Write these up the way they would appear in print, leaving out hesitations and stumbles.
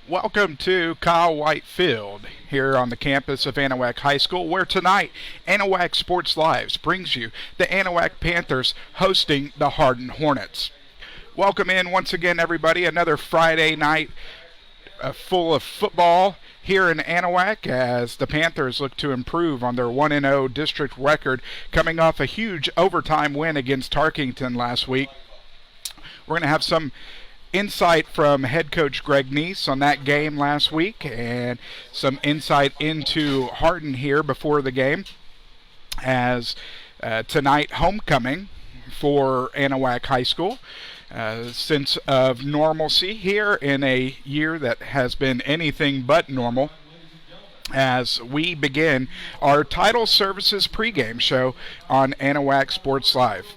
Welcome to Kyle White Field here on the campus of Anahuac High School, where tonight Anahuac Sports Lives brings you the Anahuac Panthers hosting the Hardin Hornets. Welcome in once again, everybody. Another Friday night full of football here in Anahuac as the Panthers look to improve on their 1-0 district record, coming off a huge overtime win against Tarkington last week. We're going to have some insight from head coach Greg Neese on that game last week and some insight into Hardin here before the game as tonight homecoming for Anahuac High School. Sense of normalcy here in a year that has been anything but normal as we begin our Title Services pregame show on Anahuac Sports Live.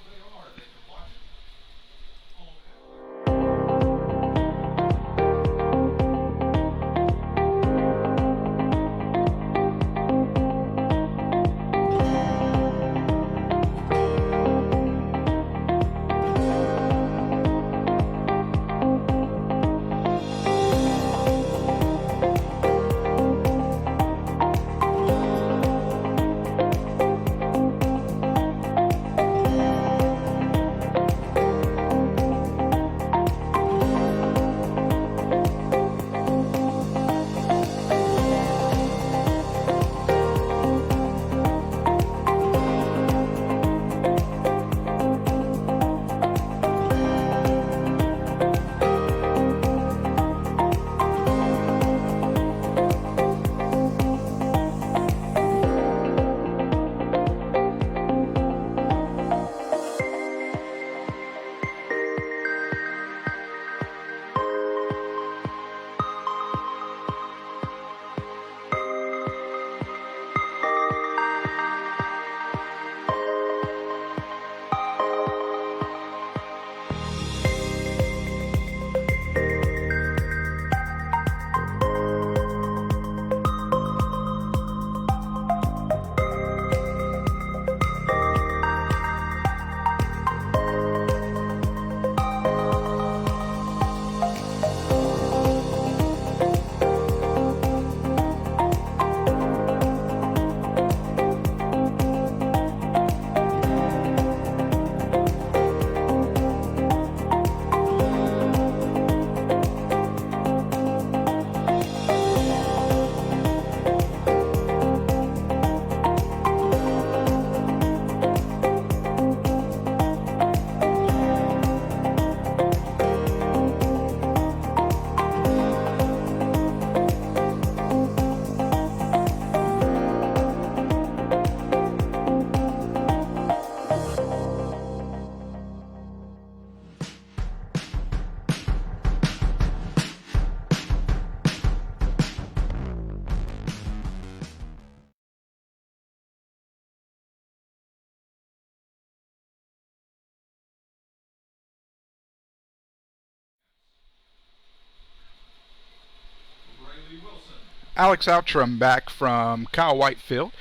Alex Outram back from Kyle White Field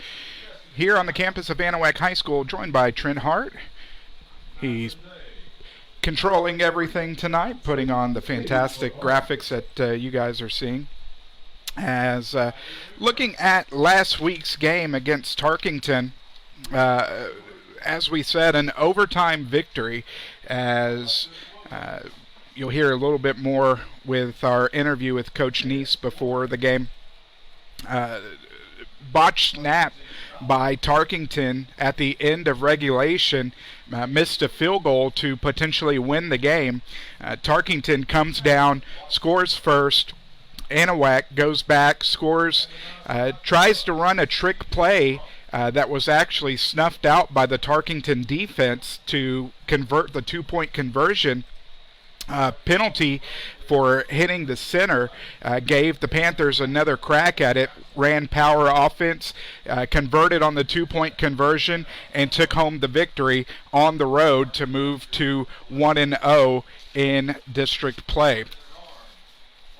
here on the campus of Anahuac High School, joined by Trent Hart. He's controlling everything tonight, putting on the fantastic graphics that you guys are seeing. As looking at last week's game against Tarkington, as we said, an overtime victory, as you'll hear a little bit more with our interview with Coach Neese before the game. Botched snap by Tarkington at the end of regulation, missed a field goal to potentially win the game. Tarkington comes down, scores first. Anahuac goes back, scores, tries to run a trick play that was actually snuffed out by the Tarkington defense to convert the two-point conversion. Penalty for hitting the center gave the Panthers another crack at it, ran power offense, converted on the two-point conversion, and took home the victory on the road to move to 1-0 in district play.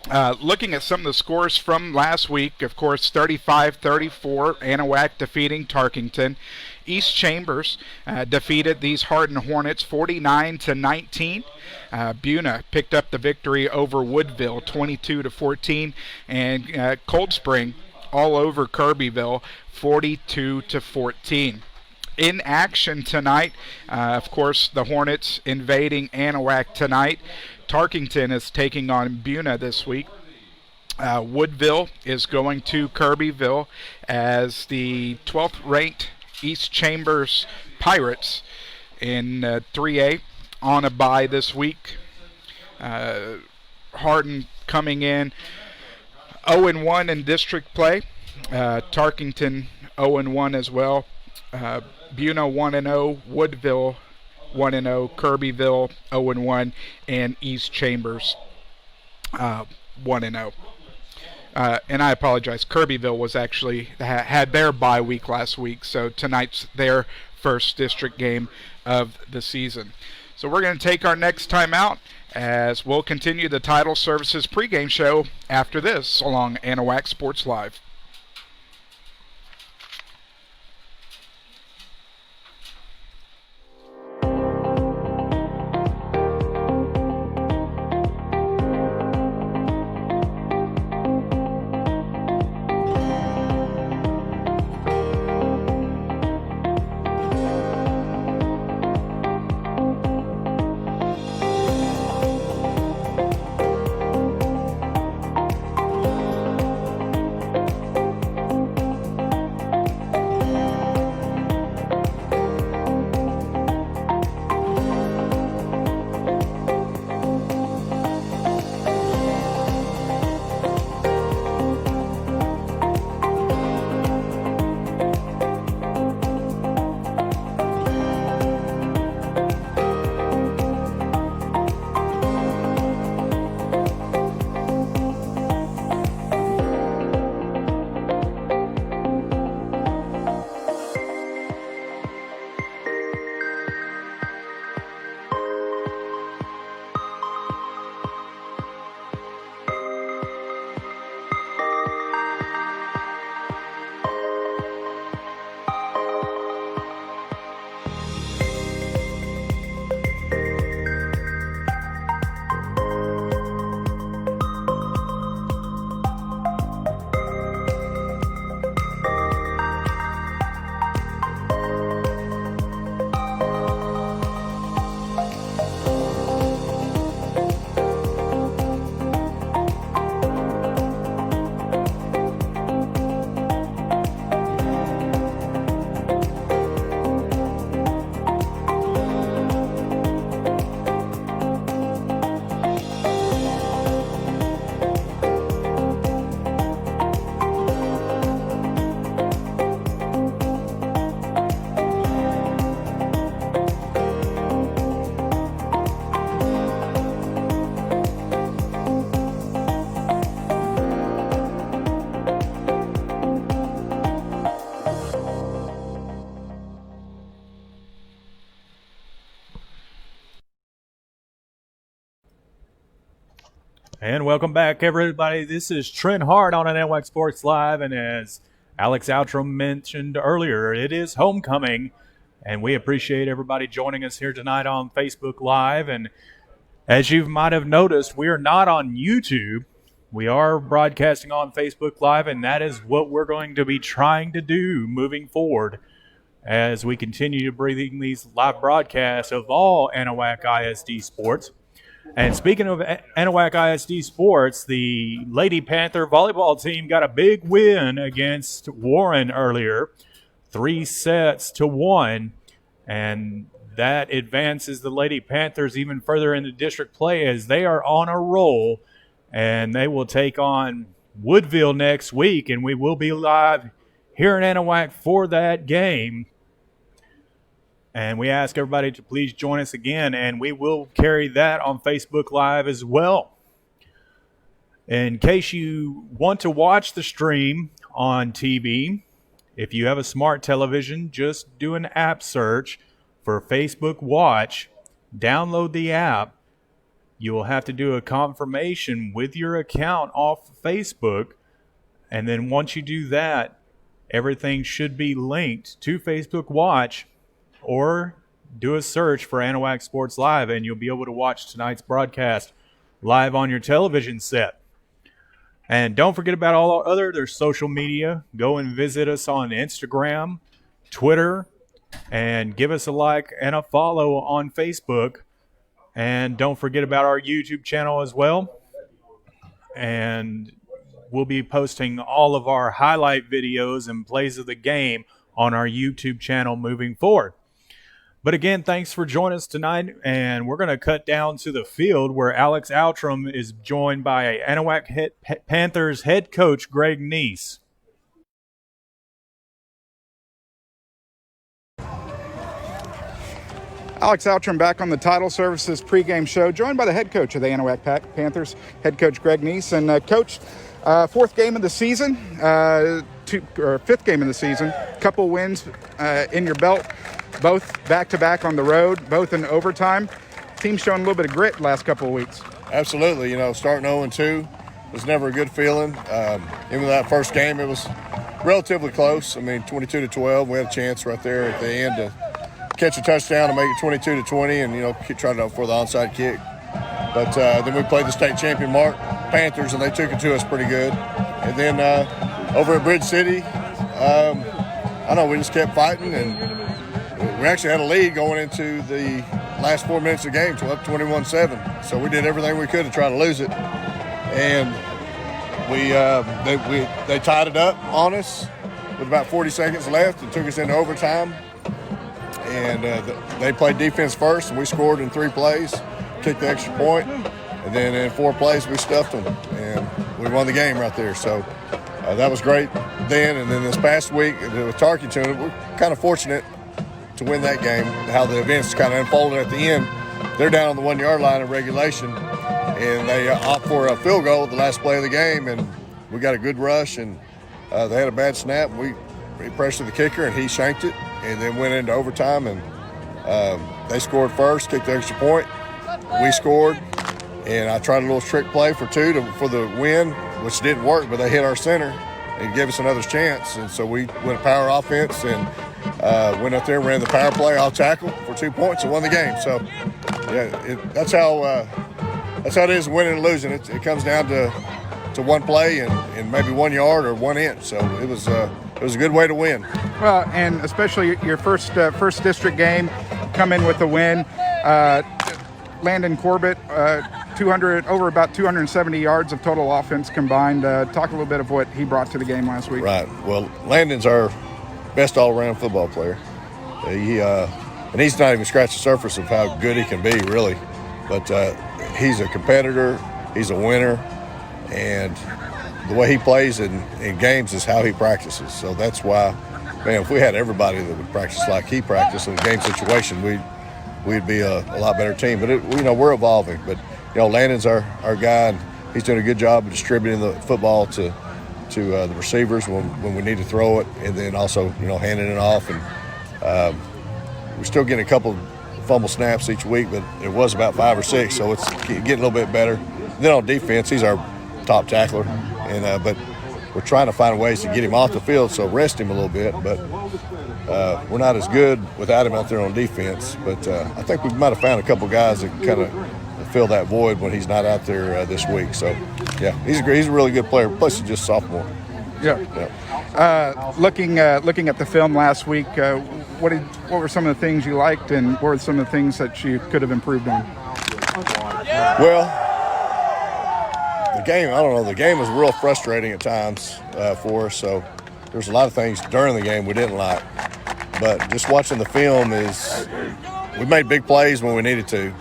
Looking at some of the scores from last week, of course, 35-34, Anahuac defeating Tarkington. East Chambers defeated these Hardin Hornets 49-19. Buna picked up the victory over Woodville 22-14, and Cold Spring all over Kirbyville 42-14. In action tonight, of course, the Hornets invading Anahuac tonight. Tarkington is taking on Buna this week. Woodville is going to Kirbyville as the 12th ranked East Chambers Pirates in 3A on a bye this week. Hardin coming in 0-1 in district play. Tarkington 0-1 as well. Buna 1-0, Woodville 1-0, Kirbyville 0-1, and East Chambers 1-0. And I apologize, Kirbyville was actually had their bye week last week, so tonight's their first district game of the season. So we're going to take our next time out as we'll continue the Title Services pregame show after this along Anahuac Sports Live. And welcome back, everybody. This is Trent Hart on Anahuac Sports Live, and as Alex Outram mentioned earlier, it is homecoming, and we appreciate everybody joining us here tonight on Facebook Live. And as you might have noticed, we are not on YouTube. We are broadcasting on Facebook Live, and that is what we're going to be trying to do moving forward as we continue to bring these live broadcasts of all Anahuac ISD sports. And speaking of Anahuac ISD sports, the Lady Panther volleyball team got a big win against Warren earlier, 3-1, and that advances the Lady Panthers even further into district play as they are on a roll, and they will take on Woodville next week, and we will be live here in Anahuac for that game. And we ask everybody to please join us again, and we will carry that on Facebook Live as well. In case you want to watch the stream on TV, if you have a smart television, just do an app search for Facebook Watch. Download the app. You will have to do a confirmation with your account off Facebook. And then once you do that, everything should be linked to Facebook Watch, or do a search for Anahuac Sports Live, and you'll be able to watch tonight's broadcast live on your television set. And don't forget about all our there's social media. Go and visit us on Instagram, Twitter, and give us a like and a follow on Facebook. And don't forget about our YouTube channel as well. And we'll be posting all of our highlight videos and plays of the game on our YouTube channel moving forward. But again, thanks for joining us tonight, and we're going to cut down to the field where Alex Outram is joined by Anahuac Panthers head coach Greg Neese. Alex Outram back on the Title Services pregame show, joined by the head coach of the Anahuac Panthers, head coach Greg Neese. And Coach, fourth game of the season, fifth game of the season, couple wins in your belt, both back-to-back on the road, both in overtime. Team's showing a little bit of grit the last couple of weeks. Absolutely. Starting 0-2 was never a good feeling. Even that first game, it was relatively close. 22-12. We had a chance right there at the end to catch a touchdown and make it 22-20 and, keep trying to go for the onside kick. But then we played the state champion Panthers, and they took it to us pretty good. And then over at Bridge City, we just kept fighting, and we actually had a lead going into the last 4 minutes of the game, up 21-7. So we did everything we could to try to lose it. And they tied it up on us with about 40 seconds left and took us into overtime. And they played defense first, and we scored in 3 plays, kicked the extra point, and then in 4 plays we stuffed them, and we won the game right there. So that was great then. And then this past week with Tarkington, we're kind of fortunate to win that game, how the events kind of unfolded at the end. They're down on the 1-yard line of regulation, and they opt for a field goal at the last play of the game, and we got a good rush, and they had a bad snap. We pressured the kicker, and he shanked it, and then went into overtime, and they scored first, kicked the extra point. We scored, and I tried a little trick play for 2 for the win, which didn't work, but they hit our center and gave us another chance. And so we went power offense and went up there and ran the power play off tackle for 2 points and won the game. So, yeah, that's how it is winning and losing. It comes down to one play and maybe 1 yard or 1 inch. So it was a good way to win. Well, and especially your first district game, come in with a win. Landon Corbett, over about 270 yards of total offense combined. Talk a little bit of what he brought to the game last week. Right. Well, Landon's our best all-around football player. And he's not even scratched the surface of how good he can be, really. But he's a competitor. He's a winner. And the way he plays in games is how he practices. So that's why, man, if we had everybody that would practice like he practiced in a game situation, we'd be a lot better team. But we're evolving. But Landon's our guy, and he's doing a good job of distributing the football to the receivers when we need to throw it, and then also handing it off. And we're still getting a couple fumble snaps each week, but it was about 5 or 6, so it's getting a little bit better. And then on defense, he's our top tackler, and but we're trying to find ways to get him off the field, so rest him a little bit. But we're not as good without him out there on defense. But I think we might have found a couple guys that kind of fill that void when he's not out there this week. So, yeah, he's a really good player. Plus, he's just a sophomore. Yeah. Looking at the film last week, what were some of the things you liked, and what were some of the things that you could have improved on? Well, the game was real frustrating at times for us. So there's a lot of things during the game we didn't like. But just watching the film we made big plays when we needed to,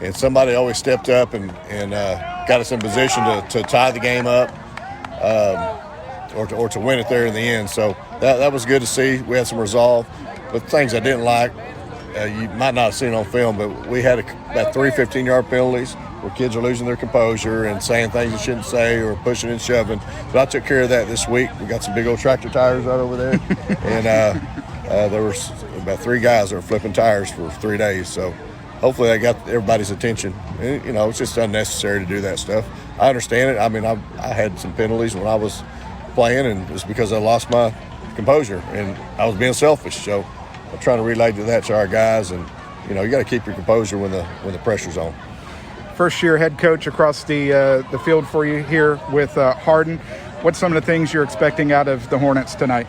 and somebody always stepped up and got us in position to tie the game up, or to win it there in the end. So that was good to see. We had some resolve. But things I didn't like, you might not have seen on film, but we had about 3 15-yard penalties where kids are losing their composure and saying things they shouldn't say or pushing and shoving. But I took care of that this week. We got some big old tractor tires out over there, and there were about 3 guys that were flipping tires for 3 days. So hopefully that got everybody's attention. And, it's just unnecessary to do that stuff. I understand it. I mean, I had some penalties when I was playing, and it was because I lost my composure, and I was being selfish. So I'm trying to relay that to our guys, and you got to keep your composure when the pressure's on. First year head coach across the field for you here with Hardin. What's some of the things you're expecting out of the Hornets tonight?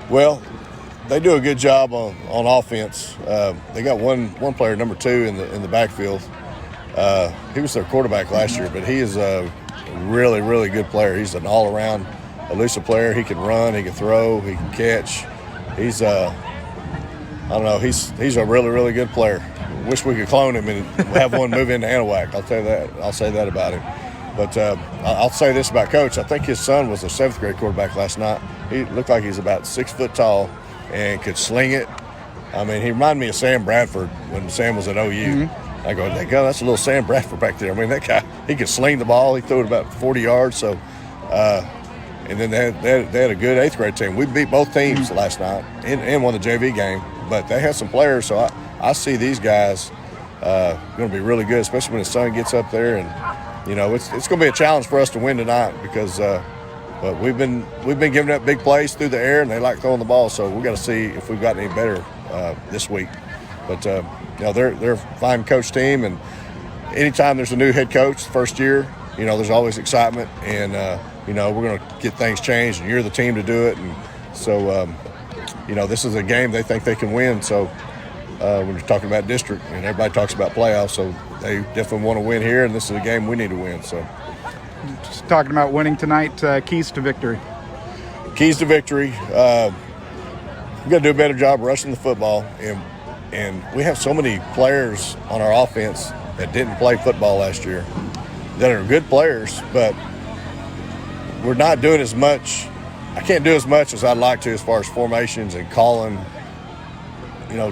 Well, they do a good job on offense. They got one player, number 2, in the backfield. He was their quarterback last year, but he is a really, really good player. He's an all-around elusive player. He can run, he can throw, he can catch. He's he's a really, really good player. Wish we could clone him and have one move into Anahuac. I'll tell you that. I'll say that about him. But I'll say this about Coach. I think his son was a 7th grade quarterback last night. He looked like he's about 6 foot tall and could sling it. I mean, he reminded me of Sam Bradford when Sam was at OU. Mm-hmm. I go, that's a little Sam Bradford back there. I mean, that guy, he could sling the ball. He threw it about 40 yards. So, and then they had a good 8th grade team. We beat both teams last night and won the JV game. But they have some players, so I see these guys going to be really good, especially when the sun gets up there. And it's going to be a challenge for us to win tonight because but we've been giving up big plays through the air, and they like throwing the ball. So we got to see if we've gotten any better this week. But they're a fine coach team, and anytime there's a new head coach, first year, there's always excitement, and we're going to get things changed, and you're the team to do it, and so. This is a game they think they can win. So when you're talking about district, and everybody talks about playoffs, so they definitely want to win here, and this is a game we need to win. So, just talking about winning tonight, keys to victory. Keys to victory. We got to do a better job rushing the football, and we have so many players on our offense that didn't play football last year that are good players, but we're not doing as much. I can't do as much as I'd like to as far as formations and calling,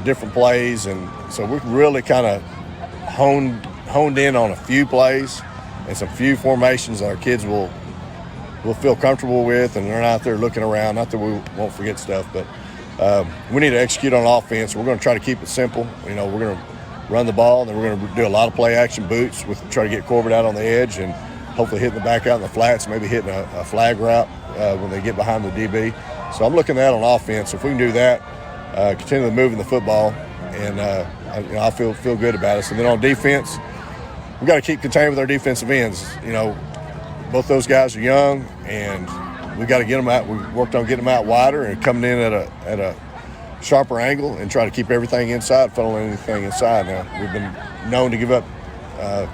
different plays. And so we're really kind of honed in on a few plays and some few formations that our kids will feel comfortable with, and they're not out there looking around. Not that we won't forget stuff, but we need to execute on offense. We're going to try to keep it simple. We're going to run the ball, and then we're going to do a lot of play action boots try to get Corbett out on the edge and hopefully hitting the back out in the flats, maybe hitting a flag route when they get behind the DB. So I'm looking at that on offense. If we can do that, continue moving the football, and I feel good about us. And then on defense, we got to keep containing with our defensive ends. Both those guys are young, and we got to get them out. We worked on getting them out wider and coming in at a sharper angle and try to keep everything inside, funneling anything inside. Now we've been known to give up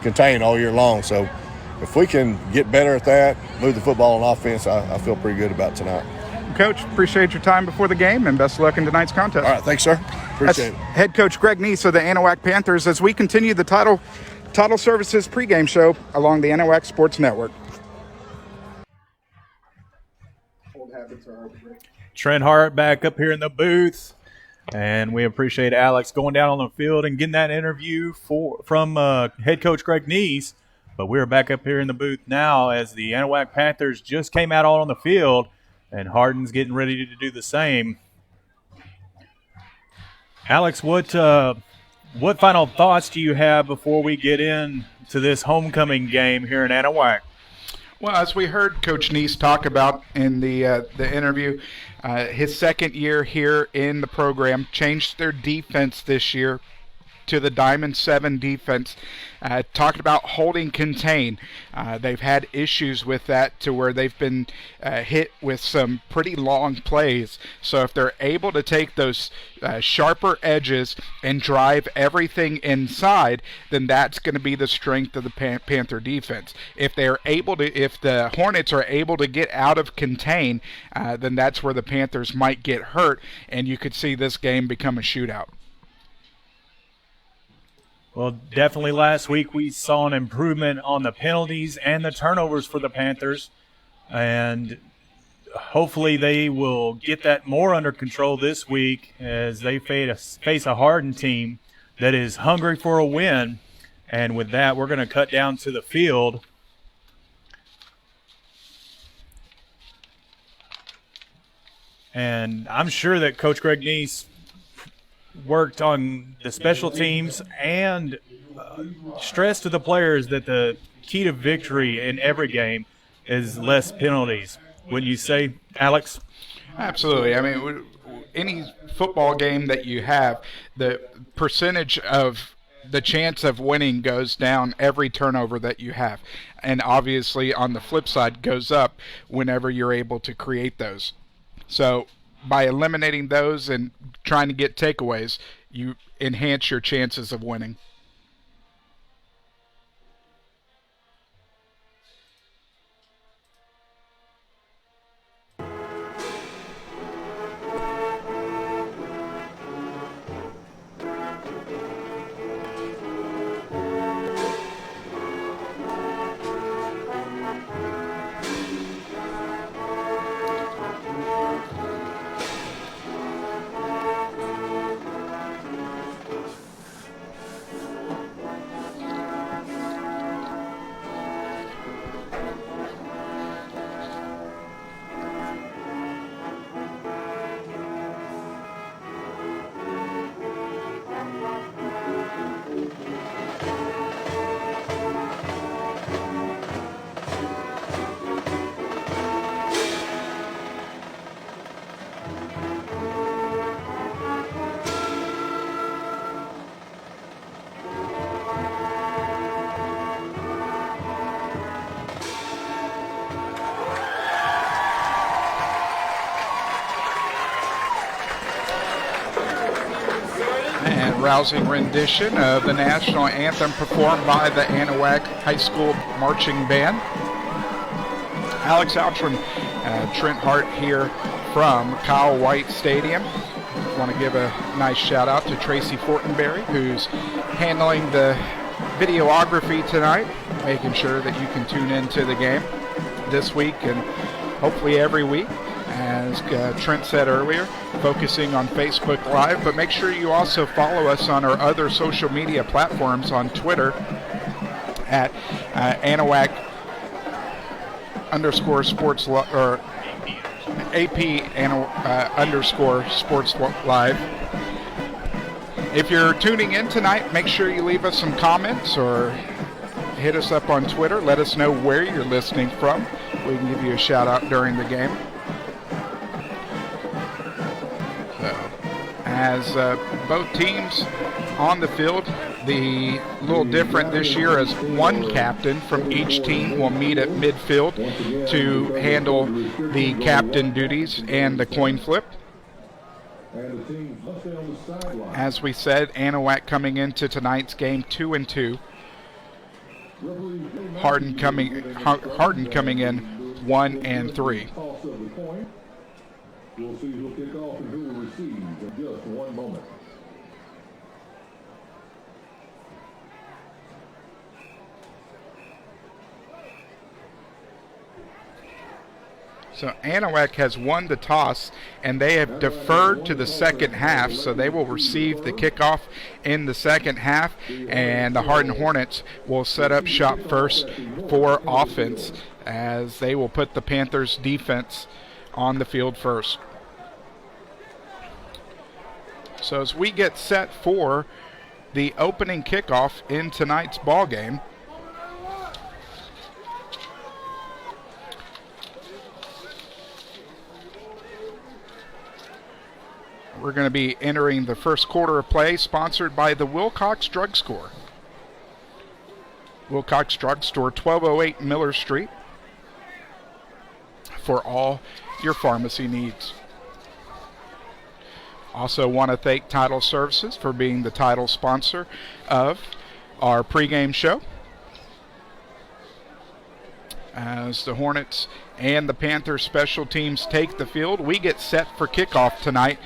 contain all year long, so if we can get better at that, move the football on offense, I feel pretty good about tonight. Coach, appreciate your time before the game, and best of luck in tonight's contest. All right, thanks, sir. Appreciate it. Head coach Greg Neese of the Anahuac Panthers as we continue the Title Services pregame show along the Anahuac Sports Network. Trent Hart back up here in the booth, and we appreciate Alex going down on the field and getting that interview from head coach Greg Neese. But we're back up here in the booth now as the Anahuac Panthers just came out on the field, and Hardin's getting ready to do the same. Alex, what final thoughts do you have before we get into this homecoming game here in Anahuac? Well, as we heard Coach Neese talk about in the interview, his second year here in the program changed their defense this year to the Diamond 7 defense, talking about holding contain. They've had issues with that to where they've been hit with some pretty long plays. So if they're able to take those sharper edges and drive everything inside, then that's going to be the strength of the Panther defense. If the Hornets are able to get out of contain, then that's where the Panthers might get hurt, and you could see this game become a shootout. Well, definitely last week we saw an improvement on the penalties and the turnovers for the Panthers, and hopefully they will get that more under control this week as they face a Hardin team that is hungry for a win. And with that, we're going to cut down to the field. And I'm sure that Coach Greg Neese worked on the special teams and stressed to the players that the key to victory in every game is less penalties. Wouldn't you say, Alex? Absolutely. I mean, any football game that you have, the percentage of the chance of winning goes down every turnover that you have. And obviously, on the flip side, goes up whenever you're able to create those. So, by eliminating those and trying to get takeaways, you enhance your chances of winning. Rousing rendition of the national anthem performed by the Anahuac High School Marching Band. Alex Outram, Trent Hart here from Kyle White Stadium. Want to give a nice shout out to Tracy Fortenberry, who's handling the videography tonight, making sure that you can tune into the game this week and hopefully every week. As Trent said earlier, focusing on Facebook Live, but make sure you also follow us on our other social media platforms on Twitter at Anahuac underscore sports or AP underscore sports live. If you're tuning in tonight, make sure you leave us some comments or hit us up on Twitter. Let us know where you're listening from. We can give you a shout out during the game. As both teams on the field, the little different this year is one captain from each team will meet at midfield to handle the captain duties and the coin flip. As we said, Anahuac coming into tonight's game 2-2. Hardin coming in 1-3. We'll see who will kick off and who will receive in just one moment. So Anahuac has won the toss, and they have deferred to the second half, so they will receive the kickoff in the second half, and the Hardin Hornets will set up shop first for offense, as they will put the Panthers' defense on the field first. So as we get set for the opening kickoff in tonight's ball game, we're going to be entering the first quarter of play, sponsored by the Wilcox Drug Store. Wilcox Drug Store, 1208 Miller Street, for all your pharmacy needs. Also want to thank Title Services for being the title sponsor of our pregame show. As the Hornets and the Panthers special teams take the field, we get set for kickoff tonight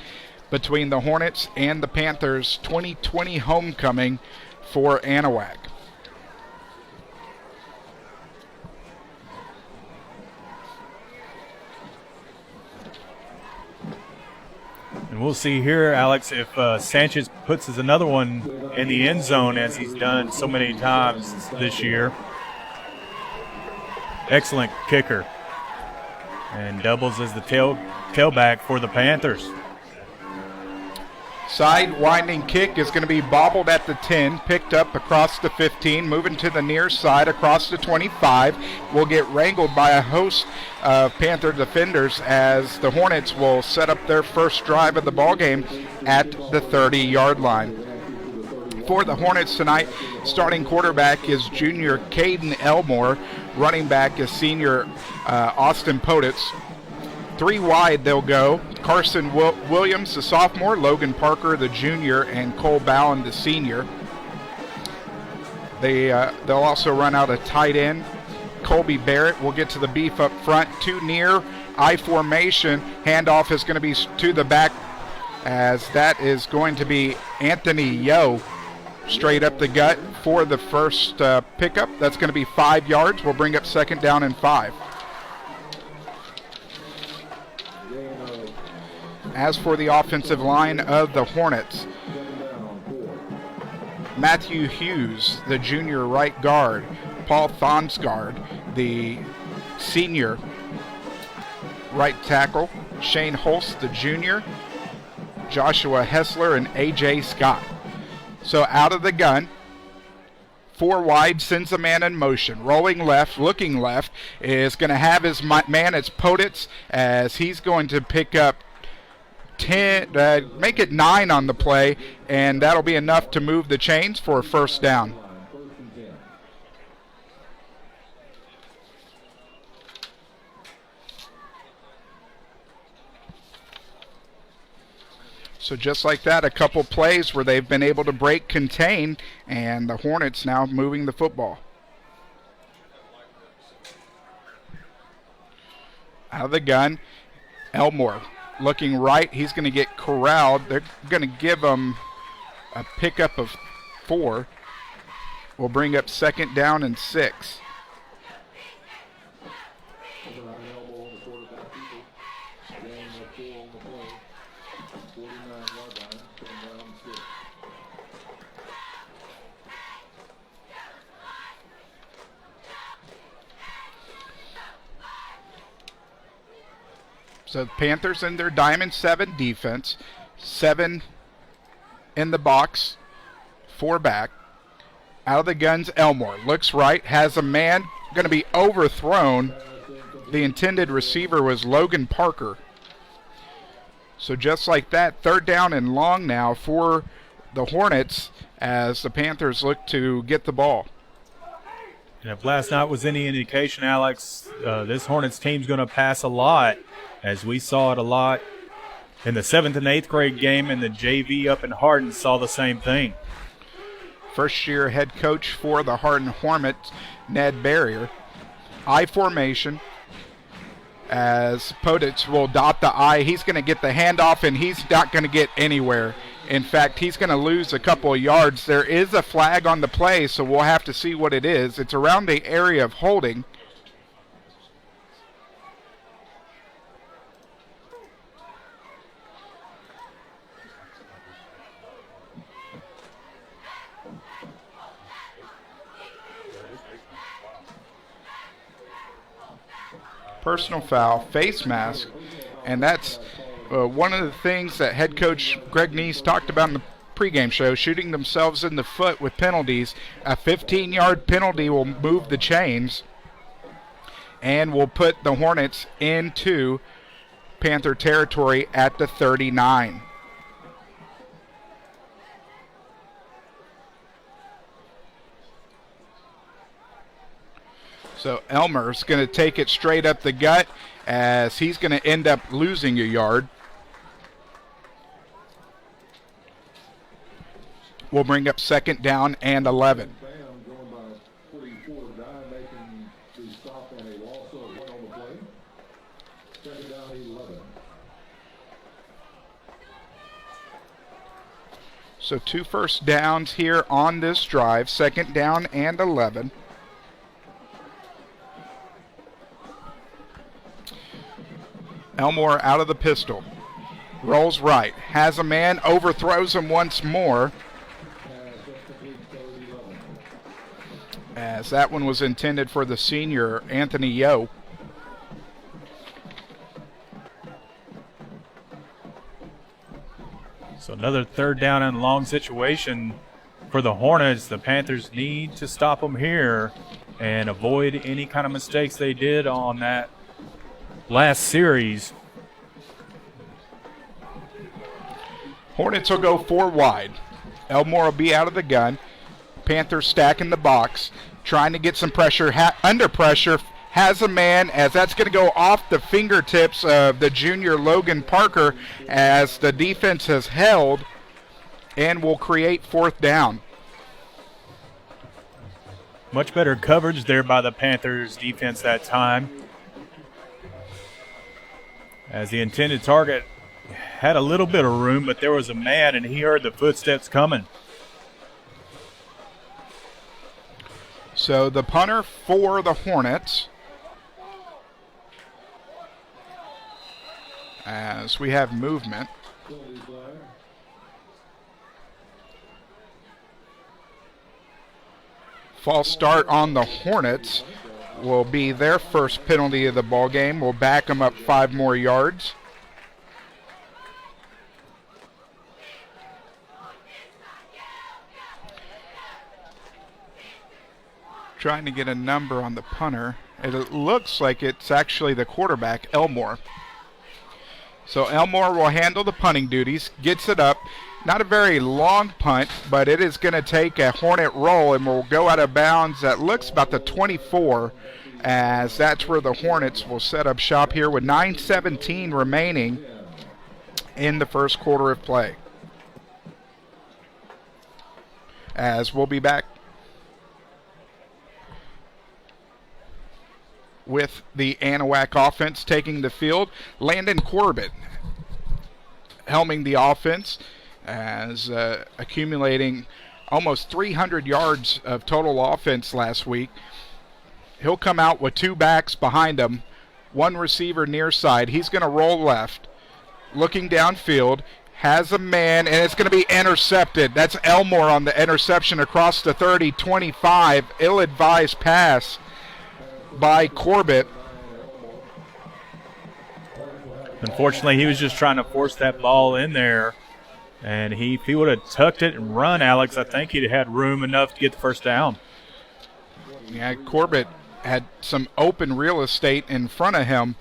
between the Hornets and the Panthers 2020 homecoming for Anahuac. And we'll see here, Alex, if Sanchez puts another one in the end zone as he's done so many times this year. Excellent kicker. And doubles as the tailback for the Panthers. Side winding kick is going to be bobbled at the 10, picked up across the 15, moving to the near side across the 25. Will get wrangled by a host of Panther defenders as the Hornets will set up their first drive of the ballgame at the 30-yard line. For the Hornets tonight, starting quarterback is junior Caden Elmore. Running back is senior Austin Poditz. 3 wide they'll go. Carson Williams, the sophomore, Logan Parker, the junior, and Cole Bowen, the senior. They'll also run out a tight end. Colby Barrett will get to the beef up front. 2 near, I formation. Handoff is going to be to the back, as that is going to be Anthony Yo. Straight up the gut for the first pickup. That's going to be 5 yards. We'll bring up 2nd down and 5. As for the offensive line of the Hornets, Matthew Hughes, the junior right guard, Paul Thonsgaard, the senior right tackle, Shane Holst, the junior, Joshua Hessler, and A.J. Scott. So out of the gun, 4 wide, sends a man in motion. Rolling left, looking left, is going to have his man, it's Poditz, as he's going to pick up 10, make it 9 on the play, and that'll be enough to move the chains for a first down. So just like that, a couple plays where they've been able to break contain, and the Hornets now moving the football. Out of the gun, Elmore looking right. He's going to get corralled. They're going to give him a pickup of 4. We'll bring up 2nd down and 6. So the Panthers in their Diamond 7 defense, 7 in the box, 4 back. Out of the guns, Elmore looks right, has a man, going to be overthrown. The intended receiver was Logan Parker. So just like that, 3rd down and long now for the Hornets as the Panthers look to get the ball. And if last night was any indication, Alex, this Hornets team's going to pass a lot, as we saw it a lot in the 7th and 8th grade game, and the JV up in Hardin saw the same thing. First-year head coach for the Hardin Hornets, Ned Barrier. I formation as Poditz will dot the I. He's going to get the handoff, and he's not going to get anywhere. In fact, he's going to lose a couple of yards. There is a flag on the play, so we'll have to see what it is. It's around the area of holding. Personal foul, face mask, and that's one of the things that head coach Greg Neese talked about in the pregame show, shooting themselves in the foot with penalties. A 15-yard penalty will move the chains and will put the Hornets into Panther territory at the 39. So Elmer's going to take it straight up the gut as he's going to end up losing a yard. We'll bring up 2nd down and 11. So 2 first downs here on this drive, 2nd down and 11. Elmore out of the pistol. Rolls right. Has a man. Overthrows him once more. As that one was intended for the senior, Anthony Yo. So Another third down and long situation for the Hornets. The Panthers need to stop them here and avoid any kind of mistakes they did on that last series. Hornets will go 4 wide. Elmore will be out of the gun. Panthers stacking the box, trying to get some pressure, under pressure. Has a man, as that's going to go off the fingertips of the junior Logan Parker as the defense has held and will create 4th down. Much better coverage there by the Panthers defense that time, as the intended target had a little bit of room, but there was a man and he heard the footsteps coming. So the punter for the Hornets, as we have movement. False start on the Hornets will be their first penalty of the ball game. We'll back them up 5 more yards. Trying to get a number on the punter. It looks like it's actually the quarterback, Elmore. So Elmore will handle the punting duties, gets it up. Not a very long punt, but it is going to take a Hornet roll and will go out of bounds. That looks about the 24, as that's where the Hornets will set up shop here with 9:17 remaining in the first quarter of play. As we'll be back with the Anahuac offense taking the field. Landon Corbett helming the offense, as accumulating almost 300 yards of total offense last week. He'll come out with 2 backs behind him, 1 receiver near side. He's going to roll left, looking downfield, has a man, and it's going to be intercepted. That's Elmore on the interception across the 30, 25. Ill-advised pass by Corbett. Unfortunately, he was just trying to force that ball in there, and if he would have tucked it and run, Alex, I think he'd have had room enough to get the first down. Yeah, Corbett had some open real estate in front of him,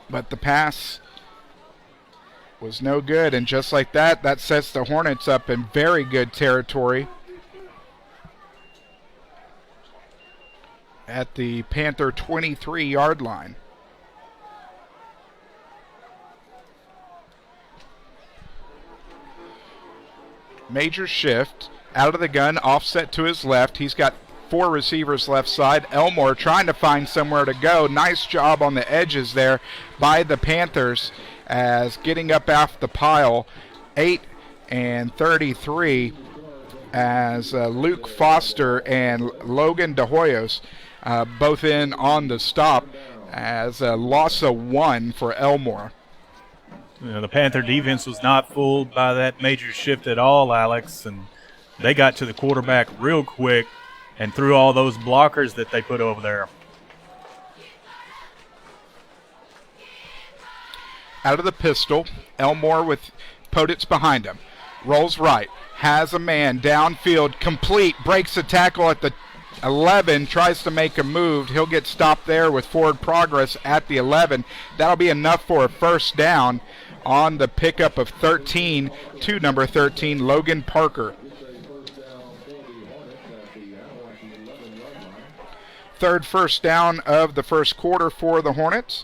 but the pass was no good, and just like that, that sets the Hornets up in very good territory at the Panther 23-yard line. Major shift, out of the gun, offset to his left. He's got 4 receivers left side. Elmore trying to find somewhere to go. Nice job on the edges there by the Panthers, as getting up off the pile. 8 and 33 as Luke Foster and Logan De Hoyos both in on the stop, as a loss of 1 for Elmore. You know, the Panther defense was not fooled by that major shift at all, Alex, and they got to the quarterback real quick and threw all those blockers that they put over there. Out of the pistol, Elmore with Poditz behind him. Rolls right, has a man downfield, complete, breaks the tackle at the 11, tries to make a move. He'll get stopped there with forward progress at the 11. That'll be enough for a first down on the pickup of 13 to number 13, Logan Parker. Third first down of the first quarter for the Hornets.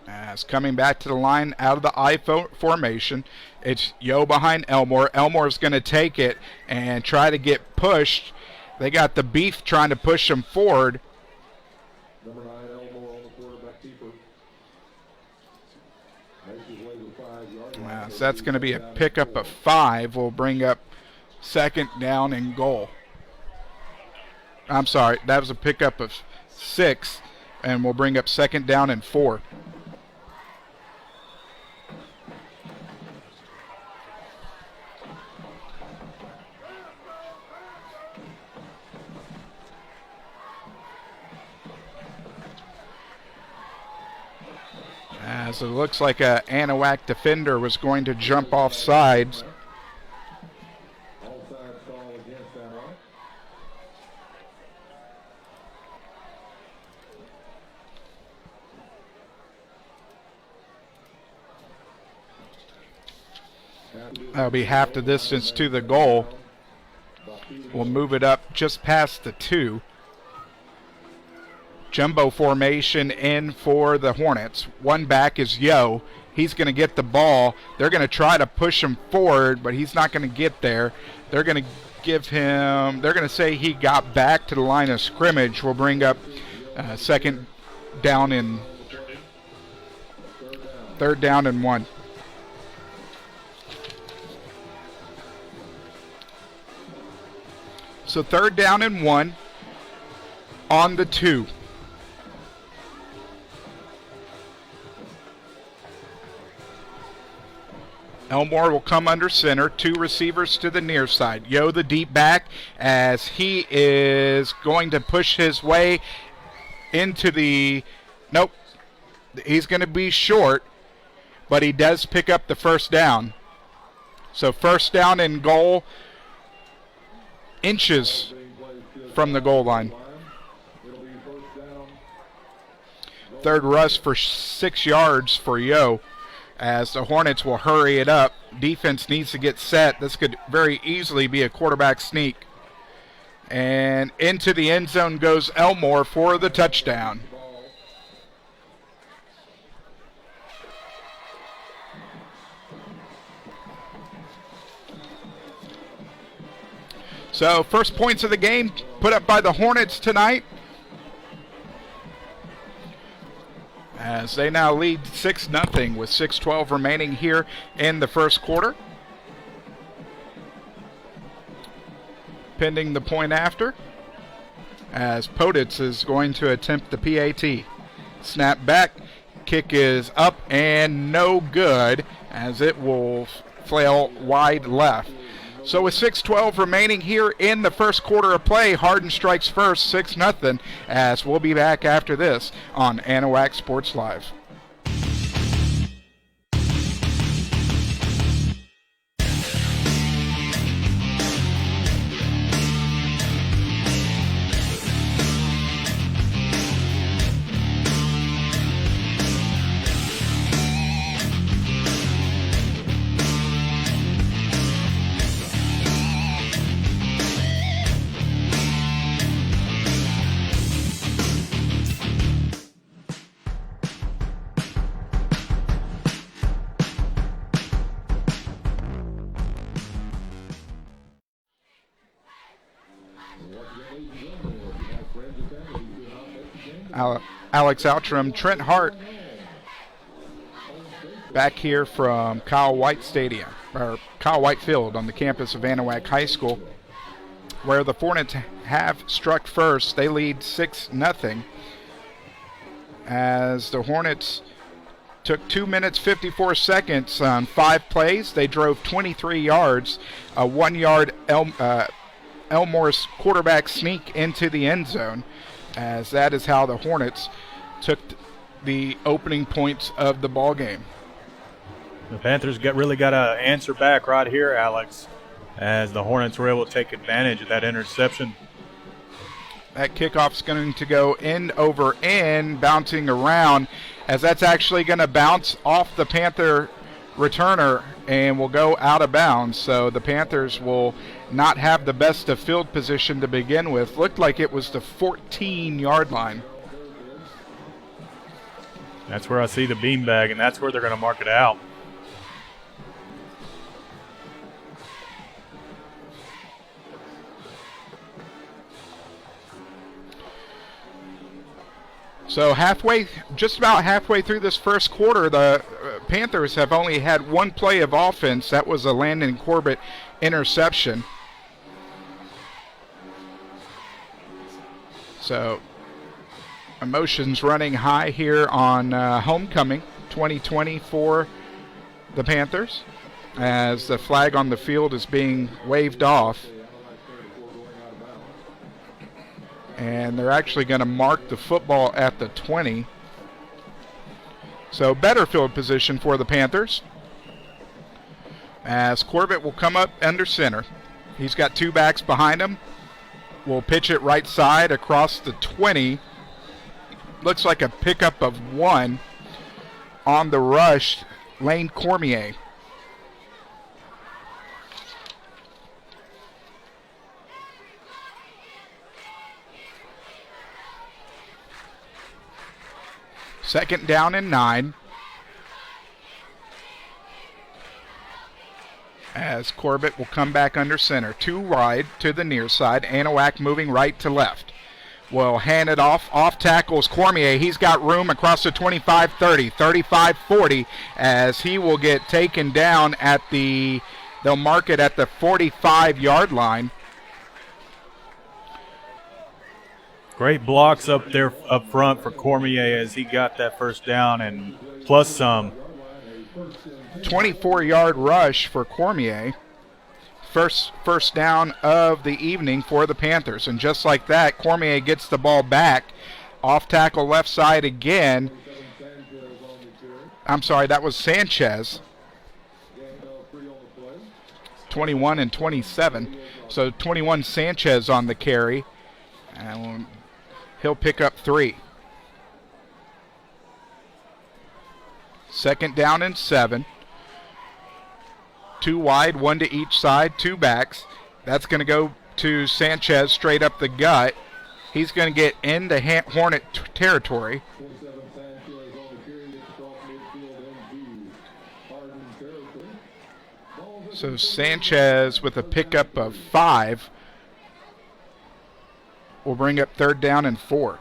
As coming back to the line out of the I formation, it's Yo behind Elmore. Elmore's going to take it and try to get pushed. They got the beef trying to push him forward. Number 9, Elmore on the quarterback keeper. Makes his way to the 5-yard line. So that's going to be a pickup of 5. We'll bring up second down and goal. I'm sorry, that was a pickup of 6, and we'll bring up second down and 4. as it looks like a Anahuac defender was going to jump off sides. Offside call against Anahuac. That'll be half the distance to the goal. We'll move it up just past the 2. Jumbo formation in for the Hornets. One back is Yo. He's going to get the ball. They're going to try to push him forward, but he's not going to get there. They're going to give him, they're going to say he got back to the line of scrimmage. We'll bring up third down and 1. So 3rd down and 1 on the 2. Elmore will come under center. 2 receivers to the near side. Yo, the deep back, as he is going to push his way into the... Nope. He's going to be short, but he does pick up the first down. So 1st down and goal, inches from the goal line. 3rd rush for 6 yards for Yo, as the Hornets will hurry it up. Defense needs to get set. This could very easily be a quarterback sneak. And into the end zone goes Elmore for the touchdown. So first points of the game put up by the Hornets tonight, as they now lead 6-0 with 6:12 remaining here in the first quarter. Pending the point after, as Poditz is going to attempt the PAT. Snap back, kick is up and no good, as it will flail wide left. So with 6:12 remaining here in the first quarter of play, Hardin strikes first, 6-0, as we'll be back after this on Anahuac Sports Live. Alex Outram, Trent Hart back here from Kyle White Stadium, or Kyle White Field on the campus of Anahuac High School, where the Hornets have struck first. They lead 6-0, as the Hornets took 2 minutes 54 seconds on 5 plays. They drove 23 yards, a 1-yard Elmore's quarterback sneak into the end zone, as that is how the Hornets took the opening points of the ball game. The Panthers really got to answer back right here, Alex, as the Hornets were able to take advantage of that interception. That kickoff's going to go end over end, bouncing around, as that's actually going to bounce off the Panther returner and will go out of bounds. So the Panthers will not have the best of field position to begin with. Looked like it was the 14-yard line. That's where I see the beanbag, and that's where they're going to mark it out. So just about halfway through this first quarter, the Panthers have only had 1 play of offense. That was a Landon Corbett interception. So emotions running high here on homecoming 2020 for the Panthers, as the flag on the field is being waved off. And they're actually going to mark the football at the 20. So better field position for the Panthers. As Corbett will come up under center. He's got two backs behind him. Will pitch it right side across the 20. Looks like a pickup of 1 on the rush, Lane Cormier. Second down and 9. As Corbett will come back under center. 2 wide to the near side. Anahuac moving right to left. Will hand it off. Off tackles Cormier. He's got room across the 25-30, 35-40 as he will get taken down at they'll mark it at the 45-yard line. Great blocks up there up front for Cormier as he got that first down and plus some. 24-yard rush for Cormier. First down of the evening for the Panthers. And just like that, Cormier gets the ball back. Off tackle left side again. I'm sorry, that was Sanchez. 21 and 27. So 21 Sanchez on the carry. And he'll pick up 3. Second down and 7. 2 wide, 1 to each side, 2 backs. That's going to go to Sanchez straight up the gut. He's going to get into Hornet territory. So Sanchez with a pickup of 5 will bring up third down and 4.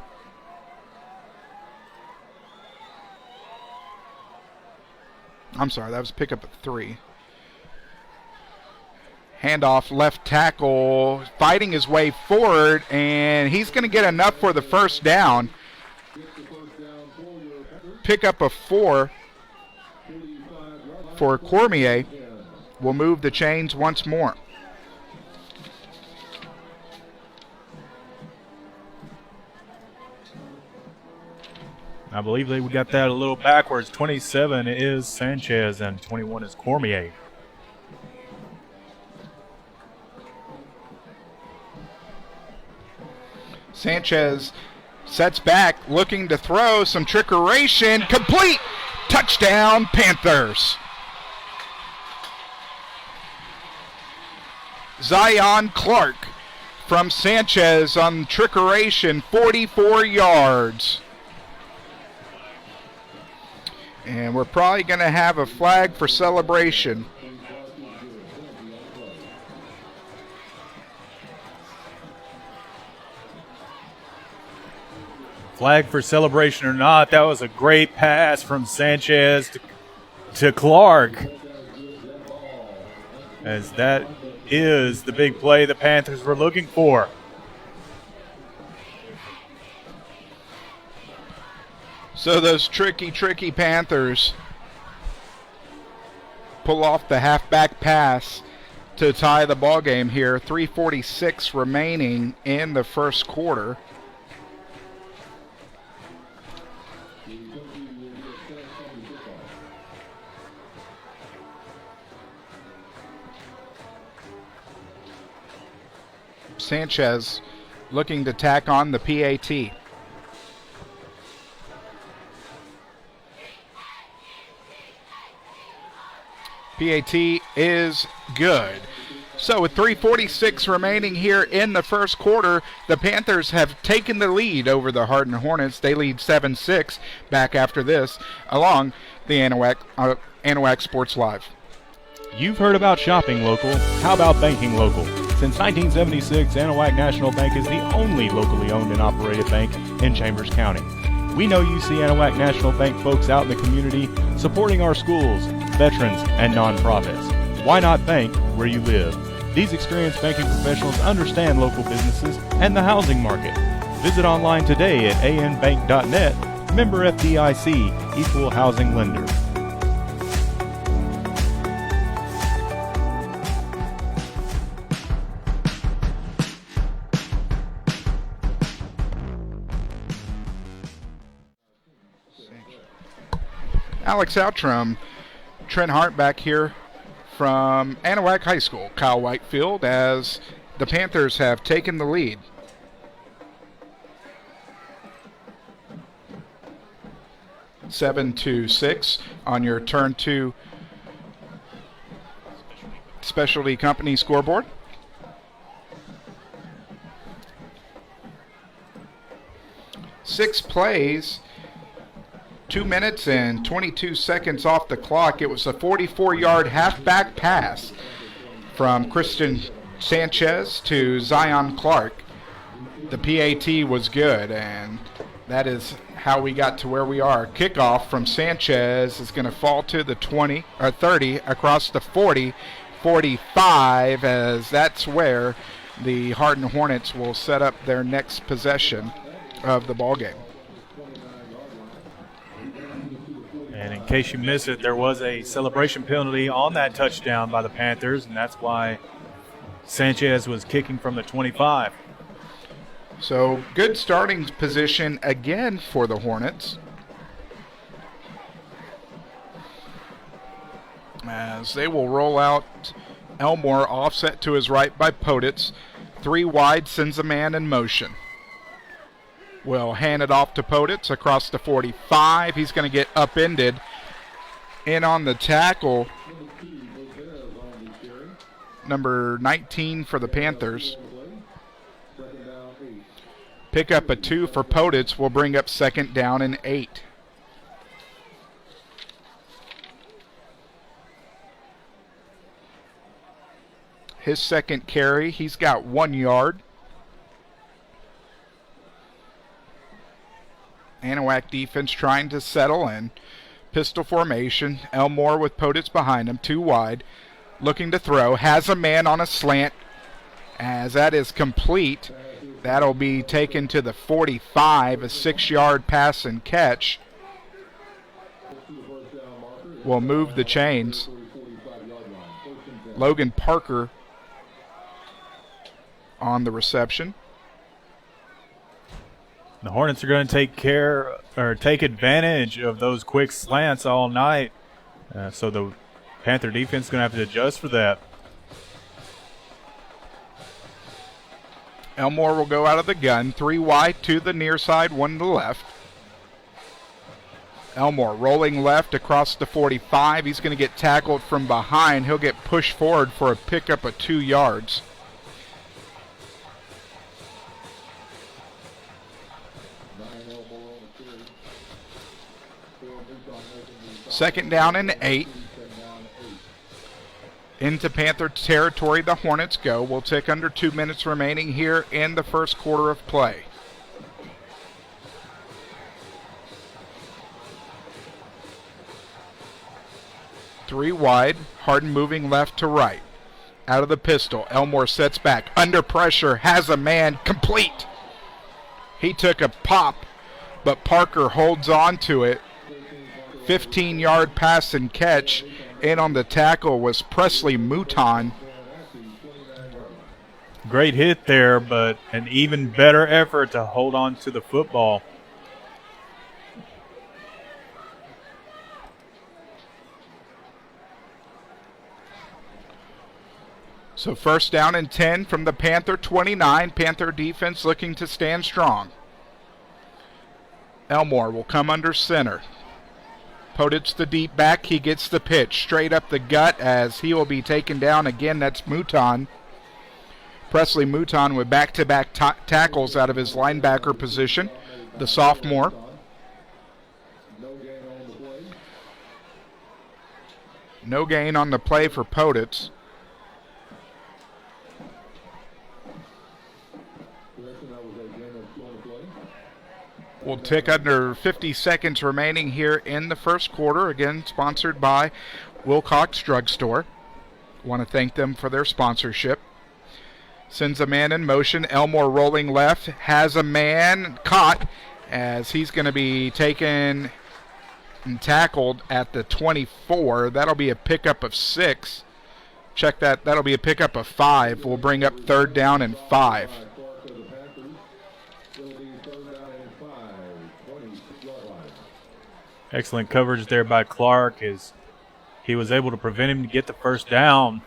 I'm sorry, that was a pickup of 3. Handoff left tackle, fighting his way forward, and he's going to get enough for the first down. Pickup of 4 for Cormier will move the chains once more. I believe they got that a little backwards. 27 is Sanchez and 21 is Cormier. Sanchez sets back, looking to throw some trickeration. Complete! Touchdown, Panthers. Zion Clark from Sanchez on trickeration, 44 yards. And we're probably going to have a flag for celebration. Flag for celebration or not, that was a great pass from Sanchez to Clark. As that is the big play the Panthers were looking for. So those tricky Panthers pull off the halfback pass to tie the ball game here. 3:46 remaining in the first quarter. Sanchez looking to tack on the PAT. PAT is good. So with 3:46 remaining here in the first quarter, the Panthers have taken the lead over the Hardin Hornets. They lead 7-6 back after this along the Anahuac Sports Live. You've heard about shopping local. How about banking local? Since 1976, Anahuac National Bank is the only locally owned and operated bank in Chambers County. We know you see Anahuac National Bank folks out in the community supporting our schools, veterans, and nonprofits. Why not bank where you live? These experienced banking professionals understand local businesses and the housing market. Visit online today at anbank.net, member FDIC, equal housing lender. Alex Outram, Trent Hart back here from Anahuac High School, Kyle Whitefield, as the Panthers have taken the lead. Seven to 6 on your Turn 2 Specialty Company scoreboard. Six plays, 2 minutes and 22 seconds off the clock. It was a 44-yard halfback pass from Kristen Sanchez to Zion Clark. The PAT was good, and that is how we got to where we are. Kickoff from Sanchez is going to fall to the 20 or 30 across the 40, 45, as that's where the Hardin Hornets will set up their next possession of the ball game. And in case you missed it, there was a celebration penalty on that touchdown by the Panthers, and that's why Sanchez was kicking from the 25. So good starting position again for the Hornets, as they will roll out Elmore, offset to his right by Poditz. 3 wide, sends a man in motion. Will hand it off to Poditz across the 45. He's going to get upended. In on the tackle, number 19 for the Panthers. Pick up a 2 for Poditz will bring up 2nd down and 8. His second carry, he's got 1 yard. Anahuac defense trying to settle in. Pistol formation. Elmore with Poditz behind him, 2 wide. Looking to throw. Has a man on a slant. As that is complete. That'll be taken to the 45. A 6-yard pass and catch. Will move the chains. Logan Parker on the reception. The Hornets are going to take advantage of those quick slants all night. So the Panther defense is going to have to adjust for that. Elmore will go out of the gun. 3 wide to the near side, 1 to the left. Elmore rolling left across the 45. He's going to get tackled from behind. He'll get pushed forward for a pickup of 2 yards. Second down and 8. Into Panther territory the Hornets go. We'll take under 2 minutes remaining here in the first quarter of play. Three wide. Hardin moving left to right. Out of the pistol. Elmore sets back. Under pressure. Has a man. Complete. He took a pop, but Parker holds on to it. 15-yard pass and catch. In on the tackle was Presley Mouton. Great hit there, but an even better effort to hold on to the football. So first down and 10 from the Panther 29. Panther defense looking to stand strong. Elmore will come under center. Poditz the deep back. He gets the pitch straight up the gut as he will be taken down again. That's Mouton. Presley Mouton with back-to-back tackles out of his linebacker position. The sophomore. No gain on the play for Poditz. We'll tick under 50 seconds remaining here in the first quarter. Again, sponsored by Wilcox Drugstore. Want to thank them for their sponsorship. Sends a man in motion. Elmore rolling left. Has a man caught as he's going to be taken and tackled at the 24. That'll be a pickup of 6. Check that. That'll be a pickup of 5. We'll bring up 3rd down and 5. Excellent coverage there by Clark as he was able to prevent him to get the first down.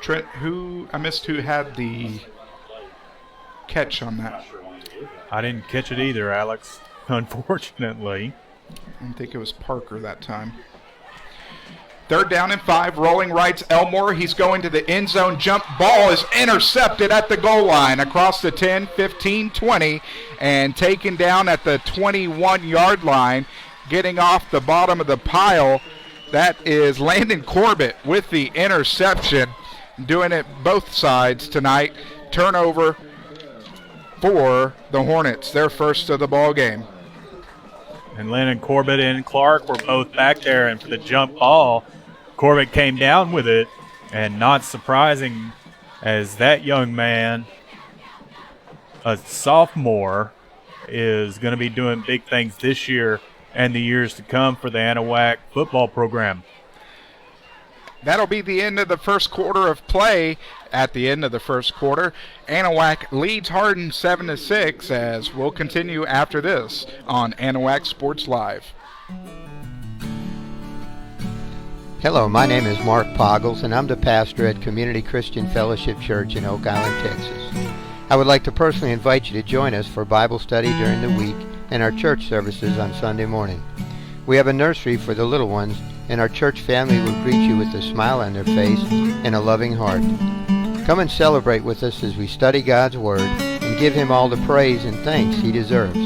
Trent, I missed who had the catch on that. I didn't catch it either, Alex, unfortunately. I don't think it was Parker that time. 3rd down and 5, rolling rights Elmore. He's going to the end zone. Jump ball is intercepted at the goal line across the 10, 15, 20, and taken down at the 21-yard line. Getting off the bottom of the pile, that is Landon Corbett with the interception. Doing it both sides tonight. Turnover for the Hornets, their first of the ball game. And Landon Corbett and Clark were both back there, and for the jump ball, Corbett came down with it, and not surprising as that young man, a sophomore, is going to be doing big things this year and the years to come for the Anahuac football program. That'll be the end of the first quarter of play. At the end of the first quarter, Anahuac leads Hardin 7-6, as we'll continue after this on Anahuac Sports Live. Hello, my name is Mark Poggles, and I'm the pastor at Community Christian Fellowship Church in Oak Island, Texas. I would like to personally invite you to join us for Bible study during the week and our church services on Sunday morning. We have a nursery for the little ones, and our church family will greet you with a smile on their face and a loving heart. Come and celebrate with us as we study God's Word and give Him all the praise and thanks He deserves.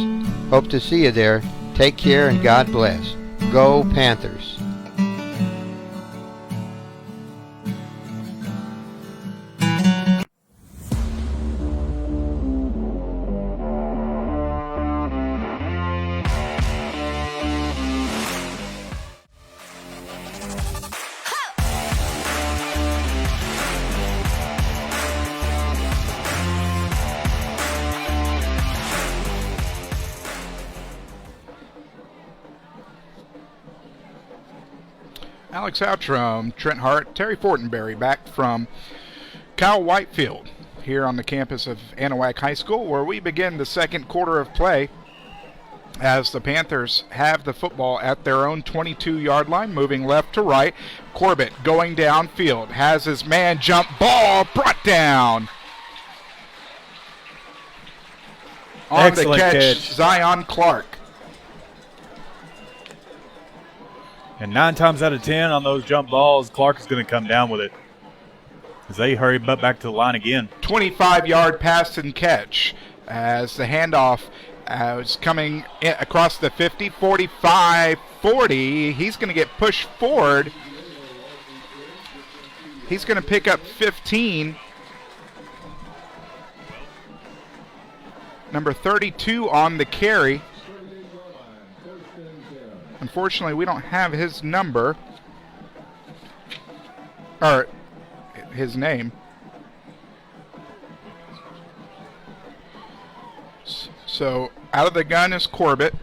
Hope to see you there. Take care and God bless. Go Panthers! Alex Outram, Trent Hart, Terry Fortenberry back from Kyle Whitefield here on the campus of Anahuac High School, where we begin the second quarter of play as the Panthers have the football at their own 22-yard line, moving left to right. Corbett going downfield, has his man jump ball brought down. On Excellent the catch. Zion Clark. And 9 times out of 10 on those jump balls, Clark is going to come down with it as they hurry back to the line again. 25-yard pass and catch as the handoff is coming across the 50, 45, 40. He's going to get pushed forward. He's going to pick up 15. Number 32 on the carry. Unfortunately, we don't have his number, or his name. So out of the gun is Corbett.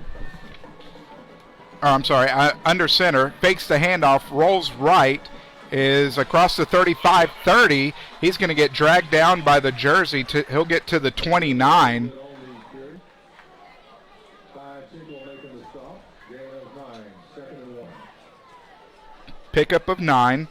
Under center, fakes the handoff, rolls right, is across the 35-30. He's going to get dragged down by the jersey. He'll get to the 29. Pickup of 9.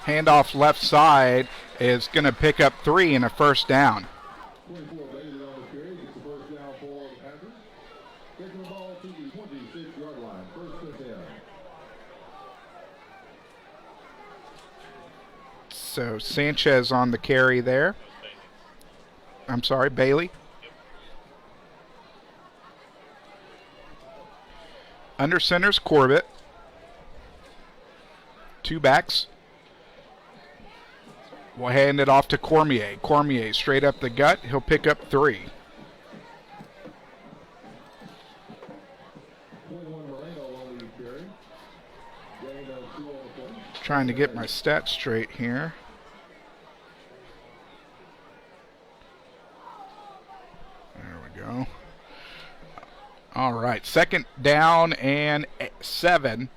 Handoff left side is going to pick up 3 and a first down. So Sanchez on the carry there. I'm sorry, Bailey. Under center's Corbett. 2 backs. We'll hand it off to Cormier. Cormier straight up the gut. He'll pick up 3. Trying to get my stats straight here. There we go. All right, second down and 7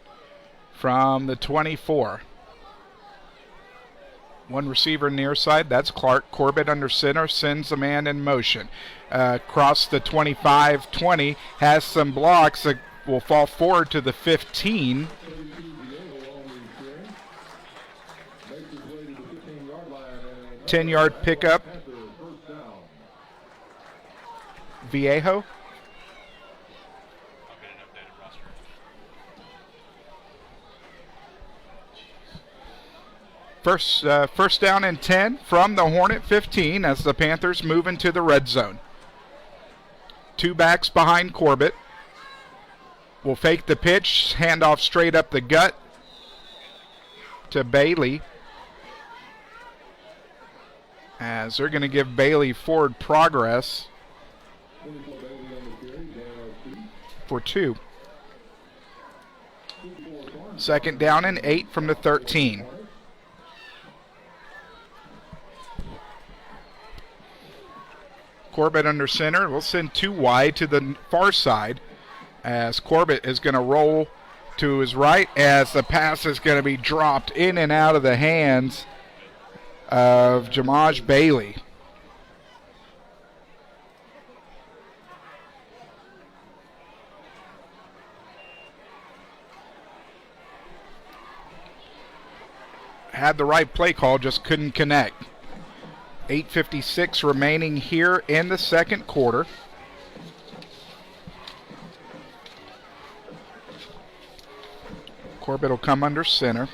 from the 24. One receiver near side, that's Clark. Corbett under center, sends a man in motion. Across the 25-20, has some blocks that will fall forward to the 15. Ten-yard pickup. Viejo. First down and 10 from the Hornet 15 as the Panthers move into the red zone. Two backs behind Corbett. Will fake the pitch, hand off straight up the gut to Bailey. As they're going to give Bailey forward progress for 2. Second down and 8 from the 13. Corbett under center. We'll send 2 wide to the far side as Corbett is going to roll to his right as the pass is going to be dropped in and out of the hands of Jamaj Bailey. Had the right play call, just couldn't connect. 8:56 remaining here in the second quarter. Corbett will come under center.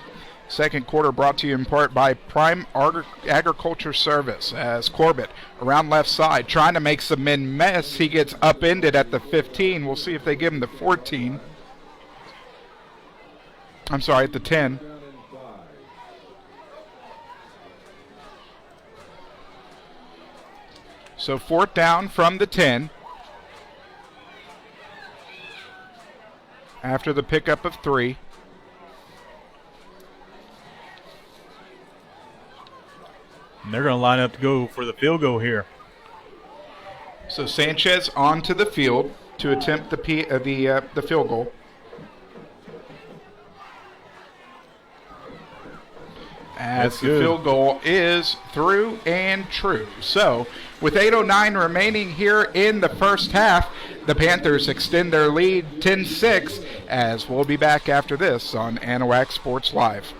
Second quarter brought to you in part by Prime Agriculture Service as Corbett around left side trying to make some men miss. He gets upended at the 15. We'll see if they give him the 14. I'm sorry, at the 10. So fourth down from the 10. After the pickup of 3. And they're going to line up to go for the field goal here. So Sanchez onto the field to attempt the field goal. As the field goal is through and true. So with 8:09 remaining here in the first half, the Panthers extend their lead 10-6 as we'll be back after this on Anahuac Sports Live.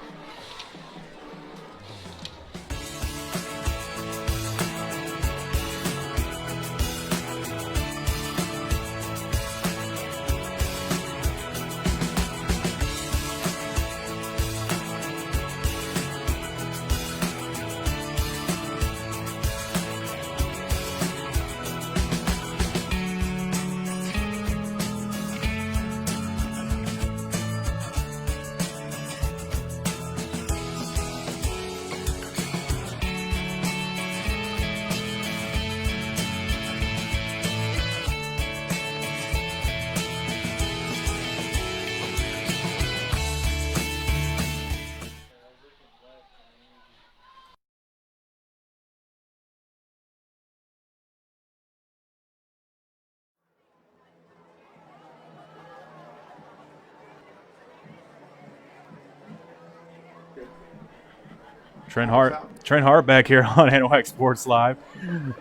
Trent Hart back here on Anahuac Sports Live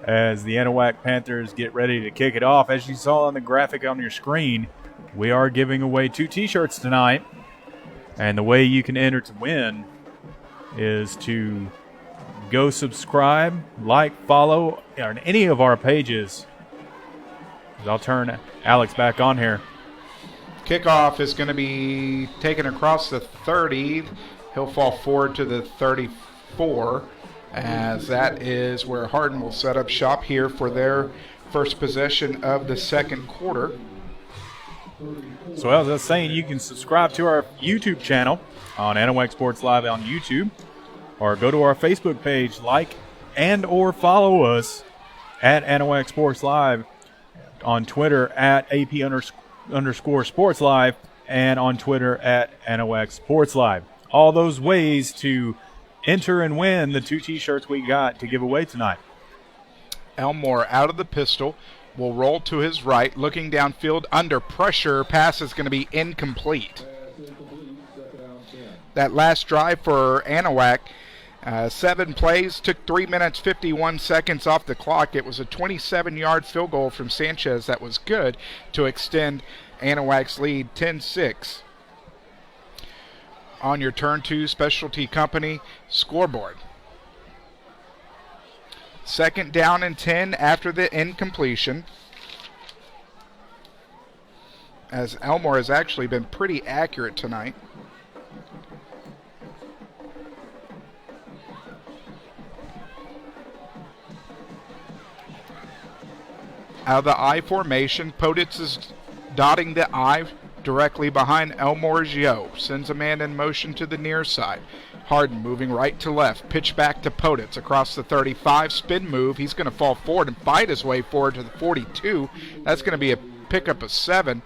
as the Anahuac Panthers get ready to kick it off. As you saw on the graphic on your screen, we are giving away 2 T-shirts tonight. And the way you can enter to win is to go subscribe, like, follow on any of our pages. I'll turn Alex back on here. Kickoff is going to be taken across the 30. He'll fall forward to the 34, as that is where Hardin will set up shop here for their first possession of the second quarter. So as I was saying, you can subscribe to our YouTube channel on Anahuac Sports Live on YouTube, or go to our Facebook page, like and or follow us at Anahuac Sports Live, on Twitter at AP_Sports Live, and on Twitter at Anahuac Sports Live. All those ways to enter and win the 2 T-shirts we got to give away tonight. Elmore out of the pistol, will roll to his right, looking downfield under pressure. Pass is going to be incomplete. That last drive for Anahuac, 7 plays, took 3 minutes 51 seconds off the clock. It was a 27-yard field goal from Sanchez that was good to extend Anahuac's lead 10-6. On your Turn 2 Specialty Company scoreboard. 2nd down and 10 after the incompletion, as Elmore has actually been pretty accurate tonight. Out of the I formation, Poditz is dotting the I directly behind Elmore's Yo. Sends a man in motion to the near side. Hardin moving right to left. Pitch back to Poditz across the 35. Spin move. He's going to fall forward and fight his way forward to the 42. That's going to be a pickup of 7.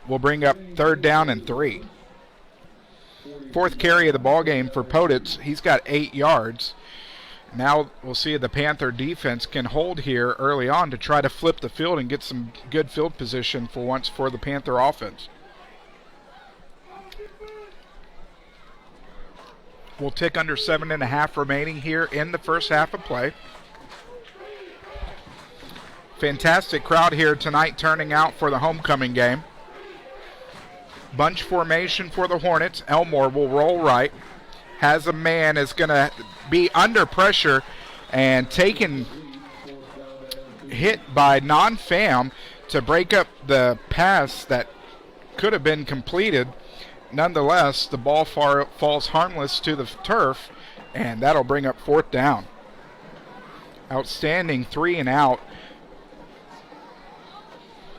We'll bring up 3rd down and 3. 4th carry of the ball game for Poditz. He's got 8 yards. Now we'll see if the Panther defense can hold here early on to try to flip the field and get some good field position for once for the Panther offense. We'll tick under 7.5 remaining here in the first half of play. Fantastic crowd here tonight turning out for the homecoming game. Bunch formation for the Hornets. Elmore will roll right. Has a man, is going to be under pressure and taken hit by non-fam to break up the pass that could have been completed. Nonetheless, the ball falls harmless to the turf, and that'll bring up 4th down. Outstanding 3-and-out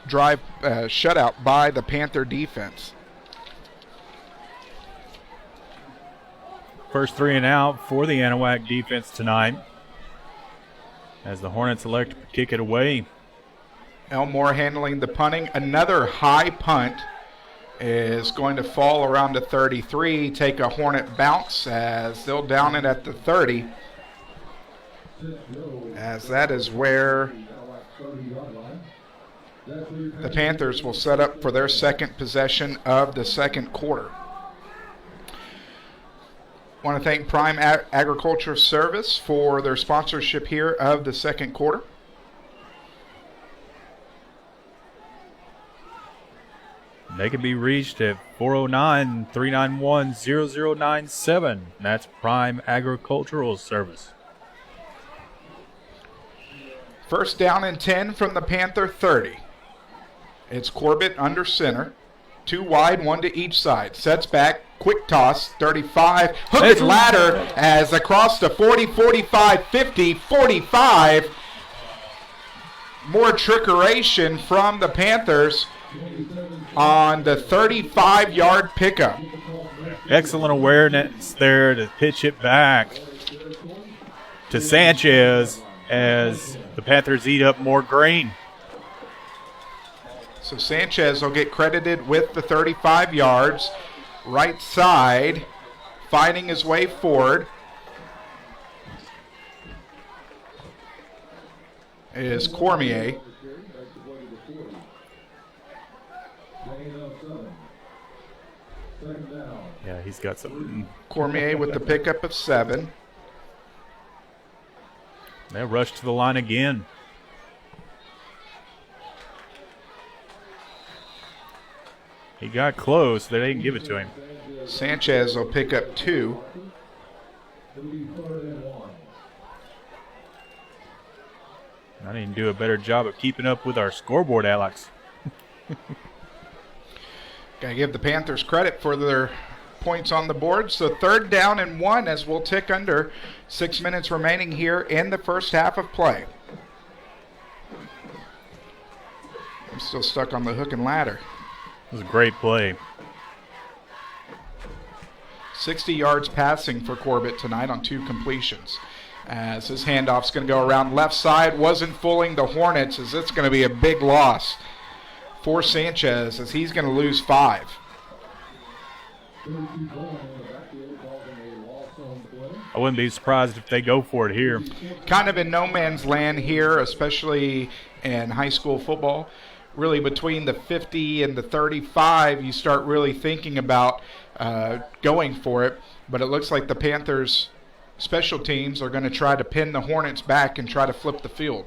drive shutout by the Panther defense. First 3-and-out for the Anahuac defense tonight, as the Hornets elect to kick it away. Elmore handling the punting. Another high punt is going to fall around the 33, take a Hornet bounce as they'll down it at the 30, as that is where the Panthers will set up for their second possession of the second quarter. I want to thank Prime Agriculture Service for their sponsorship here of the second quarter. They can be reached at 409-391-0097. That's Prime Agricultural Service. First down and 10 from the Panther 30. It's Corbett under center. 2 wide, 1 to each side. Sets back, quick toss, 35. Hooked ladder as across the 40, 45, 50, 45. More trickeration from the Panthers on the 35-yard pickup. Excellent awareness there to pitch it back to Sanchez as the Panthers eat up more green. So Sanchez will get credited with the 35 yards. Right side, fighting his way forward is Cormier. Yeah, he's got some. Cormier with the pickup of 7. They rush to the line again. He got close. They didn't give it to him. Sanchez will pick up 2. I need to do a better job of keeping up with our scoreboard, Alex. Got to give the Panthers credit for their points on the board. So 3rd down and 1 as we'll tick under 6 minutes remaining here in the first half of play. I'm still stuck on the hook and ladder. It was a great play. 60 yards passing for Corbett tonight on 2 completions. As his handoff's going to go around left side. Wasn't fooling the Hornets, as it's going to be a big loss for Sanchez, as he's going to lose 5. I wouldn't be surprised if they go for it here. Kind of in no man's land here, especially in high school football. really between the 50 and the 35, you start really thinking about going for it. But it looks like the Panthers special teams are going to try to pin the Hornets back and try to flip the field.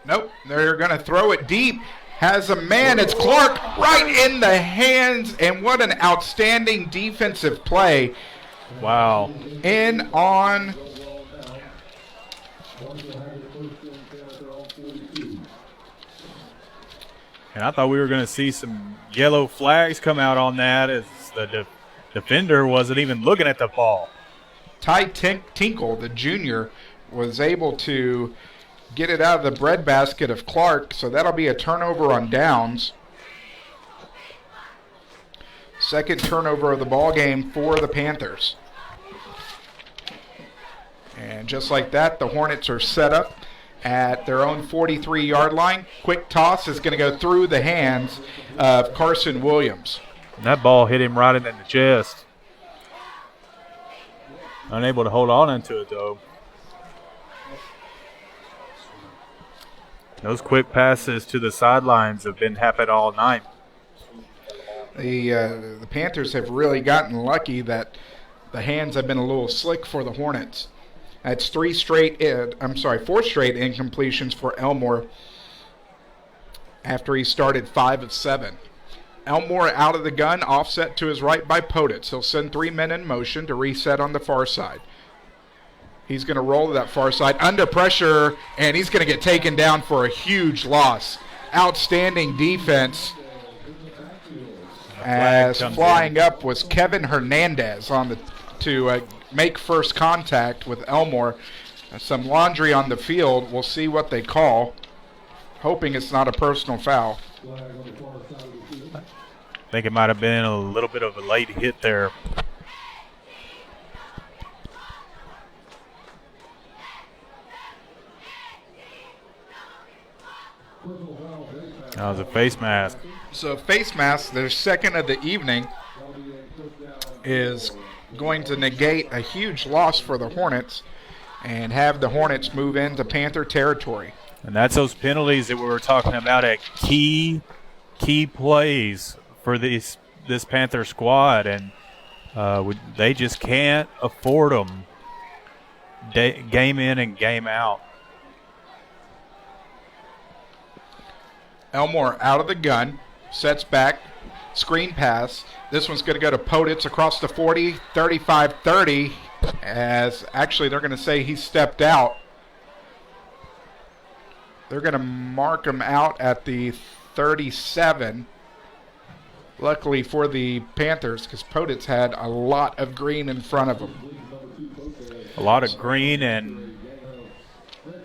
Nope, they're going to throw it deep. Has a man, it's Clark, right in the hands, and what an outstanding defensive play. Wow. In on. And I thought we were going to see some yellow flags come out on that as the defender wasn't even looking at the ball. Ty Tinkle, the junior, was able to get it out of the breadbasket of Clark, so that'll be a turnover on downs. Second turnover of the ball game for the Panthers. And just like that, the Hornets are set up at their own 43-yard line. Quick toss is going to go through the hands of Carson Williams. And that ball hit him right in the chest. Unable to hold on into it, though. Those quick passes to the sidelines have been happening all night. The Panthers have really gotten lucky that the hands have been a little slick for the Hornets. That's four straight incompletions for Elmore after he started 5 of 7. Elmore out of the gun, offset to his right by Poditz. He'll send 3 men in motion to reset on the far side. He's going to roll to that far side under pressure, and he's going to get taken down for a huge loss. Outstanding defense. As flying up was Kevin Hernandez to make first contact with Elmore. Some laundry on the field. We'll see what they call, hoping it's not a personal foul. I think it might have been a little bit of a late hit there. That was a face mask. So face mask, their second of the evening, is going to negate a huge loss for the Hornets and have the Hornets move into Panther territory. And that's those penalties that we were talking about at key plays for this Panther squad, and they just can't afford them game in and game out. Elmore out of the gun, sets back, screen pass. This one's going to go to Poditz across the 40, 35-30, as actually they're going to say he stepped out. They're going to mark him out at the 37. Luckily for the Panthers, because Poditz had a lot of green in front of him. A lot of green and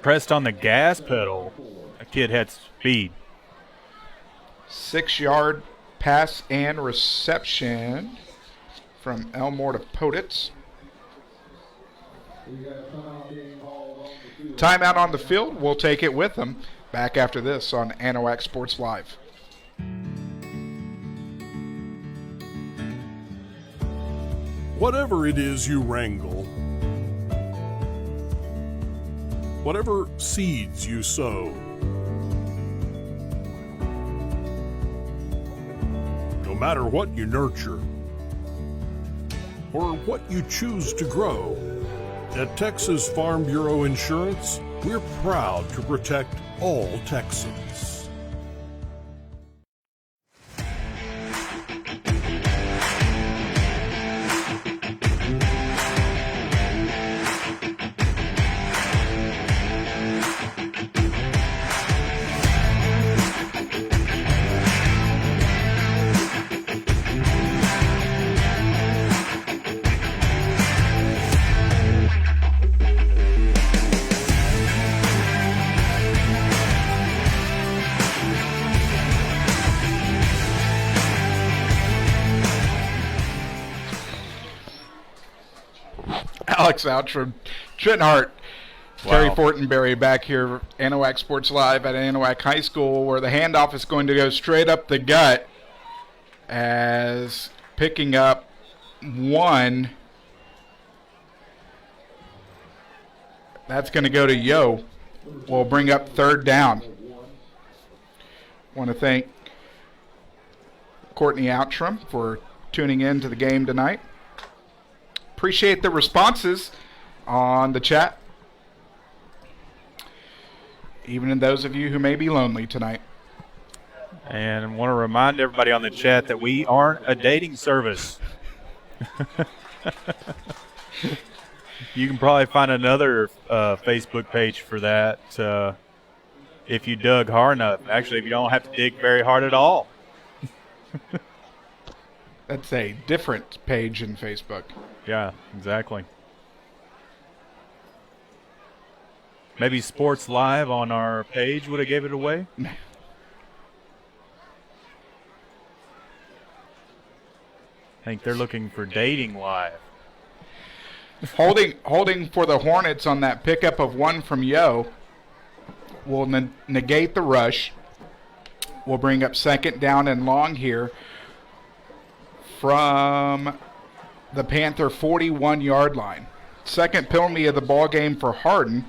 pressed on the gas pedal. That kid had speed. 6-yard pass and reception from Elmore to Poditz. Timeout on the field. We'll take it with them. Back after this on Anahuac Sports Live. Whatever it is you wrangle, whatever seeds you sow, no matter what you nurture or what you choose to grow, at Texas Farm Bureau Insurance, we're proud to protect all Texans. Alex Outram, Trent Hart Terry Fortenberry back here, Anahuac Sports Live at Anahuac High School, where the handoff is going to go straight up the gut as picking up one. That's going to go to Yo. We'll bring up third down. Want to thank Courtney Outram for tuning in to the game tonight. Appreciate the responses on the chat, even in those of you who may be lonely tonight. And want to remind everybody on the chat that we aren't a dating service. You can probably find another Facebook page for that if you dug hard enough. Actually, if you don't have to dig very hard at all. That's a different page in Facebook. Yeah, exactly. Maybe Sports Live on our page would have gave it away. I think they're looking for Dating Live. Holding for the Hornets on that pickup of one from Yo will negate the rush. We'll bring up second down and long here from the Panther 41-yard line. Second penalty of the ball game for Hardin.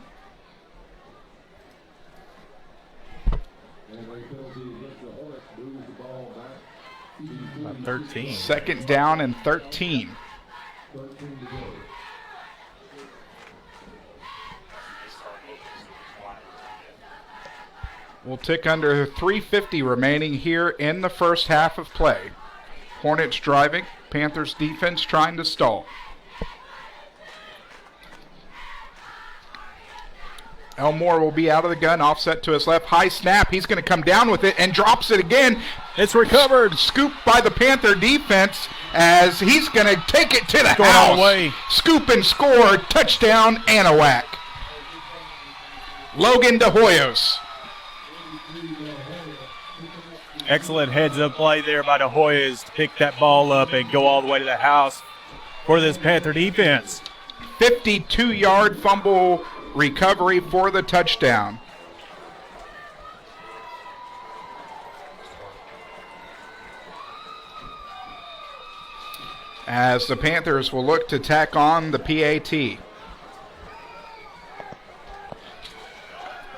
13. Second down and 13. We'll tick under 3:50 remaining here in the first half of play. Hornets driving, Panthers defense trying to stall. Elmore will be out of the gun, offset to his left. High snap, he's going to come down with it and drops it again. It's recovered. Scooped by the Panther defense as he's going to take it to the Going house. all the way. Scoop and score, touchdown Anahuac. Logan De Hoyos. Excellent heads-up play there by De Hoyos to pick that ball up and go all the way to the house for this Panther defense. 52-yard fumble recovery for the touchdown. As the Panthers will look to tack on the PAT.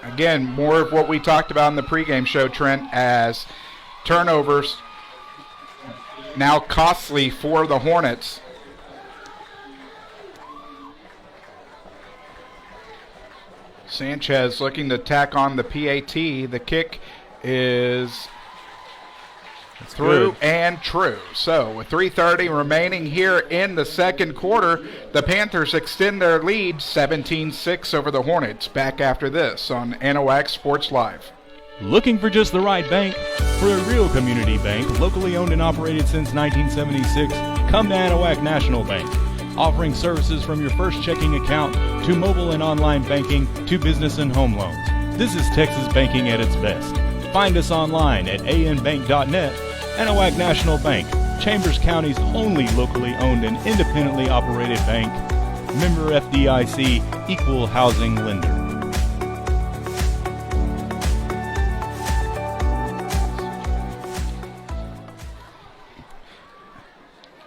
Again, more of what we talked about in the pregame show, Trent, as turnovers now costly for the Hornets. Sanchez looking to tack on the PAT. The kick is through and true. So with 3:30 remaining here in the second quarter, the Panthers extend their lead 17-6 over the Hornets. Back after this on Anahuac Sports Live. Looking for just the right bank? For a real community bank, locally owned and operated since 1976, come to Anahuac National Bank. Offering services from your first checking account to mobile and online banking to business and home loans. This is Texas banking at its best. Find us online at anbank.net. Anahuac National Bank, Chambers County's only locally owned and independently operated bank. Member FDIC, equal housing lender.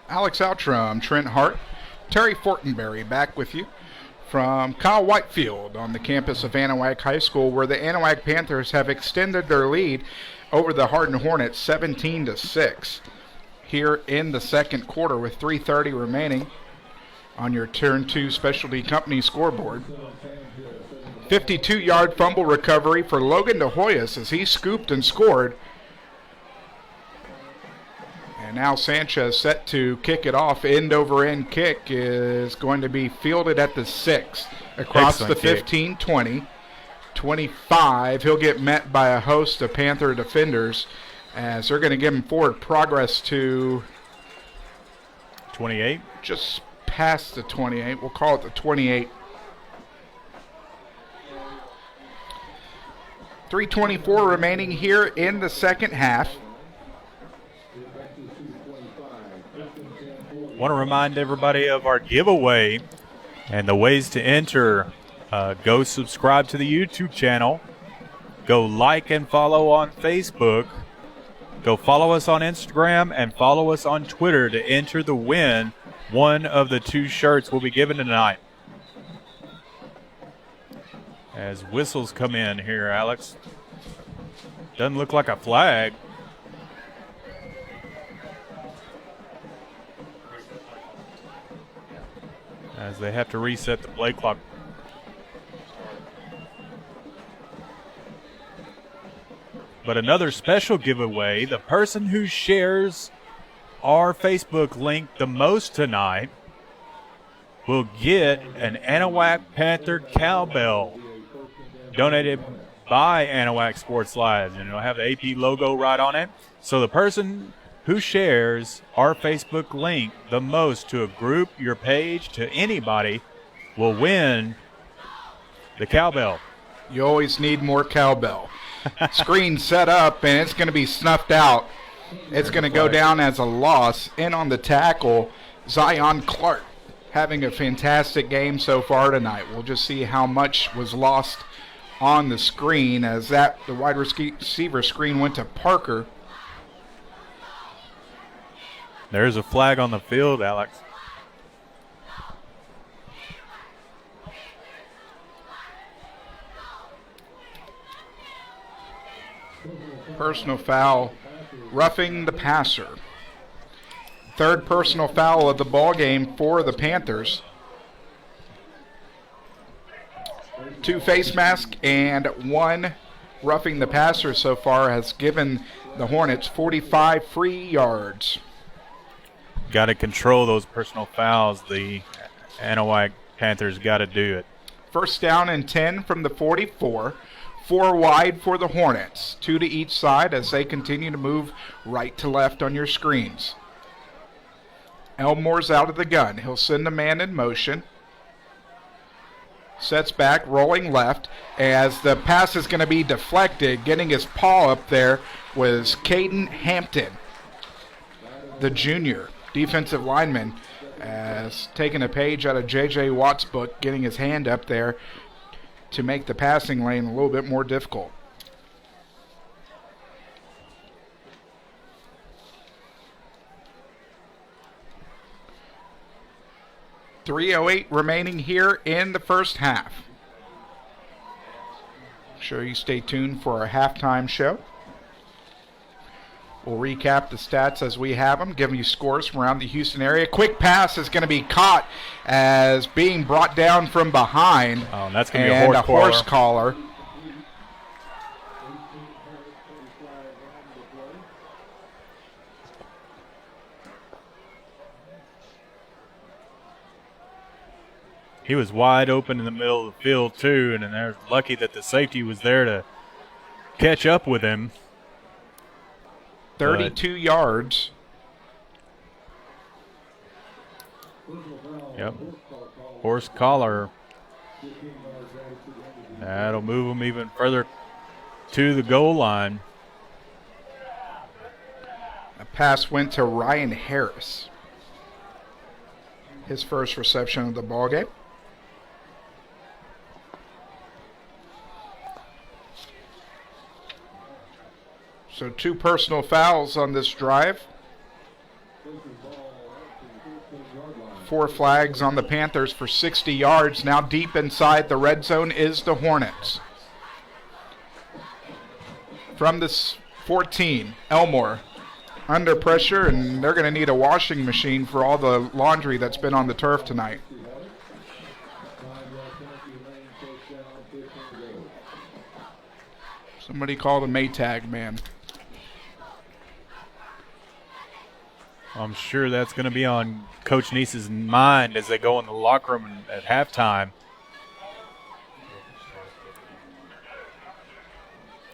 Alex Outram, Trent Hart, Terry Fortenberry back with you from Kyle Whitefield on the campus of Anahuac High School, where the Anahuac Panthers have extended their lead over the Hardin Hornets 17-6 here in the second quarter with 3:30 remaining on your Turn 2 Specialty Company scoreboard. 52-yard fumble recovery for Logan De Hoyos as he scooped and scored. And now Sanchez set to kick it off. End over end kick is going to be fielded at the 6 across the 15, 20, 25. He'll get met by a host of Panther defenders as they're going to give him forward progress to 28. Just past the 28. We'll call it the 28. 3:24 remaining here in the second half. Want to remind everybody of our giveaway and the ways to enter Go subscribe to the YouTube channel. Go like and follow on Facebook. Go follow us on Instagram and follow us on Twitter to enter the win. One of the 2 shirts will be given tonight. As whistles come in here, Alex. Doesn't look like a flag. As they have to reset the play clock. But another special giveaway, the person who shares our Facebook link the most tonight will get an Anahuac Panther cowbell donated by Anahuac Sports Live. And it'll have the AP logo right on it. So the person who shares our Facebook link the most to a group, your page, to anybody will win the cowbell. You always need more cowbell. Screen set up, and it's going to be snuffed out. It's going to go down as a loss. In on the tackle, Zion Clark having a fantastic game so far tonight. We'll just see how much was lost on the screen as the wide receiver screen went to Parker. There's a flag on the field, Alex. Personal foul, roughing the passer. 3rd personal foul of the ball game for the Panthers. 2 face masks and 1 roughing the passer so far has given the Hornets 45 free yards. Got to control those personal fouls. The Anahuac Panthers got to do it. 1st down and 10 from the 44. 4 wide for the Hornets, 2 to each side as they continue to move right to left on your screens. Elmore's out of the gun. He'll send a man in motion. Sets back, rolling left, as the pass is going to be deflected. Getting his paw up there was Caden Hampton, the junior defensive lineman, as taking a page out of J.J. Watt's book, getting his hand up there to make the passing lane a little bit more difficult. .308 remaining here in the first half. Make sure you stay tuned for our halftime show. We'll recap the stats as we have them, giving you scores from around the Houston area. Quick pass is going to be caught as being brought down from behind. Oh, and that's going to be a horse collar. He was wide open in the middle of the field, too, and they're lucky that the safety was there to catch up with him. 32 yards. Yep. Horse collar. That'll move him even further to the goal line. A pass went to Ryan Harris. His first reception of the ballgame. So 2 personal fouls on this drive. 4 flags on the Panthers for 60 yards. Now deep inside the red zone is the Hornets. From this 14, Elmore under pressure, and they're going to need a washing machine for all the laundry that's been on the turf tonight. Somebody call the Maytag man. I'm sure that's going to be on Coach Neese's mind as they go in the locker room at halftime.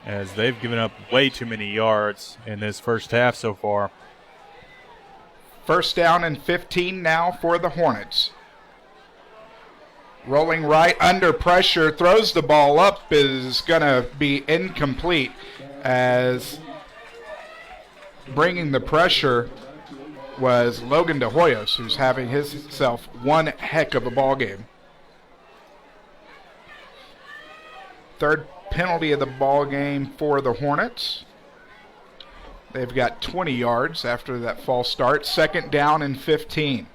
As they've given up way too many yards in this first half so far. 1st down and 15 now for the Hornets. Rolling right under pressure, throws the ball up, is going to be incomplete as bringing the pressure was Logan De Hoyos, who's having himself one heck of a ball game. Third penalty of the ball game for the Hornets. They've got 20 yards after that false start. 2nd down and 15.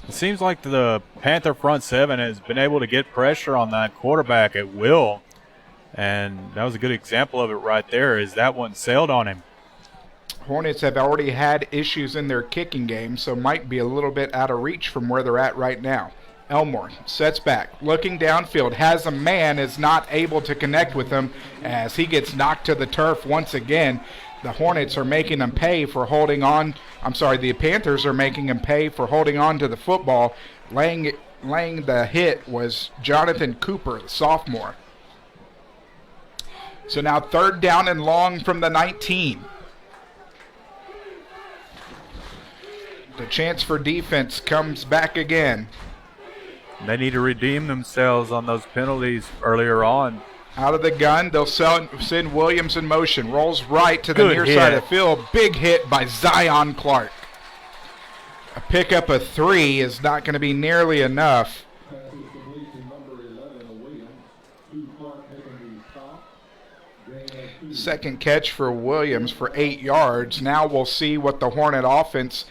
It seems like the Panther front seven has been able to get pressure on that quarterback at will. And that was a good example of it right there, as that one sailed on him. Hornets have already had issues in their kicking game, so might be a little bit out of reach from where they're at right now. Elmore sets back, looking downfield, has a man, is not able to connect with him as he gets knocked to the turf once again. The Hornets are making him pay for holding on. The Panthers are making him pay for holding on to the football. Laying the hit was Jonathan Cooper, the sophomore. So now 3rd down and long from the 19. The chance for defense comes back again. They need to redeem themselves on those penalties earlier on. Out of the gun, they'll send Williams in motion. Rolls right to the Good near hit. side of the field. Big hit by Zion Clark. A pickup of 3 is not going to be nearly enough. Second catch for Williams for 8 yards. Now we'll see what the Hornet offense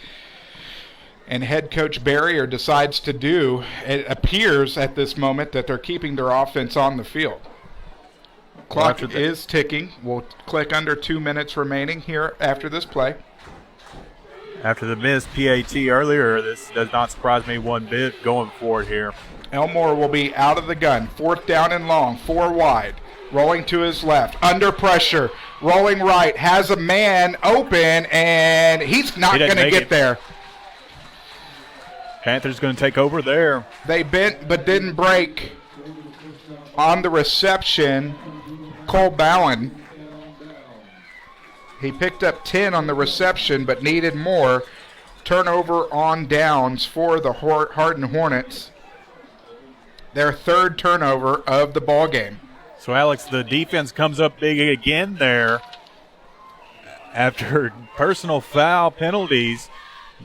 and head coach Barrier decides to do. It appears at this moment that they're keeping their offense on the field. Clock is ticking. We'll click under 2 minutes remaining here after this play. After the missed PAT earlier, this does not surprise me one bit going forward here. Elmore will be out of the gun. 4th down and long, 4 wide. Rolling to his left, under pressure, rolling right, has a man open, and he's not going to get there. Panthers going to take over there. They bent but didn't break. On the reception, Cole Bowen. He picked up 10 on the reception but needed more. Turnover on downs for the Hardin Hornets. Their 3rd turnover of the ball game. So, Alex, the defense comes up big again there after personal foul penalties.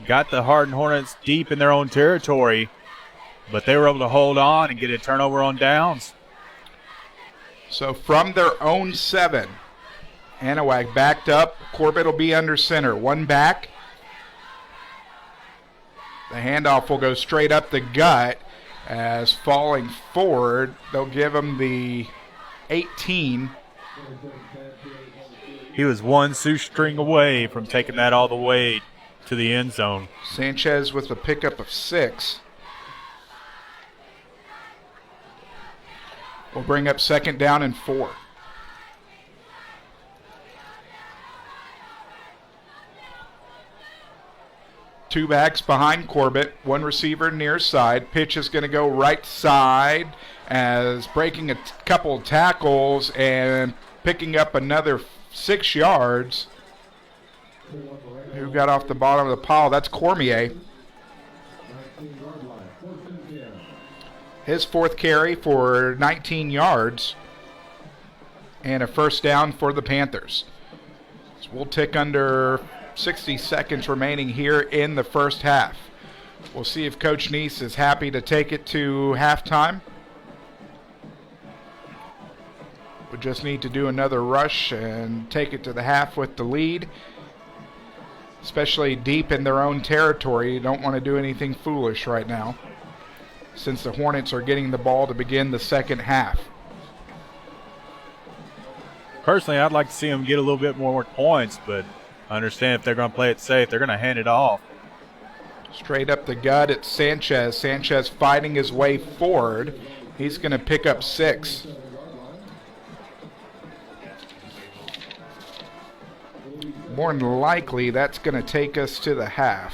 Got the Hardin Hornets deep in their own territory, but they were able to hold on and get a turnover on downs. So from their own 7, Anahuac backed up. Corbett will be under center. 1 back. The handoff will go straight up the gut as falling forward. They'll give him the 18. He was one shoestring away from taking that all the way to the end zone. Sanchez with a pickup of 6. We'll bring up 2nd down and 4. Two backs behind Corbett, 1 receiver near side. Pitch is going to go right side as breaking a couple tackles and picking up another 6 yards. Who got off the bottom of the pile? That's Cormier. His 4th carry for 19 yards and a 1st down for the Panthers. So we'll tick under 60 seconds remaining here in the first half. We'll see if Coach Neese is happy to take it to halftime. We just need to do another rush and take it to the half with the lead. Especially deep in their own territory. You don't want to do anything foolish right now, since the Hornets are getting the ball to begin the second half. Personally, I'd like to see them get a little bit more points, but I understand if they're going to play it safe, they're going to hand it off. Straight up the gut, it's Sanchez. Sanchez fighting his way forward. He's going to pick up 6. More than likely, that's going to take us to the half.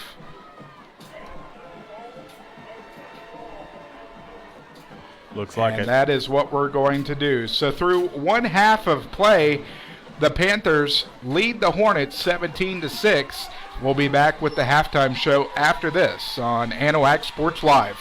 Looks like it. That is what we're going to do. So through 1 half of play, the Panthers lead the Hornets 17-6. We'll be back with the halftime show after this on Anahuac Sports Live.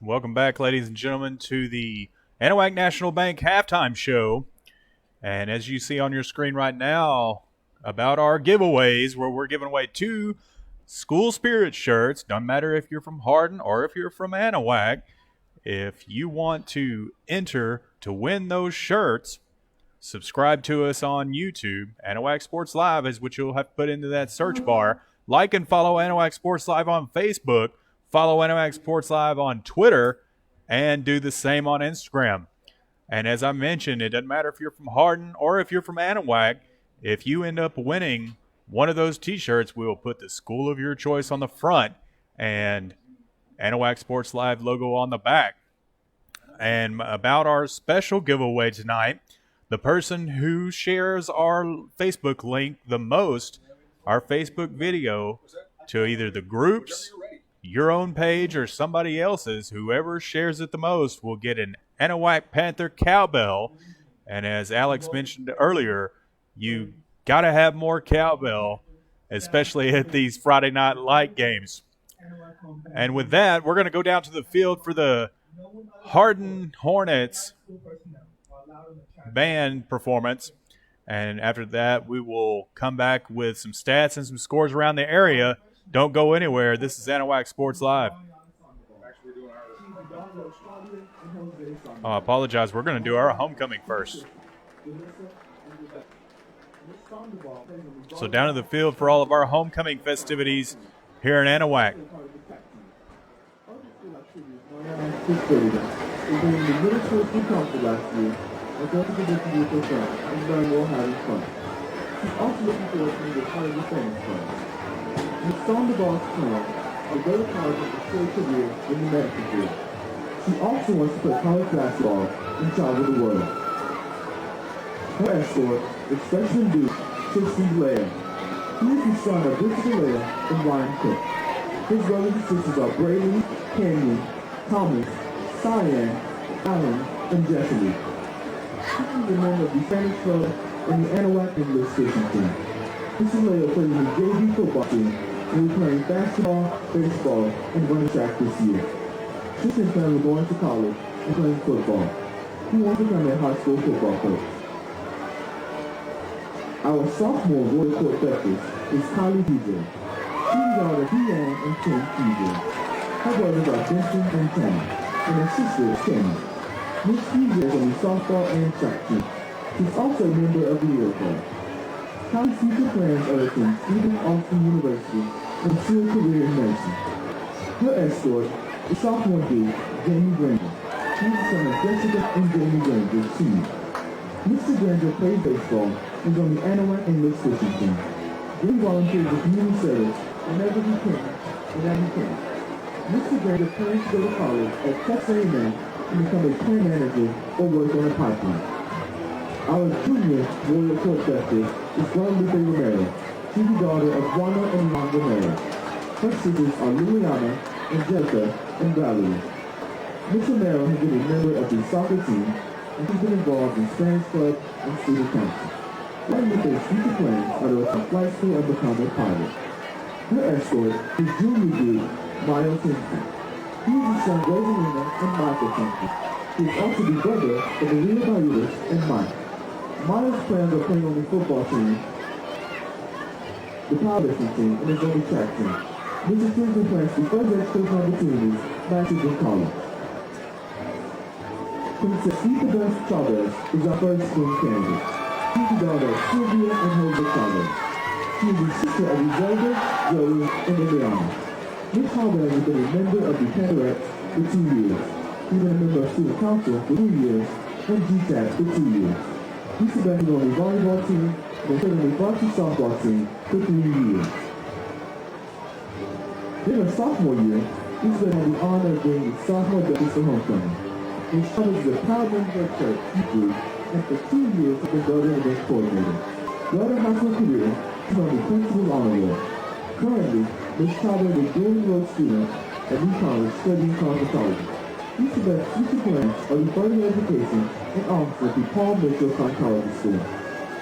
Welcome back, ladies and gentlemen, to the Anahuac National Bank halftime show. And as you see on your screen right now, about our giveaways, where we're giving away 2 school spirit shirts. Doesn't matter if you're from Hardin or if you're from Anahuac. If you want to enter to win those shirts, subscribe to us on YouTube. Anahuac Sports Live is what you'll have to put into that search bar. Like and follow Anahuac Sports Live on Facebook. Follow Anahuac Sports Live on Twitter. And do the same on Instagram. And as I mentioned, it doesn't matter if you're from Hardin or if you're from Anahuac. If you end up winning one of those T-shirts, we will put the school of your choice on the front and Anahuac Sports Live logo on the back. And about our special giveaway tonight, the person who shares our Facebook link the most, our Facebook video, to either the groups, your own page, or somebody else's, whoever shares it the most will get an Anahuac Panther cowbell. And as Alex mentioned earlier, you got to have more cowbell, especially at these Friday night light games. And with that, we're going to go down to the field for the Hardin Hornets band performance. And after that, we will come back with some stats and some scores around the area. Don't go anywhere. This is Anahuac Sports Live. Oh, I apologize. We're going to do our homecoming first. So down to the field for all of our homecoming festivities here in Anahuac. She also wants to play college basketball and travel the world. Her escort is freshman dude, Tristan Blair. He is the son of Christopher Blair and Ryan Cook. His brothers and sisters are Brayden, Canyon, Thomas, Cyan, Allen, and Jeffrey. He is a member of the Spanish Club and the Anahuac English fishing team. Mr. Blair plays in the JV football team and will be playing basketball, baseball, and running track this year. Tristan plans on going to college and playing football. He wants to become a high school football coach. Our sophomore Royal Court Texas is Kylie DJ. She's the daughter of Deanne and Tim DJ. Her brothers are Benson and Tam, and her sister is Tammy. Miss DJ is on the softball and track team. She's also a member of the Year Club. Kylie's future plans are to attend Stephen Austin University and pursue a career in nursing. Her escort is sophomore dude, Jamie Granger. He's the son of Jessica and Jamie Granger, Sr. Mr. Granger plays baseball and is on the Anahuac English fishing team. Jamie volunteers with community service whenever he can. Mr. Granger plans to go to college at Texas A&M and become a plant manager or work on a pipeline. Our junior Royal Court Justice is Guadalupe Romero. She's the daughter of Juana and Juan Romero. Her sisters are Liliana, Angelica, and Valerie. Miss Romero has been a member of the soccer team and she's been involved in Spanish Club and student council. Guadalupe's future plans are to attend flight school and become a pilot. Her escort is junior dude, Miles Henson. He is the son of Rosalina and Michael Henson. He is also the brother of Maria Bayulis and Mike. Miles plans on playing on the football team, the powerlifting team, and his only track team. Mrs. Henson plans to further educational opportunities, masters in college. Princess Isabel Chavez is our first school candidate. She's the daughter of Sylvia and Jose Chavez. She is the sister of Imelda, Joey, and Eliana. Miss Chavez has been a member of the Pantherettes for 2 years. She's been a member of student council for 3 years and GTAT for 2 years. Isabel is on the volleyball team and played on the varsity softball team for 3 years. In her sophomore year, Isabel had the honor of being the sophomore justice for homecoming. Miss Chavez is a proud member of church, group, and for 2 years has been building event coordinator. Throughout her high school career, she's on the principal's honor roll. Currently, Miss Chavez is a dual enrolled student at New College studying cosmetology. Isabel's future plans are to further education and officer at the Paul Mitchell Cosmetology School.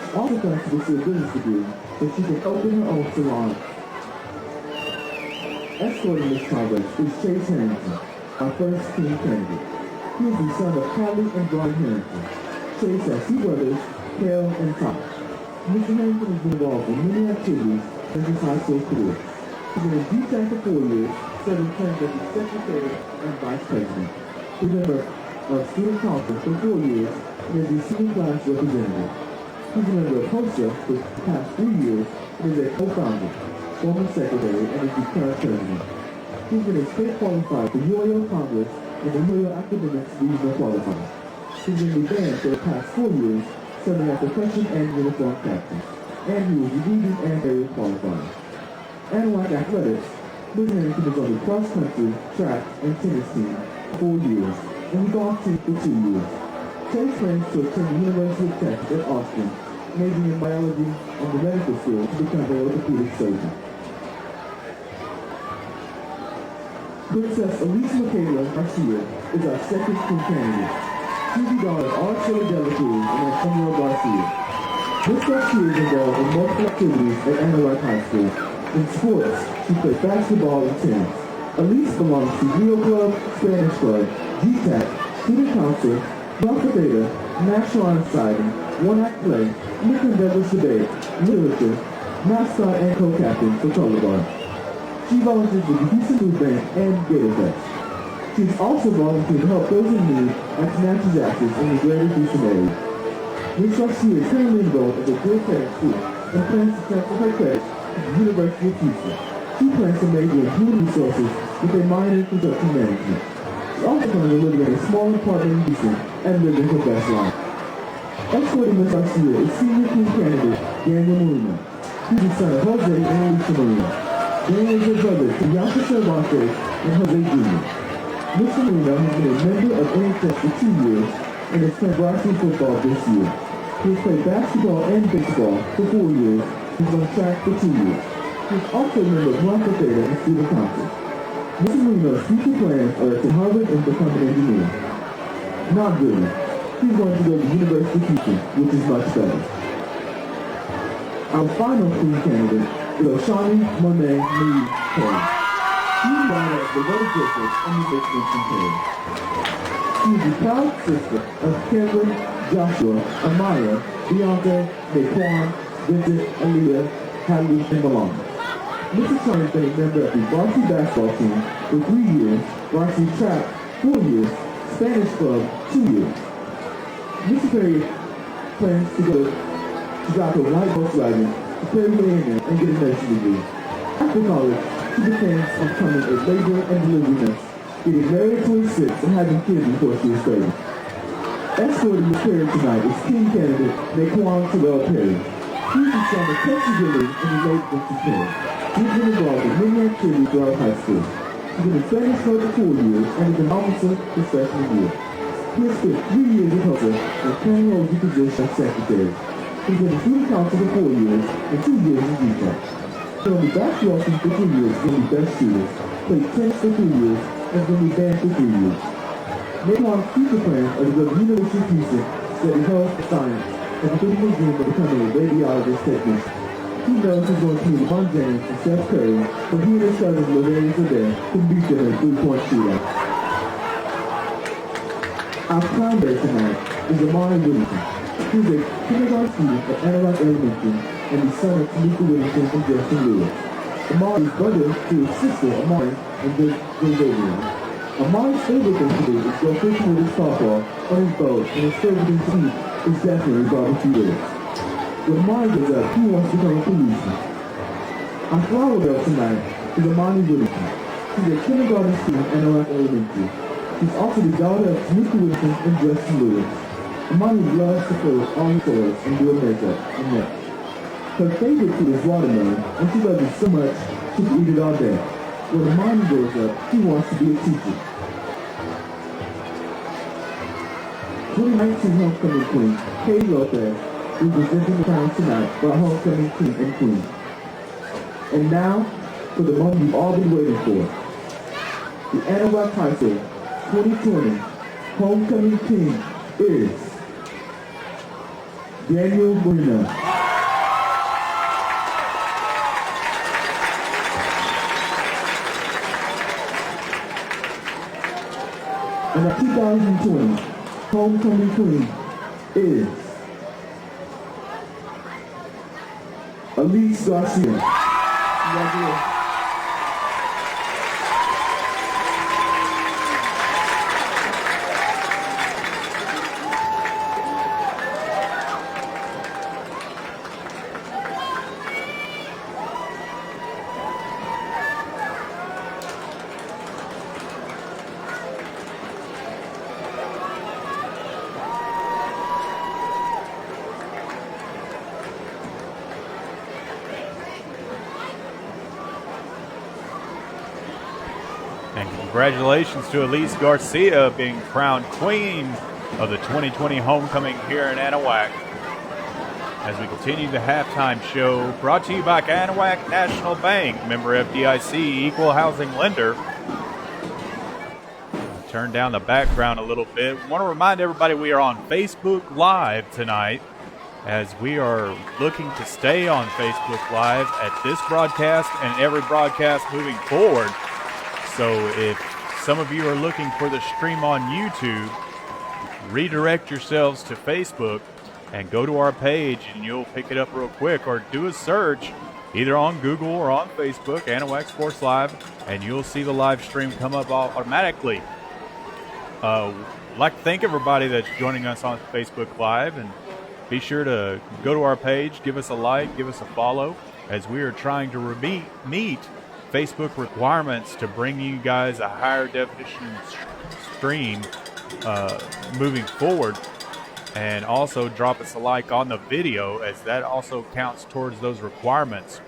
She also plans to pursue a business degree so she can open her own salon. Escorting Miss Chavez is Chase Harrington. our first team candidate. He is the son of Callie and Brian Harrington. Chase has two brothers, Cale and Todd. Mr. Harrington has been involved in many activities since his high school career. He's been a D-Tech for 4 years, serving terms as the secretary and vice president. He's been a member of student council for 4 years and is the student class representative. He's been a member of HOSA for the past 3 years and is a co-founder, former secretary, and is the current president. He's been a state qualified for UAO Congress and the UAO Academics Regional Qualifier. He's been in the band for the past 4 years, serving as the freshman and uniform captain. And he was the region and area qualifier. Anahuac Athletics, Mr. Harrington is on the cross-country, track, and tennis team for 4 years, and the golf team for 2 years. Chase plans to attend the University of Texas at Austin, majoring in biology and the medical school to become an orthopedic surgeon. Princess Elise Michaela Garcia is our second team candidate. She's the daughter of Archie Delacruz and Antonio Garcia. Miss Garcia is involved in multiple activities at Anahuac High School. In sports, she plays basketball and tennis. Elise belongs to Rio Club, Spanish Club, GTAC, Student Council, Alpha Theta, National Honor Society, One Act Play, Lincoln Douglas Debate, Literature, mascot and co-captain for Color Bar. She volunteers with the Houston Food Bank and Gator Fest. She's also volunteered to help those in need at natural disasters in the greater Houston area. Ms. Garcia is currently enrolled at the Good Credit School and plans to transfer her credit to the University of Houston. She plans to major in human resources with a minor in construction management. She also plans to live in a small apartment in Houston and live in her best life. Escorting Ms. Garcia is senior team candidate Daniel Marino. He's the son of Jose and Alicia Marino. Daniel is her brother to Bianca Cervantes and Jose Jr. Mr. Marino has been a member of NHS for 2 years and has played varsity football this year. He has played basketball and baseball for 4 years. He's on track for 2 years. He is also a member of Alpha Theta and Student Council. Mr. Marino's future plans are to Harvard and become an engineer. Not really. He's going to go to the University of Houston, which is much better. Our final team candidate is Oshani Monet Marie Perry. She is daughter of the Weather District and the Richmond Perry. She is the proud sister of Kevin, Joshua, Amaya, Bianca, Naquan, Vincent, Aaliyah, Hadley, and Milan. Mrs. Shine has been a member of the varsity basketball team for 3 years, varsity track 4 years, Spanish club 2 years. Mrs. Perry plans to go to drive a white Volkswagen to Perry A&M and get a nursing degree. After college, she plans on becoming a labor and delivery nurse, getting married at 26 and having kids before she is 30. Escorting Ms. Perry tonight is team candidate Naquan Terrell Perry. He's the son of Kelsey Gilly and the late Vincent Perry. He's been involved in many activities throughout high school. He's been a Spanish club for 4 years and is an officer his freshman year. He has spent 3 years at HOSA and currently holds the position of secretary. He's been a student council for 4 years and 2 years in DTAC. He's on the basketball team for 3 years and the best shooters, played tennis for 3 years, and has been the band for 3 years. Naquan's future plans are to go to the University of Houston, study health and science, and completing his dream of becoming a radiologist technician. He knows he's going to meet LeBron James and Steph Curry, but he and his cousins Lavarius are there to beat them in a 3-point shootout. Our primary tonight is Amari Whittington. He's a kindergarten student at Anahuac Elementary and the son of Tamika Whittington and Justin Lewis. Amari's brother to his sister Amari and Xavier. Amari's favorite thing to do is go fishing with his softball on his boat, and his favorite thing to eat is definitely barbecue ribs. When Amari goes up, he wants to become a policeman. Our flower girl tonight is Amani Whittington. She's a kindergarten student at Anahuac Elementary. She's also the daughter of Tamika Whittington and Justin Lewis. Amani loves to close all her toys and do her makeup and nails. Her favorite food is watermelon, and she loves it so much she can eat it all day. When Amani grows up, she wants to be a teacher. 2019 Homecoming Queen, Katie Lopez, is presenting the crown tonight for our Homecoming King and Queen. And now, for the moment you've all been waiting for. The Anahuac High School 2020 Homecoming King is Daniel Marino. And the 2020 homecoming queen is Elise Garcia. Congratulations. And congratulations to Elise Garcia being crowned Queen of the 2020 Homecoming here in Anahuac. As we continue the halftime show, brought to you by Anahuac National Bank, member FDIC, equal housing lender. Turn down the background a little bit. Want to remind everybody we are on Facebook Live tonight, as we are looking to stay on Facebook Live at this broadcast and every broadcast moving forward. So if some of you are looking for the stream on YouTube, redirect yourselves to Facebook and go to our page and you'll pick it up real quick, or do a search either on Google or on Facebook, Anahuac Sports Live, and you'll see the live stream come up automatically. I'd like to thank everybody that's joining us on Facebook Live, and be sure to go to our page, give us a like, give us a follow, as we are trying to meet Facebook requirements to bring you guys a higher definition stream moving forward. And also drop us a like on the video, as that also counts towards those requirements.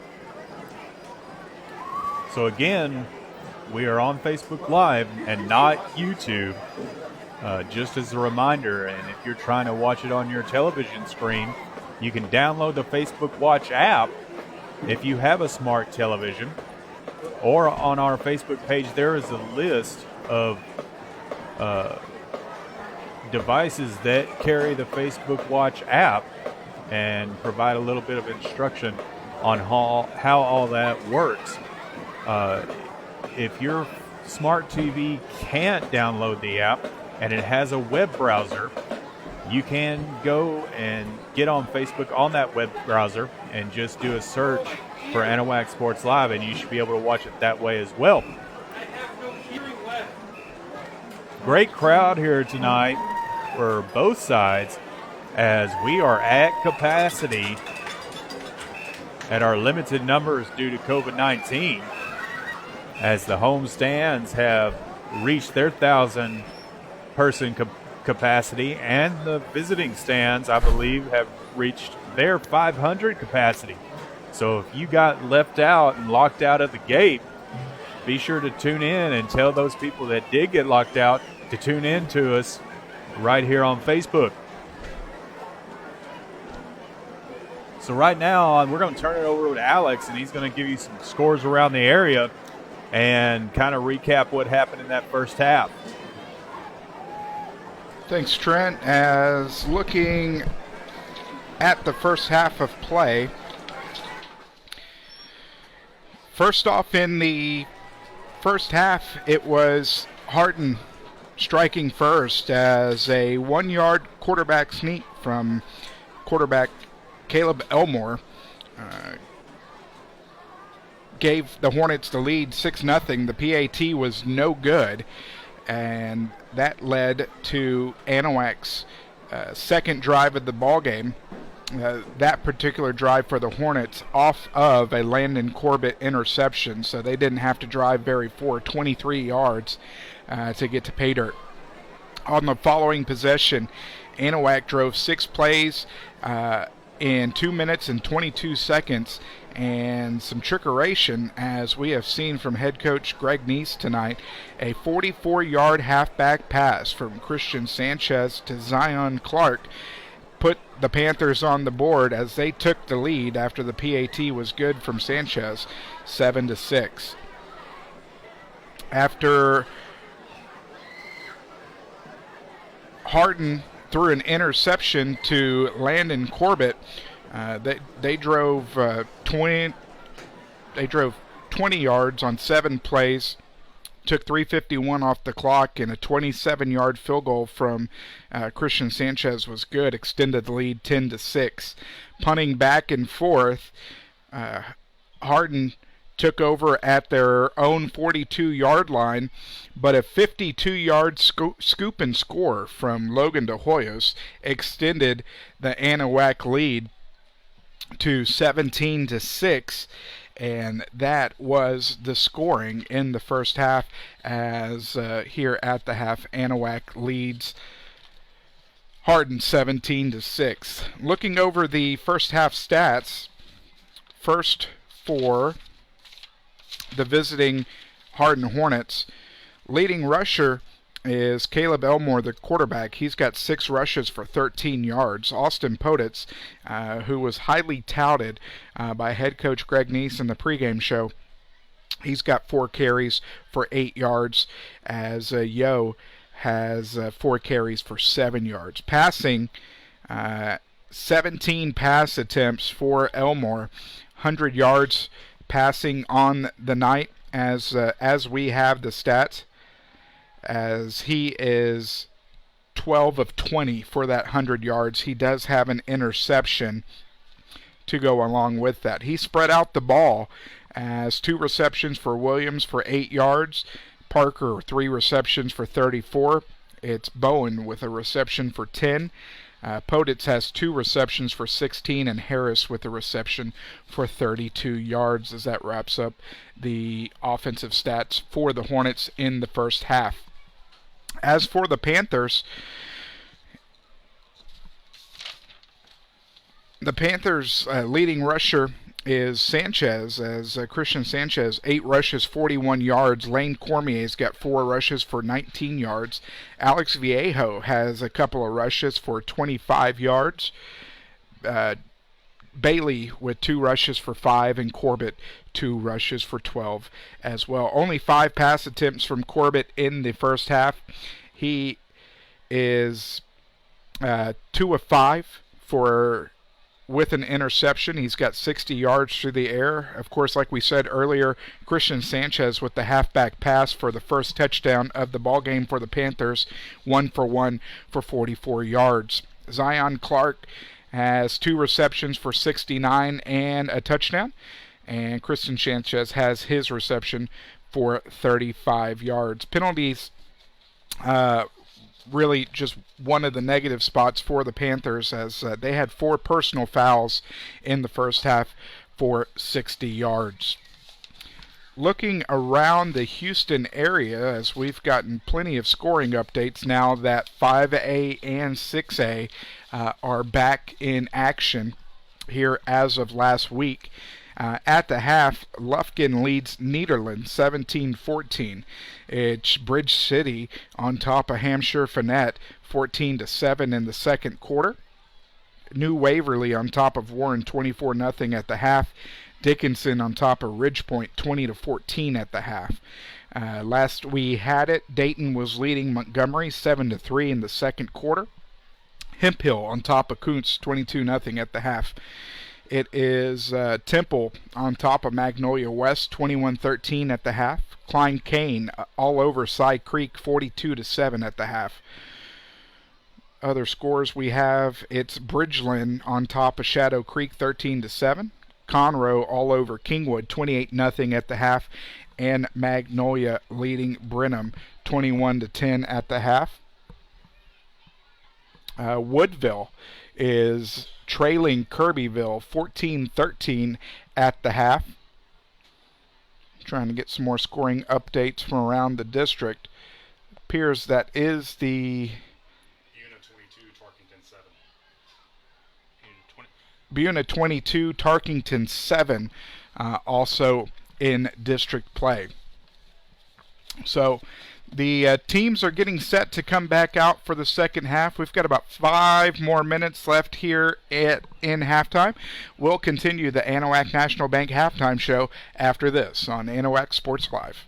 So again, we are on Facebook Live and not YouTube, just as a reminder. And if you're trying to watch it on your television screen, you can download the Facebook Watch app if you have a smart television. Or on our Facebook page, there is a list of devices that carry the Facebook Watch app and provide a little bit of instruction on how all that works. If your smart TV can't download the app and it has a web browser, you can go and get on Facebook on that web browser and just do a search for Anahuac Sports Live, and you should be able to watch it that way as well. Great crowd here tonight for both sides, as we are at capacity at our limited numbers due to COVID-19, as the home stands have reached their 1,000-person capacity, and the visiting stands, I believe, have reached their 500 capacity. So if you got left out and locked out at the gate, be sure to tune in and tell those people that did get locked out to tune in to us right here on Facebook. So right now, we're going to turn it over to Alex, and he's going to give you some scores around the area and kind of recap what happened in that first half. Thanks, Trent. As looking at the first half of play, first off, in the first half, it was Hardin striking first, as a 1-yard quarterback sneak from quarterback Caleb Elmore gave the Hornets the lead 6-0. The PAT was no good, and that led to Anahuac's second drive of the ball game. That particular drive for the Hornets off of a Landon Corbett interception, so they didn't have to drive very far, 23 yards to get to pay dirt. On the following possession, Anahuac drove 6 plays in 2 minutes and 22 seconds, and some trickeration, as we have seen from head coach Greg Neese tonight. A 44-yard halfback pass from Christian Sanchez to Zion Clark put the Panthers on the board, as they took the lead after the PAT was good from Sanchez, 7-6. After Hardin threw an interception to Landon Corbett, they drove 20 yards on 7 plays took 3:51 off the clock, and a 27-yard field goal from Christian Sanchez was good, extended the lead 10-6. Punting back and forth, Hardin took over at their own 42-yard line, but a 52-yard scoop and score from Logan De Hoyos extended the Anahuac lead to 17-6, and that was the scoring in the first half. As here at the half, Anahuac leads Hardin 17-6. Looking over the first half stats, first for the visiting Hardin Hornets, leading rusher is Caleb Elmore, the quarterback. He's got 6 rushes for 13 yards. Austin Poditz, who was highly touted by head coach Greg Neese in the pregame show, he's got 4 carries for 8 yards, as Yo has 4 carries for 7 yards. Passing, 17 pass attempts for Elmore, 100 yards passing on the night, as we have the stats, as he is 12 of 20 for that 100 yards. He does have an interception to go along with that. He spread out the ball, as 2 receptions for Williams for 8 yards, Parker 3 receptions for 34. It's Bowen with a reception for 10. Poditz has 2 receptions for 16, and Harris with a reception for 32 yards, as that wraps up the offensive stats for the Hornets in the first half. As for the Panthers, leading rusher is Sanchez, as Christian Sanchez, 8 rushes, 41 yards. Lane Cormier's got 4 rushes for 19 yards. Alex Viejo has a couple of rushes for 25 yards. Bailey with 2 rushes for 5, and Corbett 2 rushes for 12 as well. Only 5 pass attempts from Corbett in the first half. He is 2 of 5 with an interception. He's got 60 yards through the air. Of course, like we said earlier, Christian Sanchez with the halfback pass for the first touchdown of the ball game for the Panthers, 1 for 1 for 44 yards. Zion Clark has 2 receptions for 69 and a touchdown, and Christian Sanchez has his reception for 35 yards. Penalties, really just one of the negative spots for the Panthers, as they had 4 personal fouls in the first half for 60 yards. Looking around the Houston area, as we've gotten plenty of scoring updates now that 5A and 6A are back in action here as of last week. At the half, Lufkin leads Nederland 17-14. It's Bridge City on top of Hampshire Finette 14-7 in the second quarter. New Waverly on top of Warren 24-0 at the half. Dickinson on top of Ridgepoint 20-14 at the half. Last we had it, Dayton was leading Montgomery 7-3 in the second quarter. Hemphill on top of Kuntz 22-0 at the half. It is Temple on top of Magnolia West 21-13 at the half. Klein Kane all over Cy Creek 42-7 at the half. Other scores we have, it's Bridgeland on top of Shadow Creek 13-7. Conroe all over Kingwood 28-0 at the half, and Magnolia leading Brenham 21-10 at the half. Woodville is trailing Kirbyville 14-13 at the half. Trying to get some more scoring updates from around the district. Appears that is the Buna 22, Tarkington 7, also in district play. So the teams are getting set to come back out for the second half. We've got about 5 more minutes left here in halftime. We'll continue the Anahuac National Bank halftime show after this on Anahuac Sports Live.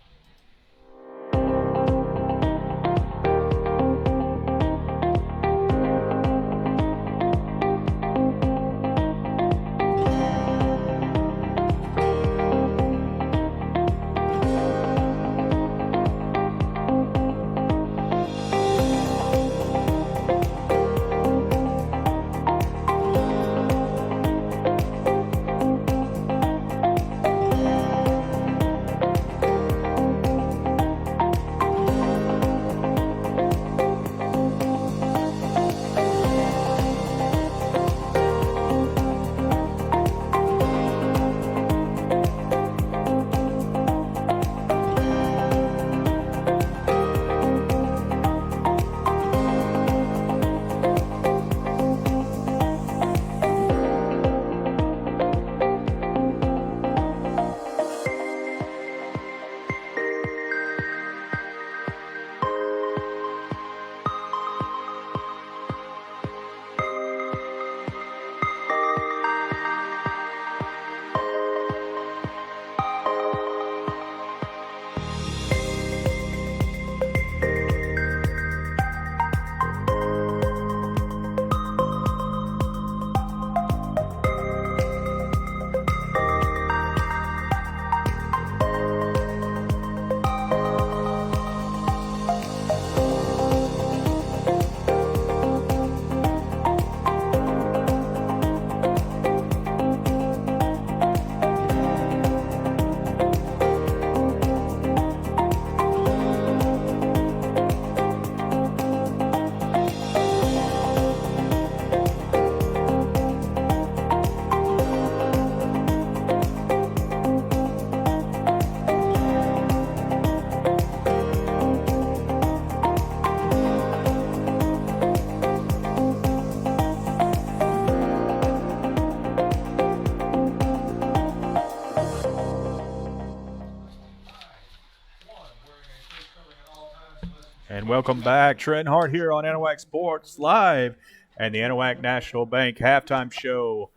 And welcome back. Trent Hart here on Anahuac Sports Live and the Anahuac National Bank halftime show.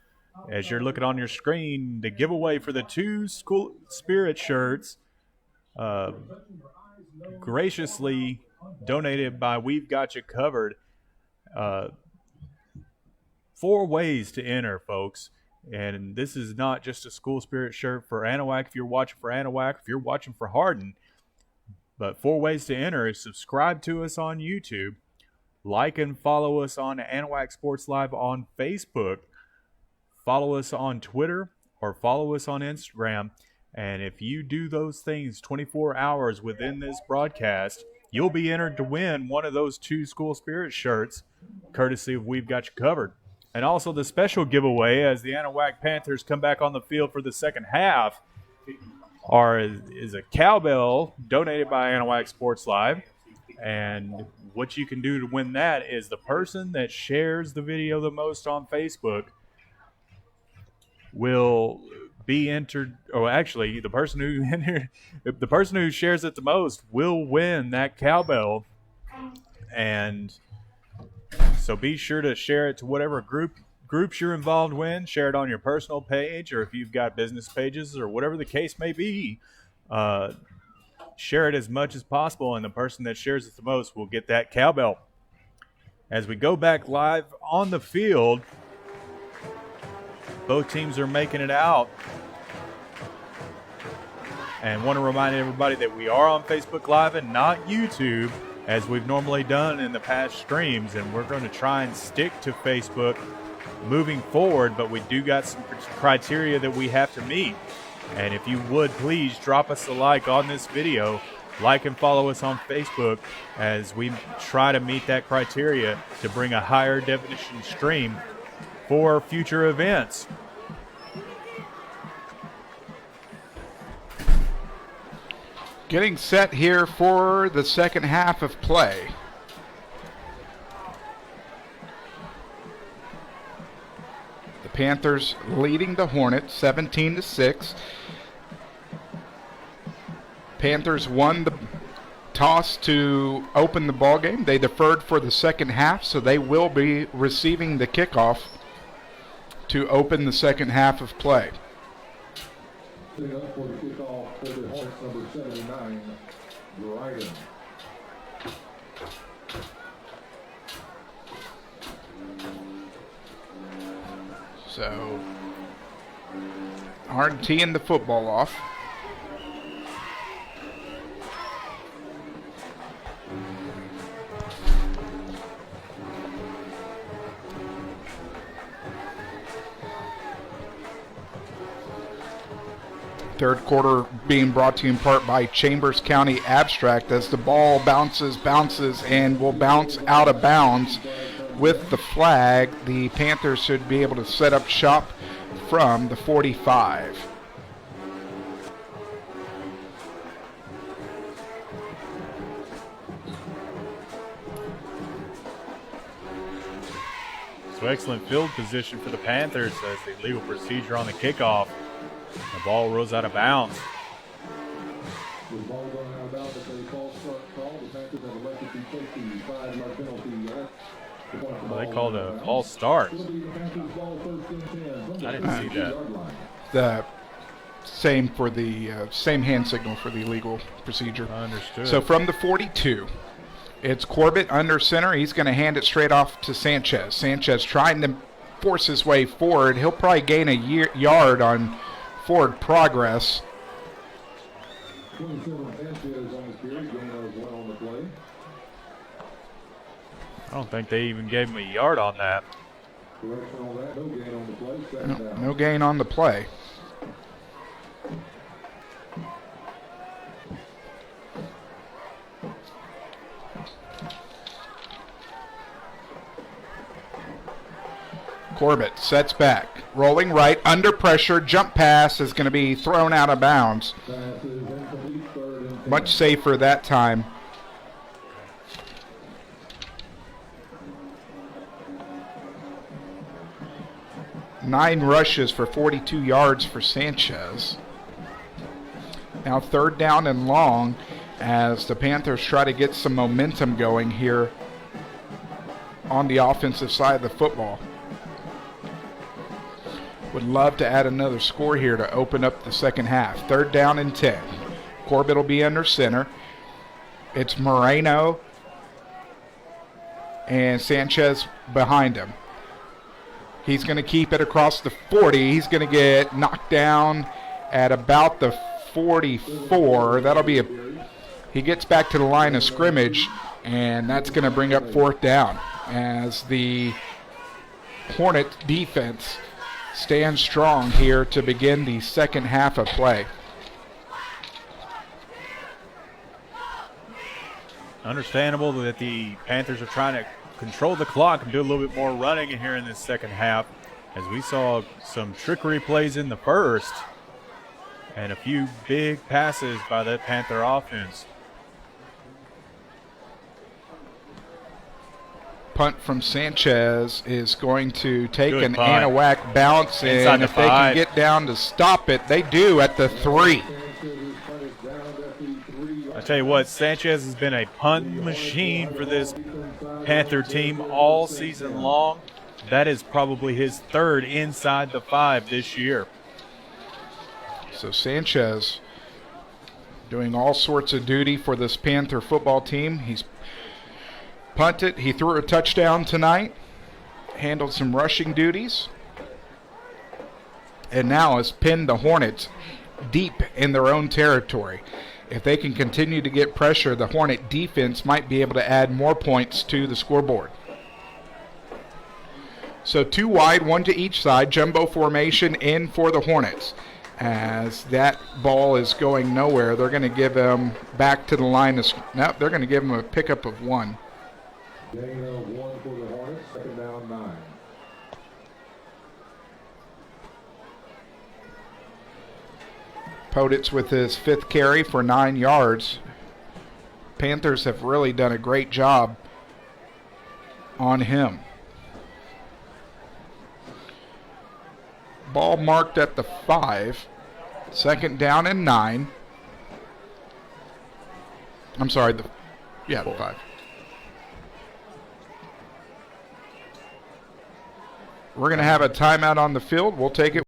As you're looking on your screen, the giveaway for the 2 School Spirit shirts, graciously donated by We've Got You Covered. 4 ways to enter, folks. And this is not just a School Spirit shirt for Anahuac if you're watching for Anahuac, if you're watching for Hardin. But 4 ways to enter is subscribe to us on YouTube, like and follow us on Anahuac Sports Live on Facebook, follow us on Twitter, or follow us on Instagram. And if you do those things 24 hours within this broadcast, you'll be entered to win one of those 2 School Spirit shirts, courtesy of We've Got You Covered. And also the special giveaway as the Anahuac Panthers come back on the field for the second half is a cowbell donated by Anahuac Sports Live. And what you can do to win that is the person that shares the video the most on Facebook will be entered, or actually the person who shares it the most will win that cowbell. And so be sure to share it to whatever groups you're involved in. Share it on your personal page, or if you've got business pages or whatever the case may be, share it as much as possible, and the person that shares it the most will get that cowbell. As we go back live on the field, both teams are making it out. And want to remind everybody that we are on Facebook Live and not YouTube, as we've normally done in the past streams, and we're going to try and stick to Facebook moving forward, but we do got some criteria that we have to meet. And if you would, please drop us a like on this video, like and follow us on Facebook as we try to meet that criteria to bring a higher definition stream for future events. Getting set here for the second half of play. The Panthers leading the Hornets 17-6. Panthers won the toss to open the ball game. They deferred for the second half, so they will be receiving the kickoff to open the second half of play. Setting up for the kickoff for the Hornets, number 79, Dryden. So, Hardin teeing the football off. Third quarter being brought to you in part by Chambers County Abstract, as the ball bounces, and will bounce out of bounds. With the flag, the Panthers should be able to set up shop from the 45. So excellent field position for the Panthers as the legal procedure on the kickoff. The ball rolls out of bounds. With the ball going out of bounds, if they false start call, the Panthers have elected to take the 5-yard penalty. Well, they called a false start. I didn't see that. The same for the same hand signal for the illegal procedure. Understood. So from the 42, it's Corbett under center. He's going to hand it straight off to Sanchez. Sanchez trying to force his way forward. He'll probably gain a yard on forward progress. 27 Sanchez on the carry, gain of 1 on the play. I don't think they even gave him a yard on that. Correction on that, no gain on the play. Second down. No gain on the play. Corbett sets back, rolling right, under pressure, jump pass is going to be thrown out of bounds. Much safer that time. Nine rushes for 42 yards for Sanchez. Now third down and long as the Panthers try to get some momentum going here on the offensive side of the football. Would love to add another score here to open up the second half. 3rd down and 10. Corbett will be under center. It's Moreno and Sanchez behind him. He's going to keep it across the 40. He's going to get knocked down at about the 44. That'll be he gets back to the line of scrimmage, and that's going to bring up 4th down as the Hornet defense stands strong here to begin the second half of play. Understandable that the Panthers are trying to control the clock and do a little bit more running in here in this second half, as we saw some trickery plays in the first and a few big passes by that Panther offense. Punt from Sanchez is going to take Good an punt. Anahuac bounce, Inside and the if they 5. can get down to stop it, they do at the 3. I tell you what, Sanchez has been a punt machine for this Panther team all season long. That is probably his 3rd inside the 5 this year. So Sanchez doing all sorts of duty for this Panther football team. He's punted. He threw a touchdown tonight, handled some rushing duties, and now has pinned the Hornets deep in their own territory. If they can continue to get pressure, the Hornet defense might be able to add more points to the scoreboard. So 2 wide, 1 to each side, jumbo formation in for the Hornets. As that ball is going nowhere, they're going to give him back to the line. Nope, they're going to give him a pickup of 1. Gain of 1 for the Hornets, 2nd down 9. Poditz with his 5th carry for 9 yards. Panthers have really done a great job on him. Ball marked at the 5. 2nd down and 9. I'm sorry, the 5. We're going to have a timeout on the field. We'll take it.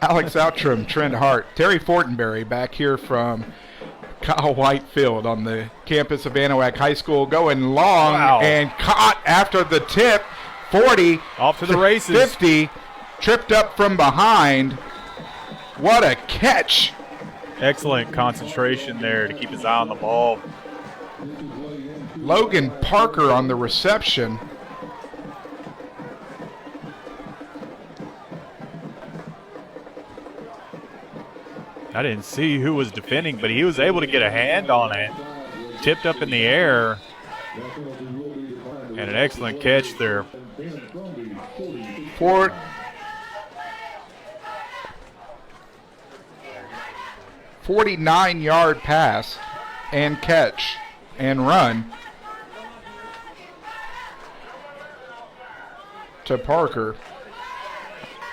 Alex Outram, Trent Hart, Terry Fortenberry back here from Kyle White Field on the campus of Anahuac High School, going long and caught after the tip. 40 off to the races. 50, tripped up from behind. What a catch. Excellent concentration there to keep his eye on the ball. Logan Parker on the reception. I didn't see who was defending, but he was able to get a hand on it. Tipped up in the air. And an excellent catch there. 49-yard pass and catch and run to Parker.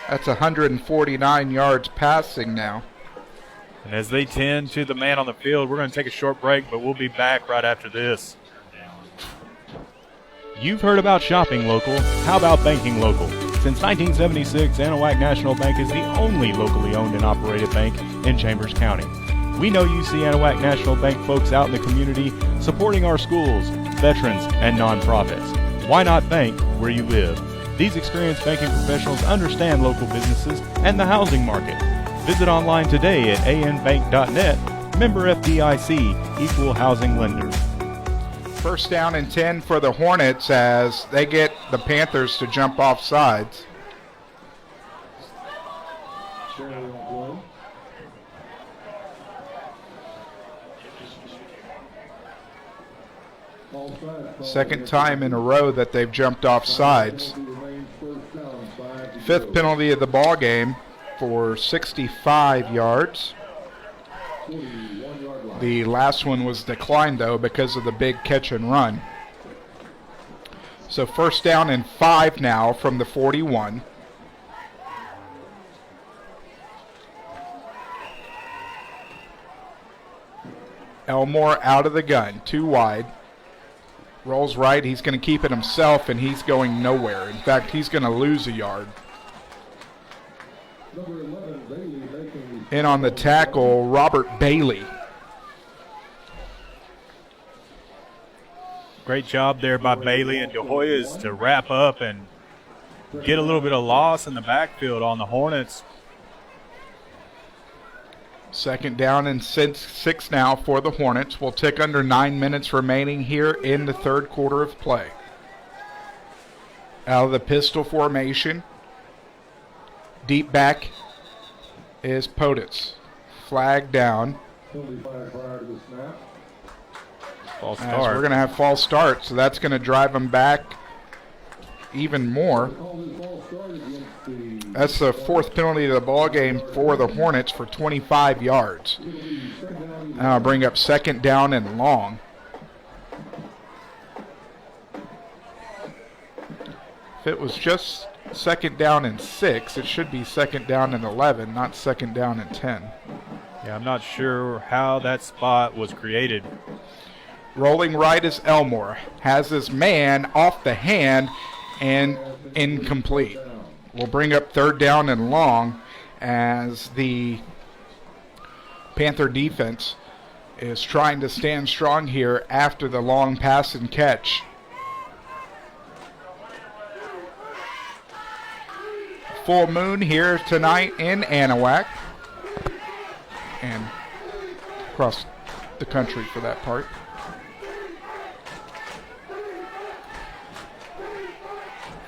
That's 149 yards passing now. And as they tend to the man on the field, we're going to take a short break, but we'll be back right after this. You've heard about shopping local. How about banking local? Since 1976, Anahuac National Bank is the only locally owned and operated bank in Chambers County. We know you see Anahuac National Bank folks out in the community supporting our schools, veterans, and nonprofits. Why not bank where you live? These experienced banking professionals understand local businesses and the housing market. Visit online today at anbank.net. Member FDIC, Equal Housing Lender. First down and 10 for the Hornets as they get the Panthers to jump off sides. Second time in a row that they've jumped off sides. Fifth penalty of the ball game for 65 yards. The last one was declined, though, because of the big catch and run. So first down and 5 now from the 41. Elmore out of the gun, 2 wide. Rolls right, he's going to keep it himself, and he's going nowhere. In fact, he's going to lose a yard. In on the tackle, Robert Bailey. Great job there by Bailey and De Hoyos to wrap up and get a little bit of loss in the backfield on the Hornets. Second down and 6 now for the Hornets. We'll tick under 9 minutes remaining here in the third quarter of play. Out of the pistol formation. Deep back is Poditz. Flag down. False As start. we're going to have false start, so that's going to drive them back even more. That's the 4th penalty of the ball game for the Hornets for 25 yards. Now I'll bring up second down and long. If it was just second down and 6, it should be second down and 11, not second down and 10. Yeah, I'm not sure how that spot was created. Rolling right is Elmore. Has his man off the hand and incomplete. We'll bring up third down and long as the Panther defense is trying to stand strong here after the long pass and catch. Full moon here tonight in Anahuac and across the country for that part.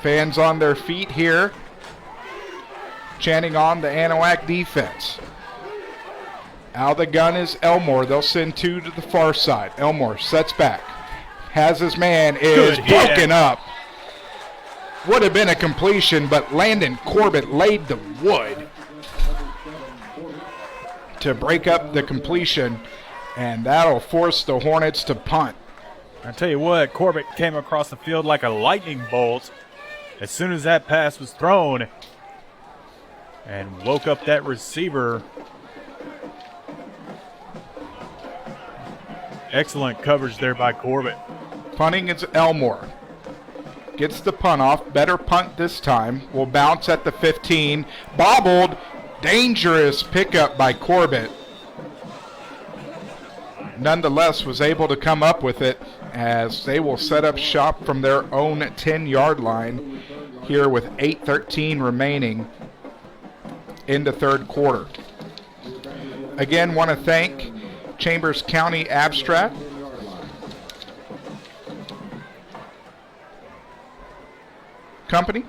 Fans on their feet here, chanting on the Anahuac defense. Out of the gun is Elmore. They'll send 2 to the far side. Elmore sets back. Has his man, is broken up. Would have been a completion, but Landon Corbett laid the wood to break up the completion, and that'll force the Hornets to punt. I tell you what, Corbett came across the field like a lightning bolt as soon as that pass was thrown and woke up that receiver. Excellent coverage there by Corbett. Punting is Elmore. Gets the punt off. Better punt this time. Will bounce at the 15. Bobbled. Dangerous pickup by Corbett. Nonetheless, was able to come up with it as they will set up shop from their own 10-yard line here with 8:13 remaining in the third quarter. Again, want to thank Chambers County Abstract, Company,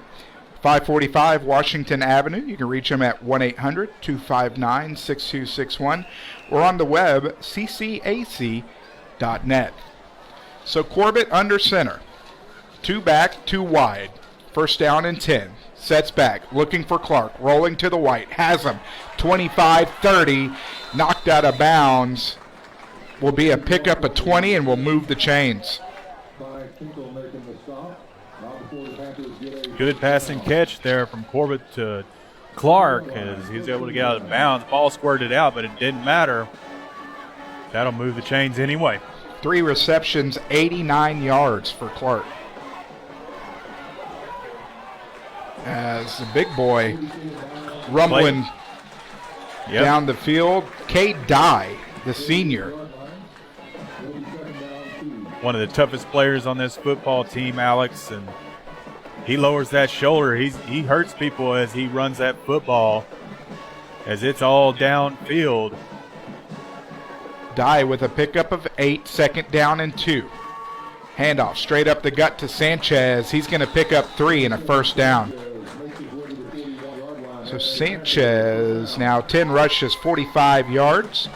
545 Washington Avenue. You can reach them at 1-800-259-6261 or on the web, ccac.net. So Corbett under center. 2 back, 2 wide. First down and 10. Sets back, looking for Clark. Rolling to the white. Has him. 25-30. Knocked out of bounds. Will be a pickup of 20 and will move the chains. Good passing catch there from Corbett to Clark as he was able to get out of bounds. Ball squirted out, but it didn't matter. That'll move the chains anyway. 3 receptions, 89 yards for Clark. As the big boy rumbling down the field, Cade Dye, the senior. one of the toughest players on this football team, Alex, and he lowers that shoulder. He hurts people as he runs that football, as it's all downfield. Dye with a pickup of 8, 2nd down and 2. Handoff straight up the gut to Sanchez. He's going to pick up 3 and a 1st down. So Sanchez now 10 rushes, 45 yards.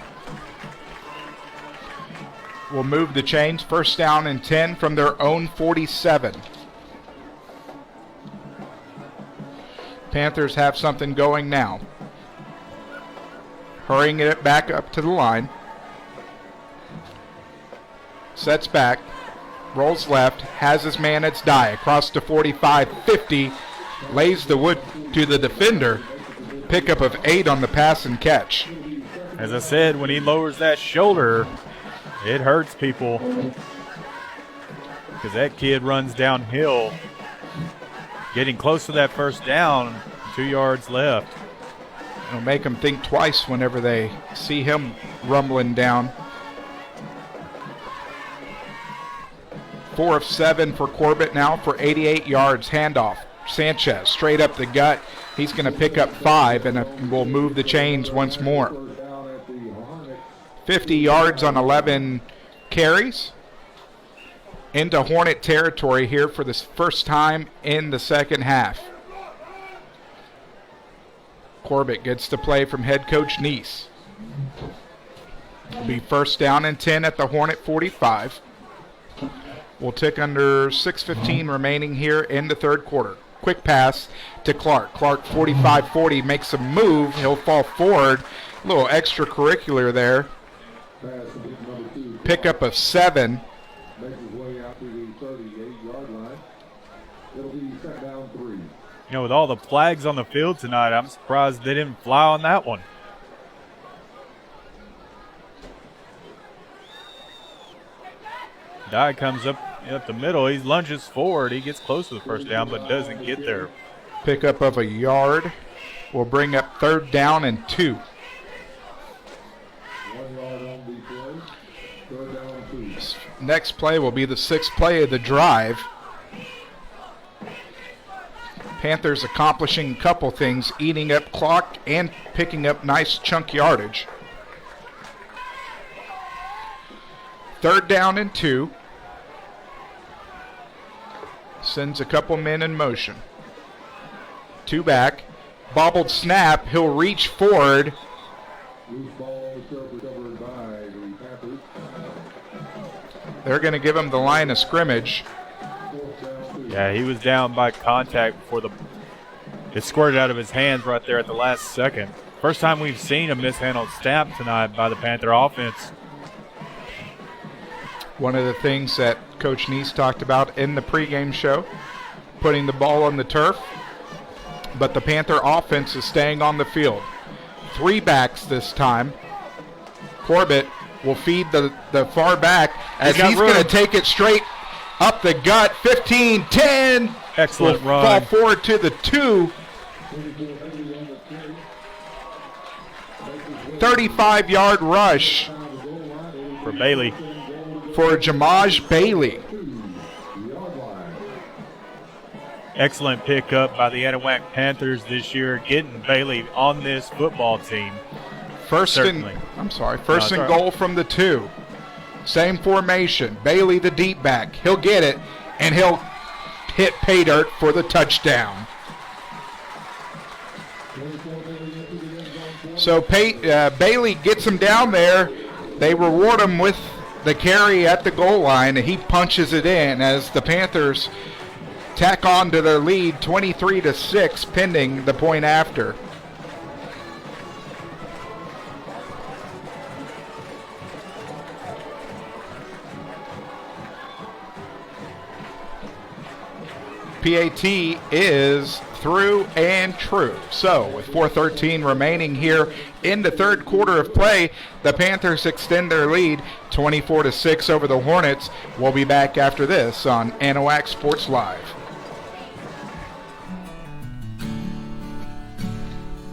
Will move the chains. 1st down and 10 from their own 47. Panthers have something going now. Hurrying it back up to the line. Sets back, rolls left, has his man, it's Dye, across to 45, 50, lays the wood to the defender. Pickup of 8 on the pass and catch. As I said, when he lowers that shoulder, it hurts people, because that kid runs downhill, getting close to that 1st down, 2 yards left. It'll make them think twice whenever they see him rumbling down. 4 of 7 for Corbett now for 88 yards. Handoff. Sanchez straight up the gut. He's going to pick up 5 and will move the chains once more. 50 yards on 11 carries. Into Hornet territory here for the first time in the second half. Corbett gets the play from head coach Neese. Will be 1st down and 10 at the Hornet 45. We'll tick under 6:15 remaining here in the 3rd quarter. Quick pass to Clark. Clark 45-40 makes a move. He'll fall forward. A little extracurricular there. Pickup of 7. You know, with all the flags on the field tonight, I'm surprised they didn't fly on that one. Dye comes up the middle. He lunges forward. He gets close to the 1st down, but doesn't get there. Pickup of a yard will bring up 3rd down and 2. 1 yard on the play. 3rd down 2. Next play will be the 6th play of the drive. Panthers accomplishing a couple things, eating up clock and picking up nice chunk yardage. 3rd down and 2. Sends a couple men in motion. 2 back. Bobbled snap. He'll reach forward. Loose ball recovered by the Panthers. They're going to give him the line of scrimmage. Yeah, he was down by contact before it squirted out of his hands right there at the last second. First time we've seen a mishandled snap tonight by the Panther offense. One of the things that Coach Neese talked about in the pregame show, putting the ball on the turf, but the Panther offense is staying on the field. 3 backs this time. Corbett will feed the far back as he's going to take it straight up the gut. 15-10. Excellent run. Fall forward to the 2. 35-yard rush for Bailey. For Jamaj Bailey. Excellent pickup by the Anahuac Panthers this year, getting Bailey on this football team. First and goal from the 2. Same formation. Bailey the deep back. He'll get it, and he'll hit pay dirt for the touchdown. So Bailey gets him down there. They reward him with the carry at the goal line, and he punches it in as the Panthers tack on to their lead 23-6 pending the point after. PAT is through and true. So with 4:13 remaining here in the 3rd quarter of play, the Panthers extend their lead 24-6 over the Hornets. We'll be back after this on Anahuac Sports Live.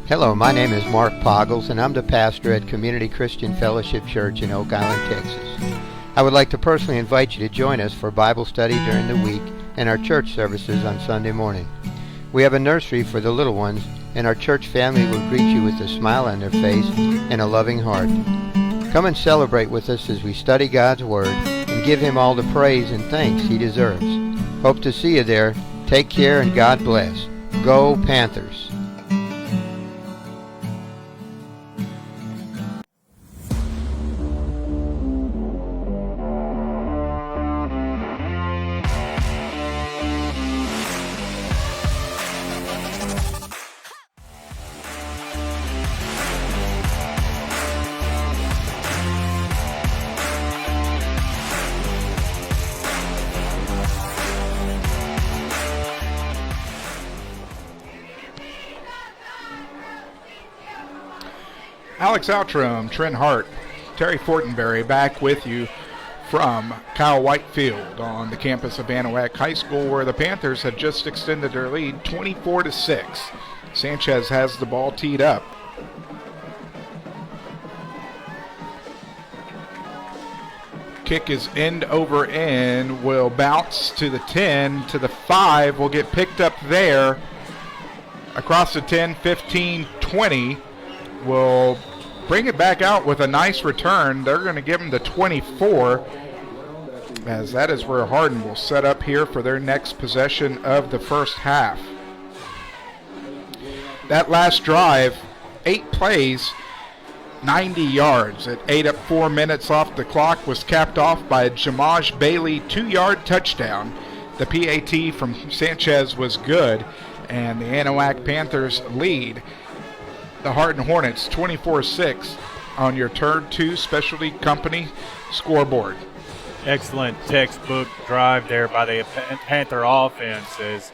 Hello, my name is Mark Poggles, and I'm the pastor at Community Christian Fellowship Church in Oak Island, Texas. I would like to personally invite you to join us for Bible study during the week and our church services on Sunday morning. We have a nursery for the little ones, and our church family will greet you with a smile on their face and a loving heart. Come and celebrate with us as we study God's Word and give Him all the praise and thanks He deserves. Hope to see you there. Take care and God bless. Go Panthers! Alex Outram, Trent Hart, Terry Fortenberry back with you from Kyle White Field on the campus of Anahuac High School, where the Panthers have just extended their lead 24-6. Sanchez has the ball teed up. Kick is end over end, will bounce to the 10, to the 5, will get picked up there. Across the 10, 15, 20. Will bring it back out with a nice return. They're going to give him the 24, as that is where Hardin will set up here for their next possession of the first half. That last drive, 8 plays, 90 yards. It ate up 4 minutes off the clock, was capped off by a Jamaj Bailey 2-yard touchdown. The PAT from Sanchez was good, and the Anahuac Panthers lead the Hardin Hornets 24-6 on your Turn 2 Specialty Company scoreboard. Excellent textbook drive there by the Panther offense as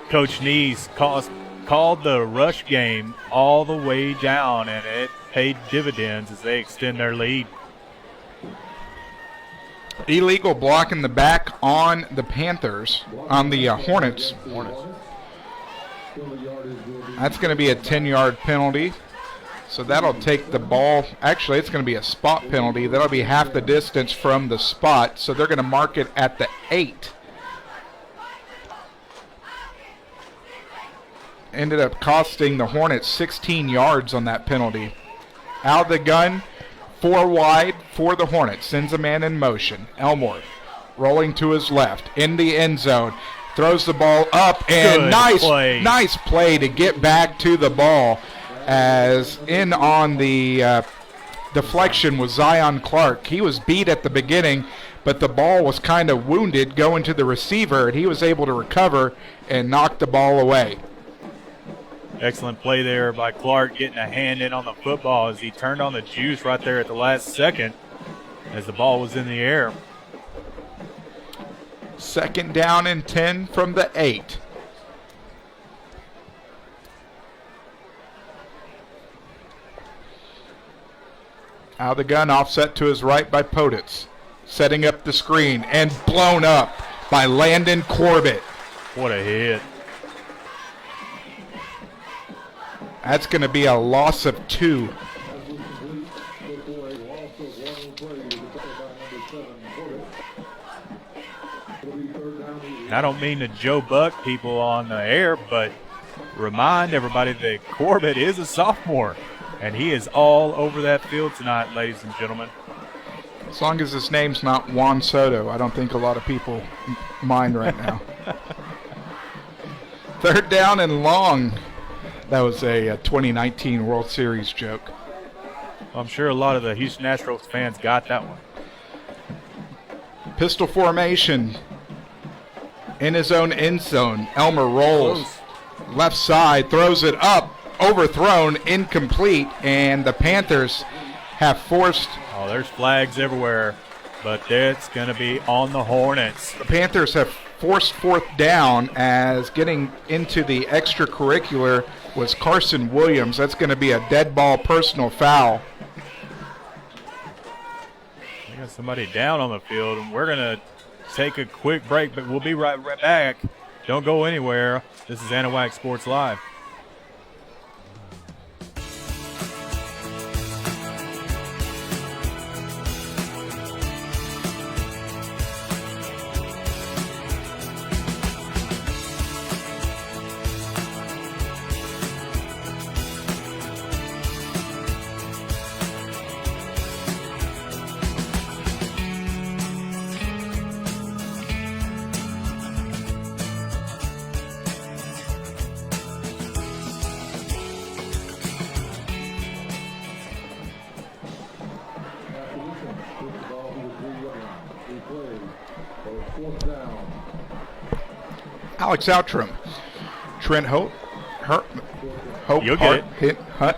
Coach Neese called the rush game all the way down, and it paid dividends as they extend their lead. Illegal block in the back on the Panthers, on the Hornets. That's going to be a 10-yard penalty. So that'll take the ball. Actually, it's going to be a spot penalty. That'll be half the distance from the spot. So they're going to mark it at the 8. Ended up costing the Hornets 16 yards on that penalty. Out of the gun, 4 wide for the Hornets. Sends a man in motion. Elmore rolling to his left in the end zone. Throws the ball up, and nice play to get back to the ball, as in on the deflection was Zion Clark. He was beat at the beginning, but the ball was kind of wounded going to the receiver, and he was able to recover and knock the ball away. Excellent play there by Clark, getting a hand in on the football as he turned on the juice right there at the last second as the ball was in the air. 2nd down and 10 from the 8. Out of the gun, offset to his right by Poditz. Setting up the screen and blown up by Landon Corbett. What a hit. That's going to be a loss of 2. I don't mean to Joe Buck people on the air, but remind everybody that Corbett is a sophomore, and he is all over that field tonight, ladies and gentlemen. As long as his name's not Juan Soto, I don't think a lot of people mind right now. 3rd down and long. That was a 2019 World Series joke. I'm sure a lot of the Houston Astros fans got that one. Pistol formation. In his own end zone, Elmer rolls. Left side, throws it up, overthrown, incomplete, and the Panthers have forced. Oh, there's flags everywhere, but that's going to be on the Hornets. The Panthers have forced 4th down, as getting into the extracurricular was Carson Williams. That's going to be a dead ball personal foul. We got somebody down on the field, and we're going to take a quick break, but we'll be right back. Don't go anywhere. This is Anahuac Sports Live. Alex Outram, Trent Hope, You'll get Hunt,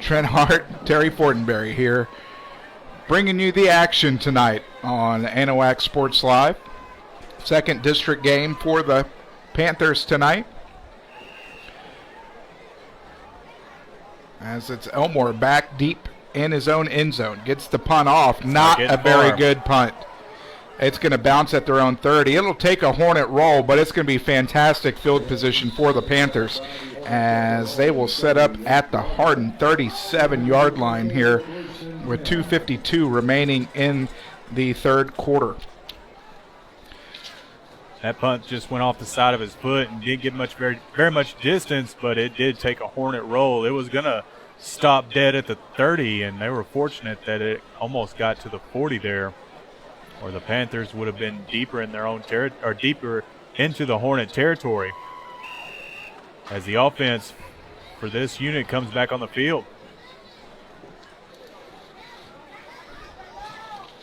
Trent Hart, Terry Fortenberry here, bringing you the action tonight on Anahuac Sports Live. Second district game for the Panthers tonight, as it's Elmore back deep in his own end zone. Gets the punt off. Not a very good punt. It's going to bounce at their own 30. It'll take a Hornet roll, but it's going to be fantastic field position for the Panthers, as they will set up at the Hardin 37-yard line here with 2:52 remaining in the third quarter. That punt just went off the side of his foot and didn't get very much distance, but it did take a Hornet roll. It was going to stop dead at the 30, and they were fortunate that it almost got to the 40 there, or the Panthers would have been deeper in their own or deeper into the Hornet territory, as the offense for this unit comes back on the field.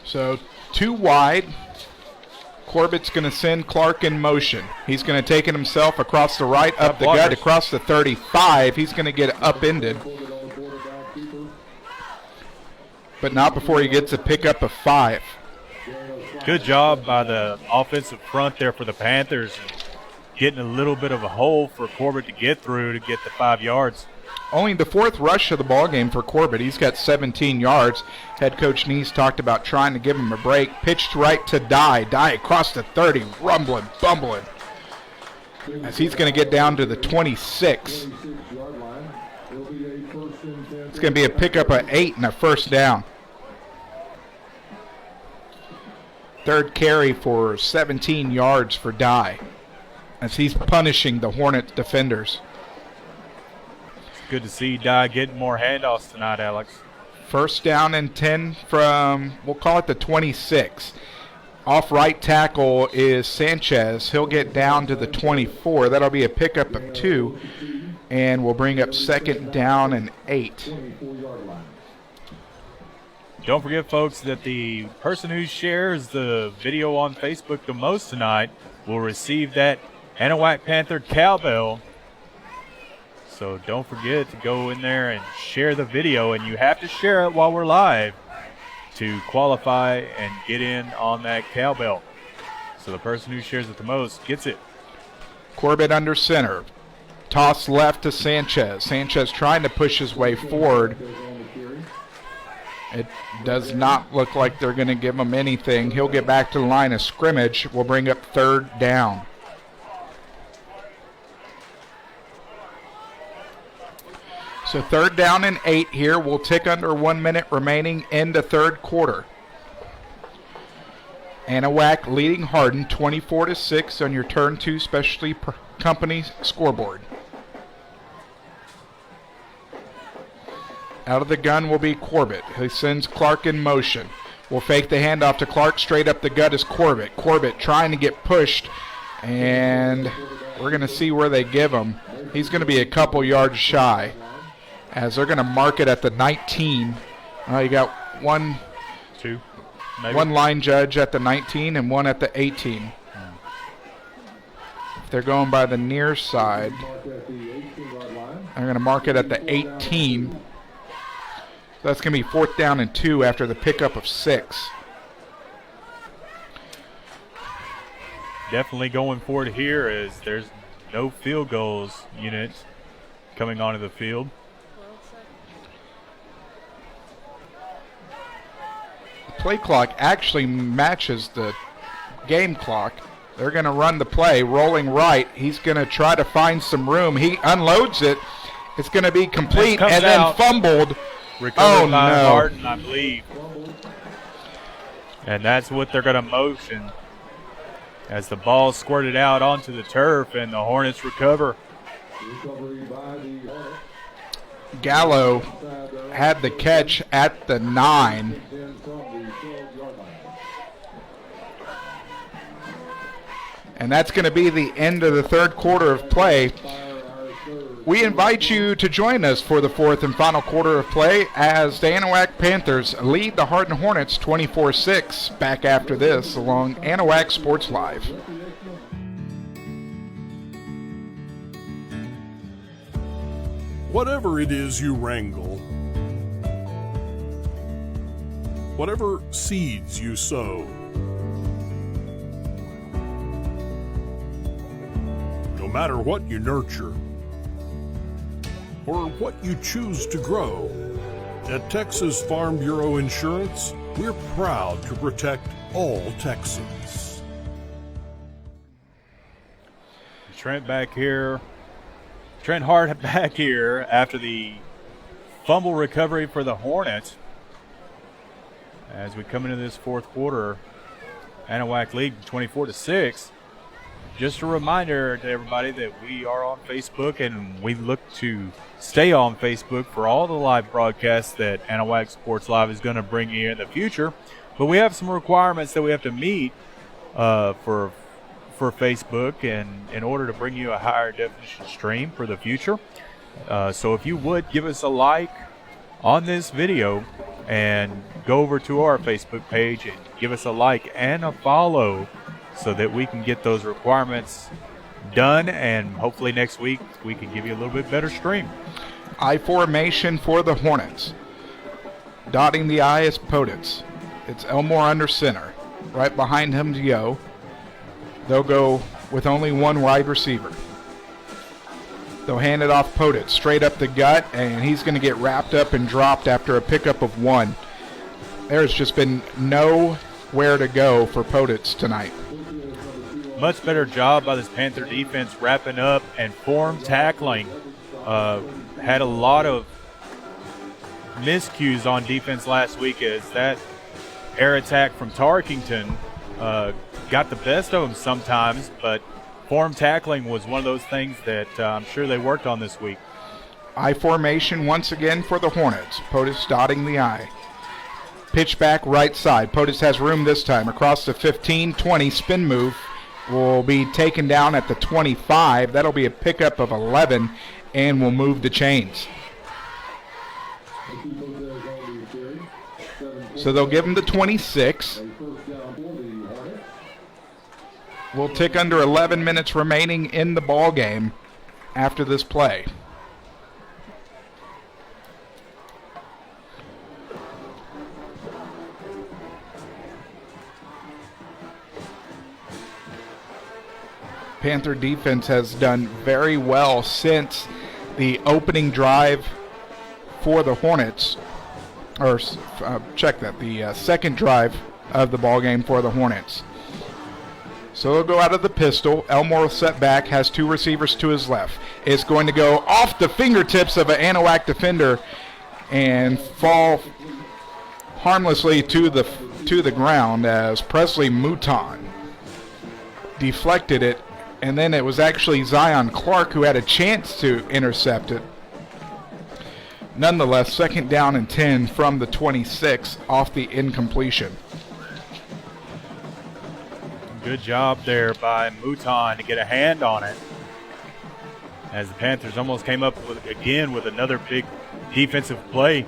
So 2 wide. Corbett's going to send Clark in motion. He's going to take it himself across the right, up the gut, across the 35. He's going to get upended, but not before he gets a pickup of 5. Good job by the offensive front there for the Panthers, getting a little bit of a hole for Corbett to get through to get the 5 yards. Only the 4th rush of the ball game for Corbett. He's got 17 yards. Head coach Neese talked about trying to give him a break. Pitched right to Dye. Dye across the 30, rumbling, bumbling, as he's going to get down to the 26. It's going to be a pickup of 8 and a first down. Third carry for 17 yards for Dye, as he's punishing the Hornet defenders. Good to see Dye getting more handoffs tonight, Alex. First down and 10 from, we'll call it the 26. Off right tackle is Sanchez. He'll get down to the 24. That'll be a pickup of 2, and we'll bring up second down and 8. Don't forget, folks, that the person who shares the video on Facebook the most tonight will receive that Anahuac Panther cowbell. So don't forget to go in there and share the video, and you have to share it while we're live to qualify and get in on that cowbell. So the person who shares it the most gets it. Corbett under center. Toss left to Sanchez. Sanchez trying to push his way forward. It does not look like they're going to give him anything. He'll get back to the line of scrimmage. We'll bring up third down. So third down and 8 here. We'll tick under 1 minute remaining in the third quarter. Anahuac leading Hardin 24-6 on your Turn 2 Specialty Company scoreboard. Out of the gun will be Corbett. He sends Clark in motion. We'll fake the handoff to Clark. Straight up the gut is Corbett. Corbett trying to get pushed, and we're going to see where they give him. He's going to be a couple yards shy, as they're going to mark it at the 19. You got one line judge at the 19 and one at the 18. If they're going by the near side, they're going to mark it at the 18. So that's going to be 4th down and 2 after the pickup of 6. Definitely going for it here, as there's no field goals units coming onto the field. Play clock actually matches the game clock. They're going to run the play, rolling right. He's going to try to find some room. He unloads it. It's going to be complete and then fumbled. Recovered by Hardin, I believe. And that's what they're going to motion, as the ball squirted out onto the turf and the Hornets recover. Gallo had the catch at the 9. And that's going to be the end of the third quarter of play. We invite you to join us for the 4th and final quarter of play as the Anahuac Panthers lead the Hardin Hornets 24-6. Back after this along Anahuac Sports Live. Whatever it is you wrangle, whatever seeds you sow, no matter what you nurture or what you choose to grow, at Texas Farm Bureau Insurance, we're proud to protect all Texans. Trent back here. Trent Hart back here after the fumble recovery for the Hornets. As we come into this fourth quarter, Anahuac lead 24-6. Just a reminder to everybody that we are on Facebook, and we look to stay on Facebook for all the live broadcasts that Anahuac Sports Live is going to bring you in the future. But we have some requirements that we have to meet for Facebook, and in order to bring you a higher definition stream for the future. So if you would give us a like on this video and go over to our Facebook page and give us a like and a follow so that we can get those requirements done, and hopefully next week we can give you a little bit better stream. I formation for the Hornets. Dotting the I is Podence. It's Elmore under center. Right behind him's Yo. They'll go with only one wide receiver. They'll hand it off Podence straight up the gut, and he's going to get wrapped up and dropped after a pickup of one. There's just been nowhere to go for Podence tonight. Much better job by this Panther defense wrapping up and form tackling. Had a lot of miscues on defense last week as that air attack from Tarkington got the best of them sometimes, but form tackling was one of those things that I'm sure they worked on this week. I formation once again for the Hornets. Podence dotting the I. Pitch back right side. Podence has room this time across the 15-20 spin move. Will be taken down at the 25. That'll be a pickup of 11, and will move the chains. So they'll give him the 26. We'll tick under 11 minutes remaining in the ball game after this play. Panther defense has done very well since the opening drive for the Hornets, or the second drive of the ball game for the Hornets. So they'll go out of the pistol. Elmore will set back, has two receivers to his left. It's going to go off the fingertips of an Anahuac defender and fall harmlessly to the ground as Presley Mouton deflected it, and then it was actually Zion Clark who had a chance to intercept it. Nonetheless, second down and 10 from the 26 off the incompletion. Good job there by Mouton to get a hand on it, as the Panthers almost came up with another big defensive play.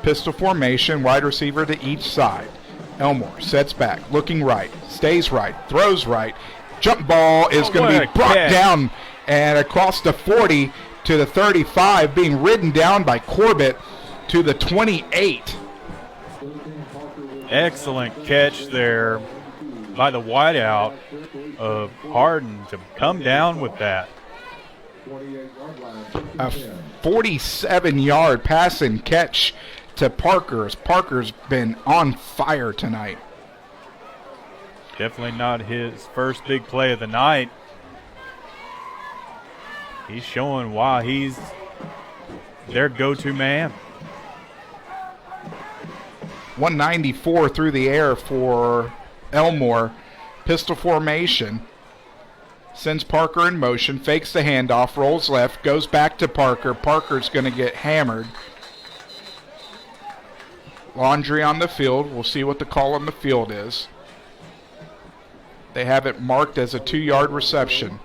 Pistol formation, wide receiver to each side. Elmore sets back, looking right, stays right, throws right. Jump ball is going to be brought down and across the 40 to the 35, being ridden down by Corbett to the 28. Excellent catch there by the wideout of Hardin to come down with that. A 47-yard pass and catch to Parker, as Parker's been on fire tonight. Definitely not his first big play of the night. He's showing why he's their go-to man. 194 through the air for Elmore. Pistol formation. Sends Parker in motion, fakes the handoff, rolls left, goes back to Parker. Parker's going to get hammered. Laundry on the field. We'll see what the call on the field is. They have it marked as a 2-yard reception.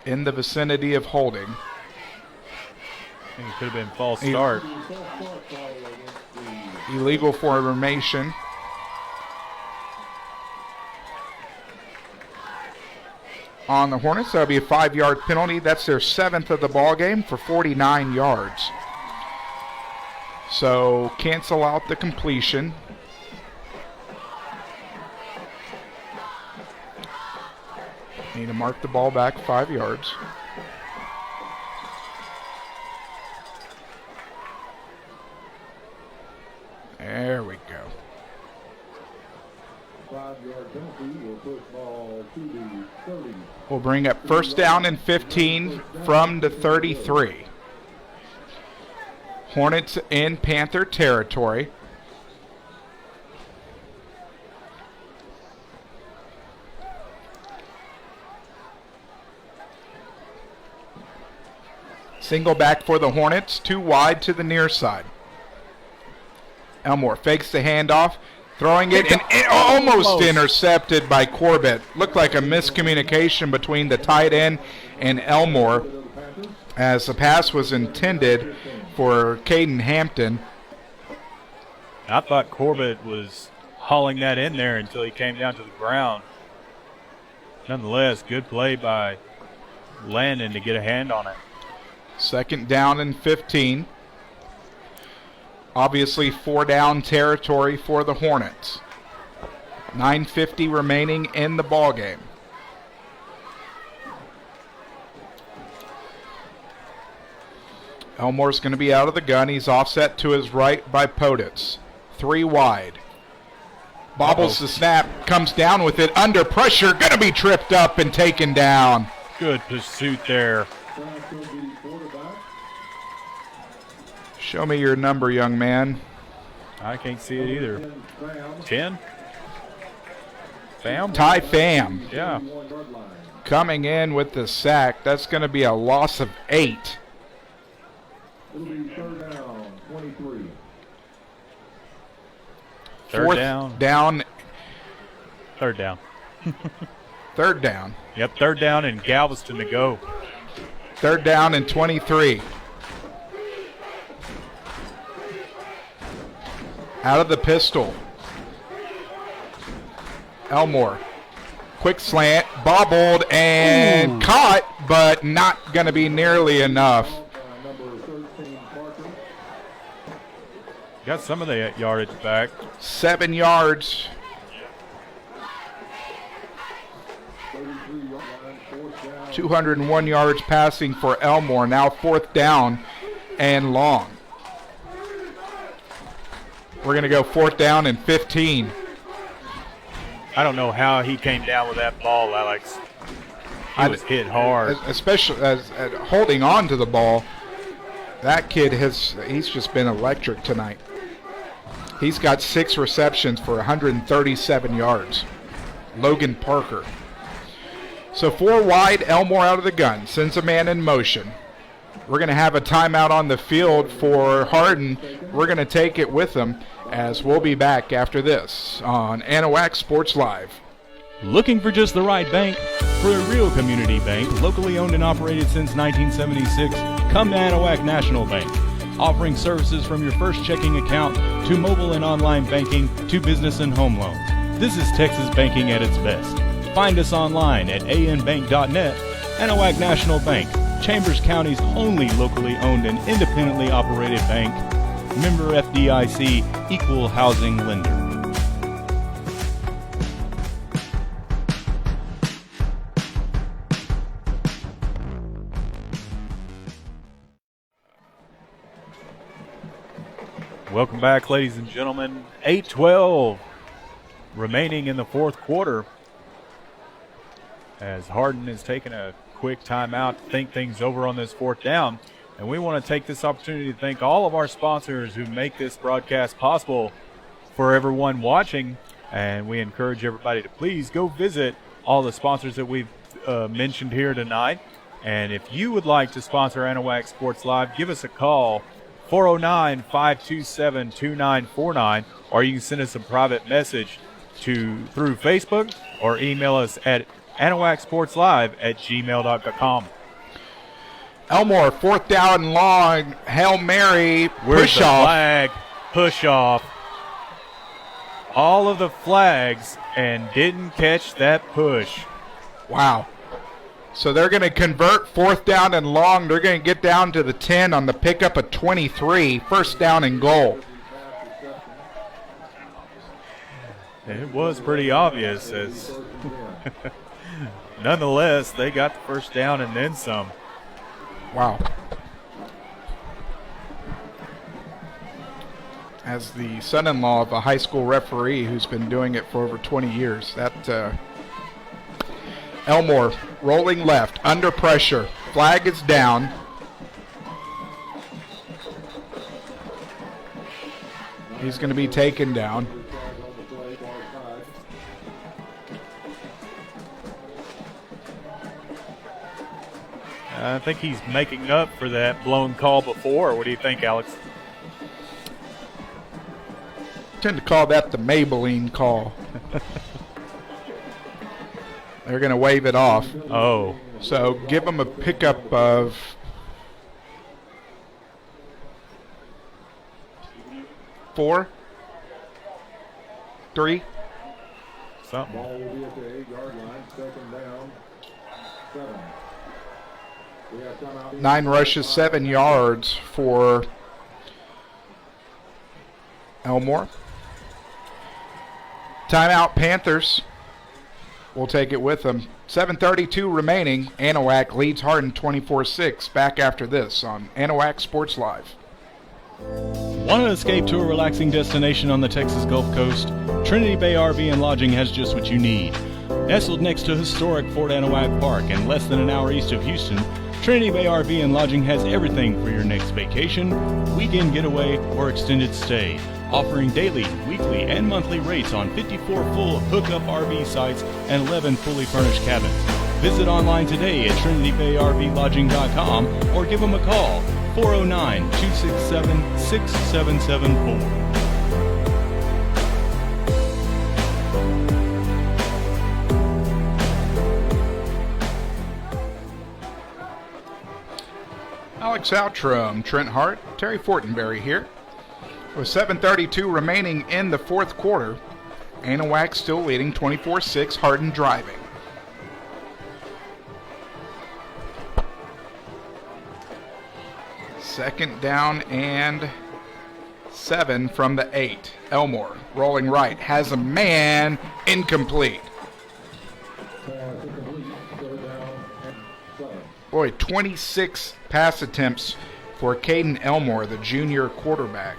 In the vicinity of holding. I think it could have been false start. Illegal formation. on the Hornets. That'll be a 5-yard penalty. That's their 7th of the ball game for 49 yards. So cancel out the completion. Need to mark the ball back 5 yards. There we go. 5-yard penalty will push ball to the 30. We'll bring up first down and 15 from the 33. Hornets in Panther territory. Single back for the Hornets, 2 wide to the near side. Elmore fakes the handoff, throwing it, and almost intercepted by Corbett. Looked like a miscommunication between the tight end and Elmore, as the pass was intended for Caden Hampton. I thought Corbett was hauling that in there until he came down to the ground. Nonetheless, good play by Landon to get a hand on it. Second down and 15. Obviously 4-down territory for the Hornets. 9:50 remaining in the ball game. Elmore's going to be out of the gun. He's offset to his right by Poditz. 3 wide. Bobbles the snap, comes down with it under pressure, going to be tripped up and taken down. Good pursuit there. Show me your number, young man. I can't see it either. 10? Pham? Ty Pham. Yeah. Coming in with the sack. That's going to be a loss of 8. It'll be third down, 23. Third down. Third down. Third down. Yep, third down and Galveston to go. Third down and 23. Out of the pistol. Elmore. Quick slant, bobbled and caught, but not going to be nearly enough. Number 13, Parker. Got some of the yardage back. 7 yards. 33-yard line, fourth down. 201 yards passing for Elmore. Now 4th down and long. We're going to go 4th down and 15. I don't know how he came down with that ball, Alex. He was hit hard. Especially as holding on to the ball. That kid he's just been electric tonight. He's got 6 receptions for 137 yards. Logan Parker. So 4 wide, Elmore out of the gun. Sends a man in motion. We're going to have a timeout on the field for Hardin. We're going to take it with them, as we'll be back after this on Anahuac Sports Live. Looking for just the right bank? For a real community bank, locally owned and operated since 1976, come to Anahuac National Bank. Offering services from your first checking account to mobile and online banking to business and home loans. This is Texas banking at its best. Find us online at anbank.net. Anahuac National Bank, Chambers County's only locally owned and independently operated bank. Member FDIC, equal housing lender. Welcome back, ladies and gentlemen. 8:12 remaining in the fourth quarter, as Hardin is taking a quick timeout to think things over on this 4th down. And we want to take this opportunity to thank all of our sponsors who make this broadcast possible for everyone watching. And we encourage everybody to please go visit all the sponsors that we've mentioned here tonight. And if you would like to sponsor Anahuac Sports Live, give us a call, 409-527-2949, or you can send us a private message through Facebook or email us at AnahuacSportsLive@gmail.com. Elmore, 4th down and long, Hail Mary, Where's push the off. flag? Push off. All of the flags and didn't catch that push. Wow. So they're going to convert 4th down and long. They're going to get down to the 10 on the pickup of 23. First down and goal. It was pretty obvious, as nonetheless, they got the first down and then some. Wow. As the son-in-law of a high school referee who's been doing it for over 20 years, that Elmore rolling left, under pressure. Flag is down. He's going to be taken down. I think he's making up for that blown call before. What do you think, Alex? Tend to call that the Maybelline call. They're going to wave it off. Oh. So give them a pickup of 4, 3. Something. Ball will be at the 8-yard line. 2nd down. 7. We have timeout. 9 rushes, 7 yards for Elmore. Timeout, Panthers. We'll take it with them. 7:32 remaining. Anahuac leads Hardin 24-6. Back after this on Anahuac Sports Live. Want to escape to a relaxing destination on the Texas Gulf Coast? Trinity Bay RV and Lodging has just what you need. Nestled next to historic Fort Anahuac Park and less than an hour east of Houston, Trinity Bay RV and Lodging has everything for your next vacation, weekend getaway, or extended stay, offering daily, weekly, and monthly rates on 54 full hookup RV sites and 11 fully furnished cabins. Visit online today at trinitybayrvlodging.com or give them a call, 409-267-6774. Alex Outram, Trent Hart, Terry Fortenberry here. With 7:32 remaining in the 4th quarter, Anahuac still leading 24-6, Hardin driving. Second down and 7 from the 8. Elmore rolling right, has a man, incomplete. Boy, 26 pass attempts for Caden Elmore, the junior quarterback.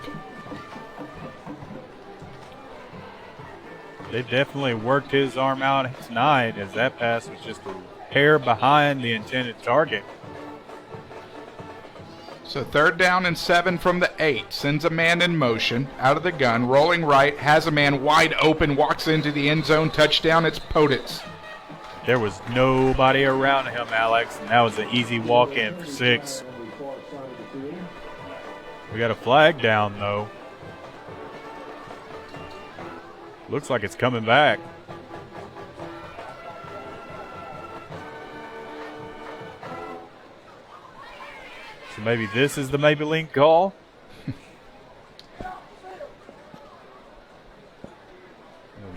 They definitely worked his arm out tonight, as that pass was just a hair behind the intended target. So 3rd down and 7 from the 8. Sends a man in motion, out of the gun, rolling right, has a man wide open, walks into the end zone, touchdown, it's Poditz. There was nobody around him, Alex, and that was an easy walk-in for 6. We got a flag down, though. Looks like it's coming back. So maybe this is the Maybelline call?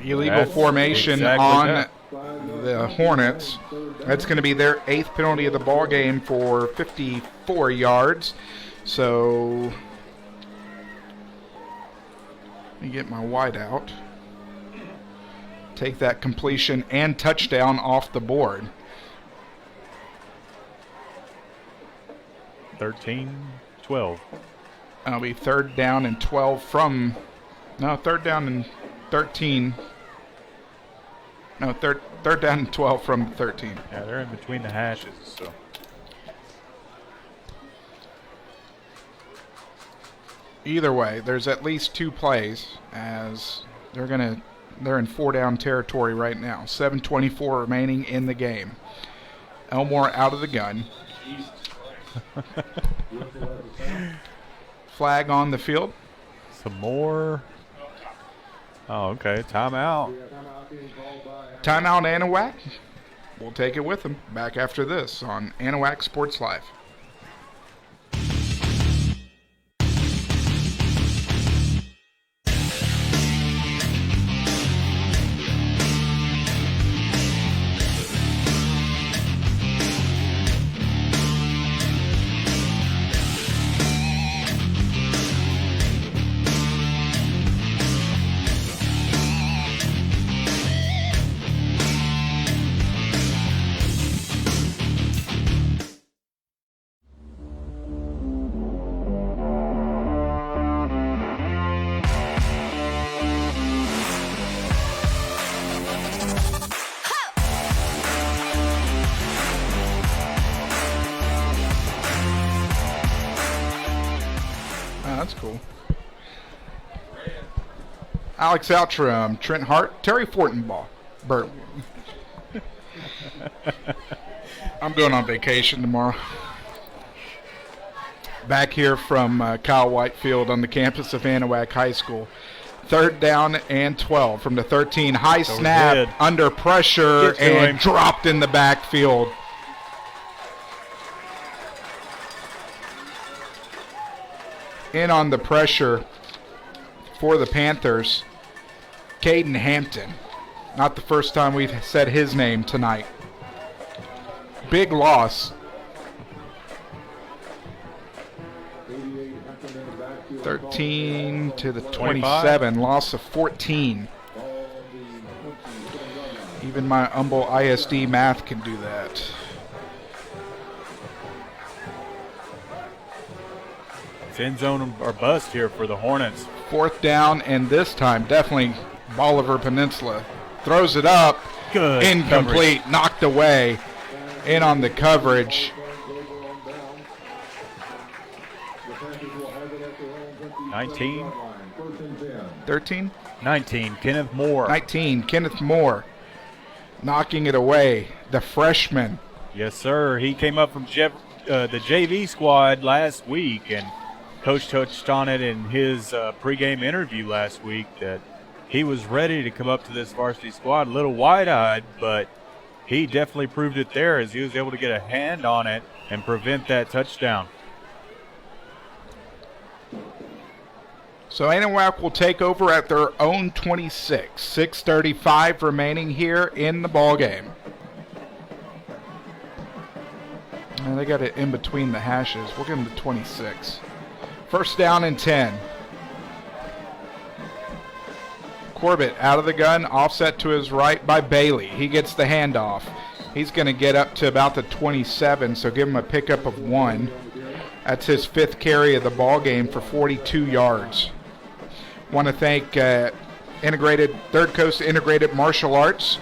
Illegal That's formation exactly on that. the Hornets. That's going to be their 8th penalty of the ball game for 54 yards. So let me get my white out. Take that completion and touchdown off the board. 13-12. That'll be 3rd down and 12 from, no, 3rd down and 13. No, third down and 12 from 13. Yeah, they're in between the hashes, so. Either way, there's at least 2 plays, as they're in 4-down territory right now. 7:24 remaining in the game. Elmore out of the gun. Flag on the field. Some more. Oh, okay. Timeout. Timeout, Anahuac. We'll take it with them. Back after this on Anahuac Sports Live. that's cool. Alex Outram, Trent Hart, Terry Fortenbaugh. Bert. I'm going on vacation tomorrow. Back here from Kyle Whitefield on the campus of Anahuac High School. 3rd down and 12 from the 13. High snap, under pressure, and dropped in the backfield. In on the pressure for the Panthers, Caden Hampton. Not the first time we've said his name tonight. Big loss. 13 to the 27, loss of 14. Even my humble ISD math can do that. It's end zone or bust here for the Hornets. 4th down, and this time definitely Bolivar Peninsula. Throws it up. Good incomplete, coverage. Knocked away. In on the coverage. 19. 13? 19, Kenneth Moore. 19, Kenneth Moore. Knocking it away. The freshman. Yes, sir. He came up from the JV squad last week, and Coach touched on it in his pregame interview last week that he was ready to come up to this varsity squad, a little wide-eyed, but he definitely proved it there as he was able to get a hand on it and prevent that touchdown. So Anahuac will take over at their own 26. 6:35 remaining here in the ball game. And they got it in between the hashes. We'll give them the 26. 1st down and 10. Corbett out of the gun, offset to his right by Bailey. He gets the handoff. He's going to get up to about the 27, so give him a pickup of 1. That's his 5th carry of the ball game for 42 yards. Want to thank Third Coast Integrated Martial Arts,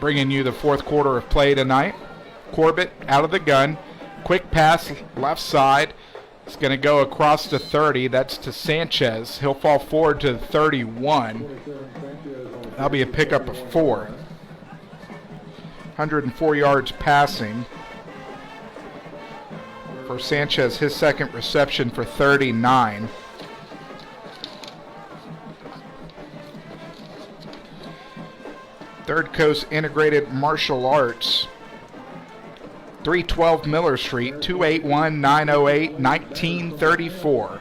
bringing you the 4th quarter of play tonight. Corbett out of the gun. Quick pass left side. It's going to go across the 30. That's to Sanchez. He'll fall forward to the 31. That'll be a pickup of 4. 104 yards passing for Sanchez, his 2nd reception for 39. Third Coast Integrated Martial Arts, 312 Miller Street, 281-908-1934.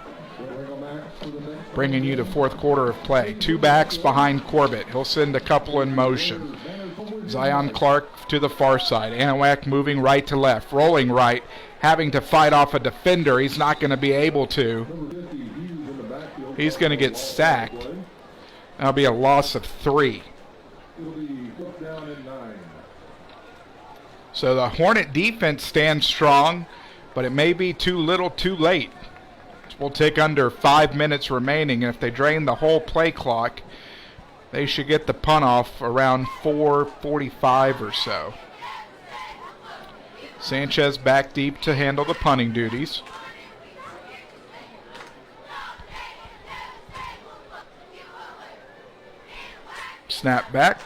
Bringing you the 4th quarter of play. 2 backs behind Corbett. He'll send a couple in motion. Zion Clark to the far side. Anahuac moving right to left, rolling right, having to fight off a defender. He's not going to be able to. He's going to get sacked. That'll be a loss of 3. So the Hornet defense stands strong, but it may be too little too late. We'll take under 5 minutes remaining, and if they drain the whole play clock, they should get the punt off around 4:45 or so. Sanchez back deep to handle the punting duties. Snap back.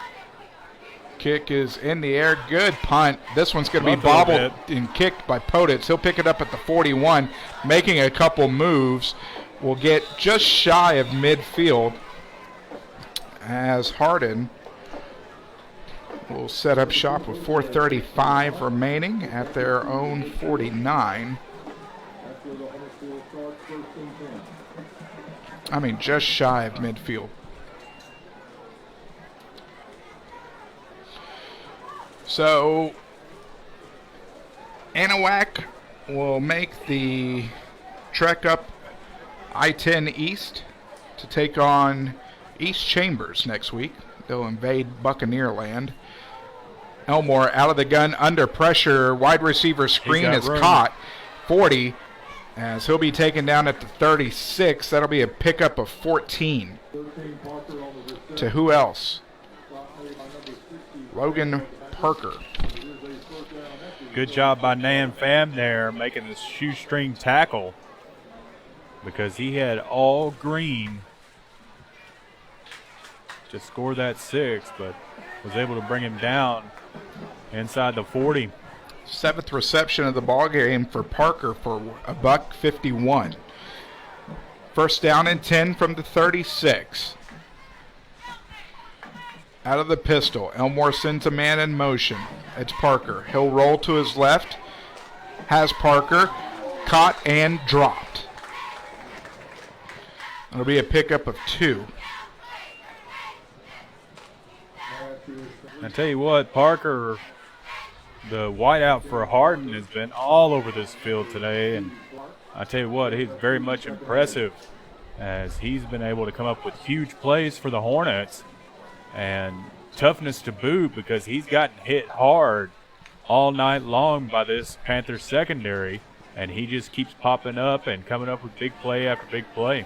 Kick is in the air. Good punt. This one's going to be bobbled and kicked by Poditz. He'll pick it up at the 41, making a couple moves. Will get just shy of midfield as Hardin will set up shop with 4:35 remaining at their own 49. I mean, just shy of midfield. So Anahuac will make the trek up I-10 East to take on East Chambers next week. They'll invade Buccaneer land. Elmore out of the gun, under pressure. Wide receiver screen is caught. 40, as he'll be taken down at the 36. That'll be a pickup of 14. To who else? Logan Parker. Good job by Nan Pham there making the shoestring tackle, because he had all green to score that 6, but was able to bring him down inside the 40. 7th reception of the ball game for Parker for a $151. First down and 10 from the 36. Out of the pistol, Elmore sends a man in motion. It's Parker. He'll roll to his left. Has Parker. Caught and dropped. It'll be a pickup of 2. I tell you what, Parker, the wideout for Hardin, has been all over this field today, and I tell you what, he's very much impressive as he's been able to come up with huge plays for the Hornets and toughness to boot, because he's gotten hit hard all night long by this Panthers secondary, and he just keeps popping up and coming up with big play after big play.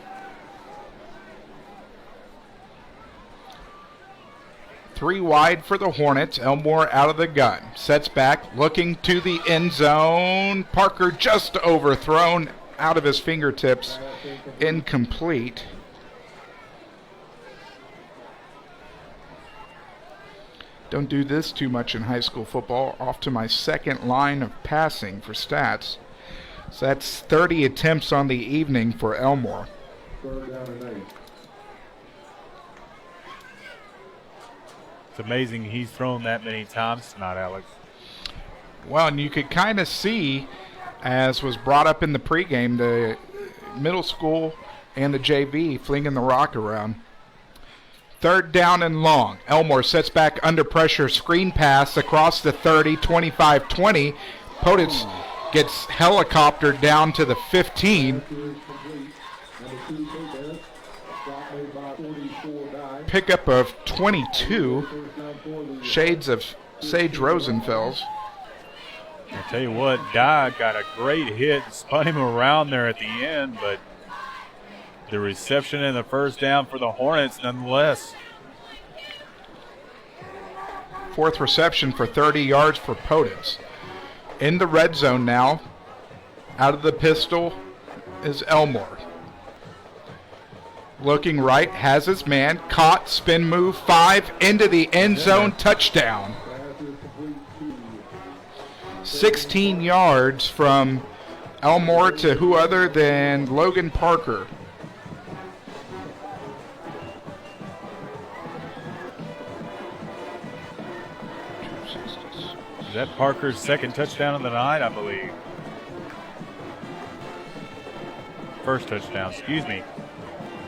3 wide for the Hornets. Elmore out of the gun. Sets back, looking to the end zone. Parker just overthrown out of his fingertips. Incomplete. Don't do this too much in high school football. Off to my second line of passing for stats. So that's 30 attempts on the evening for Elmore. 3rd down and 8. It's amazing he's thrown that many times tonight, Alex. Well, and you could kind of see, as was brought up in the pregame, the middle school and the JV flinging the rock around. 3rd down and long. Elmore sets back under pressure. Screen pass across the 30, 25-20. Potitz gets helicoptered down to the 15. Pickup of 22. Shades of Sage Rosenfels. I tell you what, Dye got a great hit, spun him around there at the end, but the reception and the first down for the Hornets nonetheless. 4th reception for 30 yards for Potitz. In the red zone now. Out of the pistol is Elmore. Looking right, has his man, caught, spin move, 5, into the end zone, touchdown. 16 yards from Elmore to who other than Logan Parker. Is that Parker's second touchdown of the night, I believe? First touchdown, excuse me.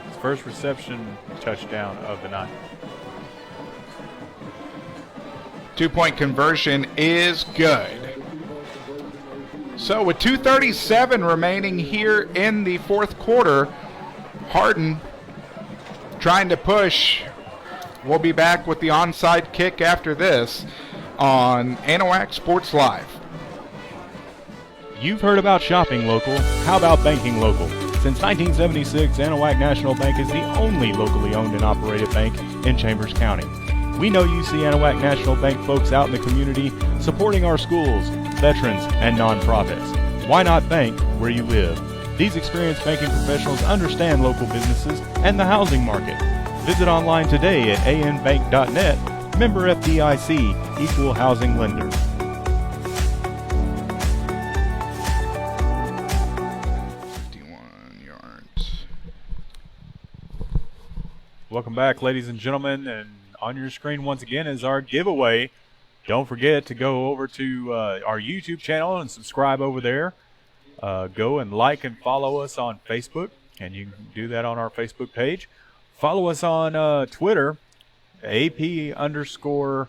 His first reception touchdown of the night. 2-point conversion is good. So with 2:37 remaining here in the 4th quarter, Hardin trying to push. We'll be back with the onside kick after this on Anahuac Sports Live. You've heard about shopping local. How about banking local? Since 1976, Anahuac National Bank is the only locally owned and operated bank in Chambers County. We know you see Anahuac National Bank folks out in the community supporting our schools, veterans, and nonprofits. Why not bank where you live? These experienced banking professionals understand local businesses and the housing market. Visit online today at anbank.net, member FDIC, equal housing lender. Welcome back, ladies and gentlemen, and on your screen once again is our giveaway. Don't forget to go over to our YouTube channel and subscribe over there. Go and like and follow us on Facebook, and you can do that on our Facebook page. Follow us on Twitter, AP_Sports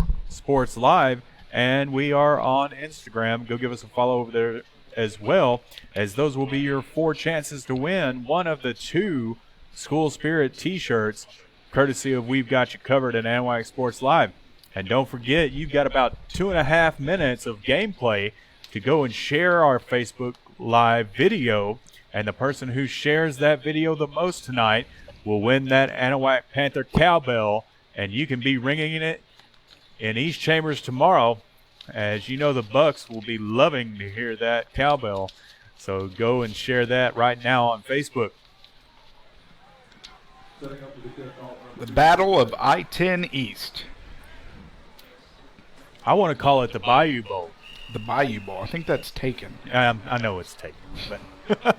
Live, and we are on Instagram. Go give us a follow over there as well, as those will be your 4 chances to win one of the 2 School Spirit t-shirts, courtesy of We've Got You Covered at Anahuac Sports Live. And don't forget, you've got about 2.5 minutes of gameplay to go and share our Facebook Live video, and the person who shares that video the most tonight will win that Anahuac Panther cowbell, and you can be ringing it in East Chambers tomorrow as you know the Bucks will be loving to hear that cowbell. So go and share that right now on Facebook. The Battle of I-10 East. I want to call it the Bayou Bowl. The Bayou Bowl. I think that's taken. I know it's taken, but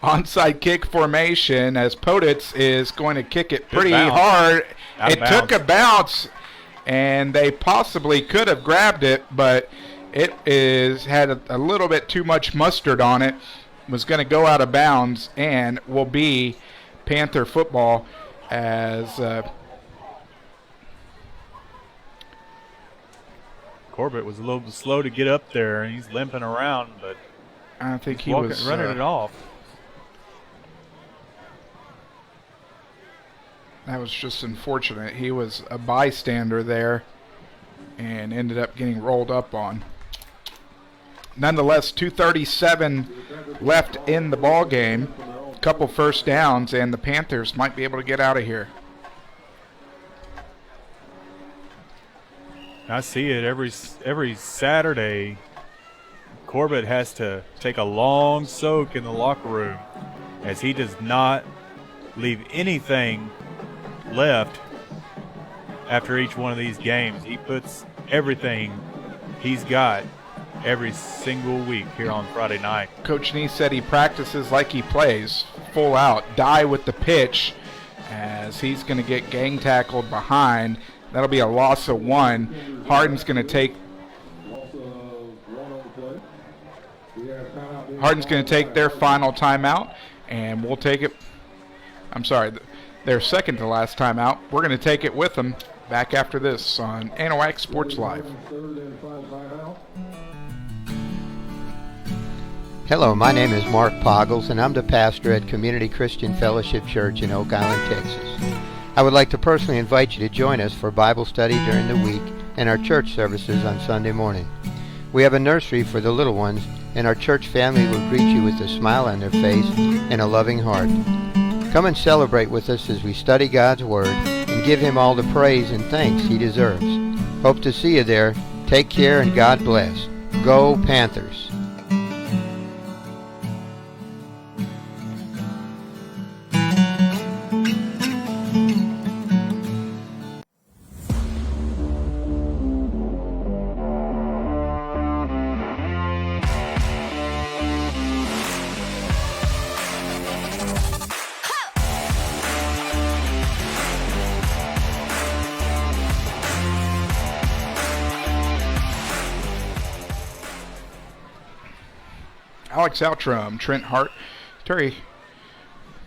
Onside kick formation as Poditz is going to kick it pretty bounce. hard. Out of It took a bounds. bounce, and they possibly could have grabbed it, but it had a little bit too much mustard on it. Was going to go out of bounds and will be Panther football as Corbett was a little bit slow to get up there, and he's limping around, but I think he walking, was running it off. That was just unfortunate. He was a bystander there and ended up getting rolled up on. Nonetheless, 2:37 left in the ball game. A couple first downs, and the Panthers might be able to get out of here. I see it every Saturday. Corbett has to take a long soak in the locker room as he does not leave anything left after each one of these games. He puts everything he's got every single week here on Friday night. Coach Nee said he practices like he plays, full out, die with the pitch, as he's going to get gang tackled behind. That'll be a loss of 1. Hardin's going to take their final timeout, and we'll take it. I'm sorry, their second to last timeout. We're going to take it with them back after this on Anahuac Sports Live. Hello, my name is Mark Poggles, and I'm the pastor at Community Christian Fellowship Church in Oak Island, Texas. I would like to personally invite you to join us for Bible study during the week and our church services on Sunday morning. We have a nursery for the little ones, and our church family will greet you with a smile on their face and a loving heart. Come and celebrate with us as we study God's Word and give Him all the praise and thanks He deserves. Hope to see you there. Take care and God bless. Go Panthers! Alex Outram, Trent Hart, Terry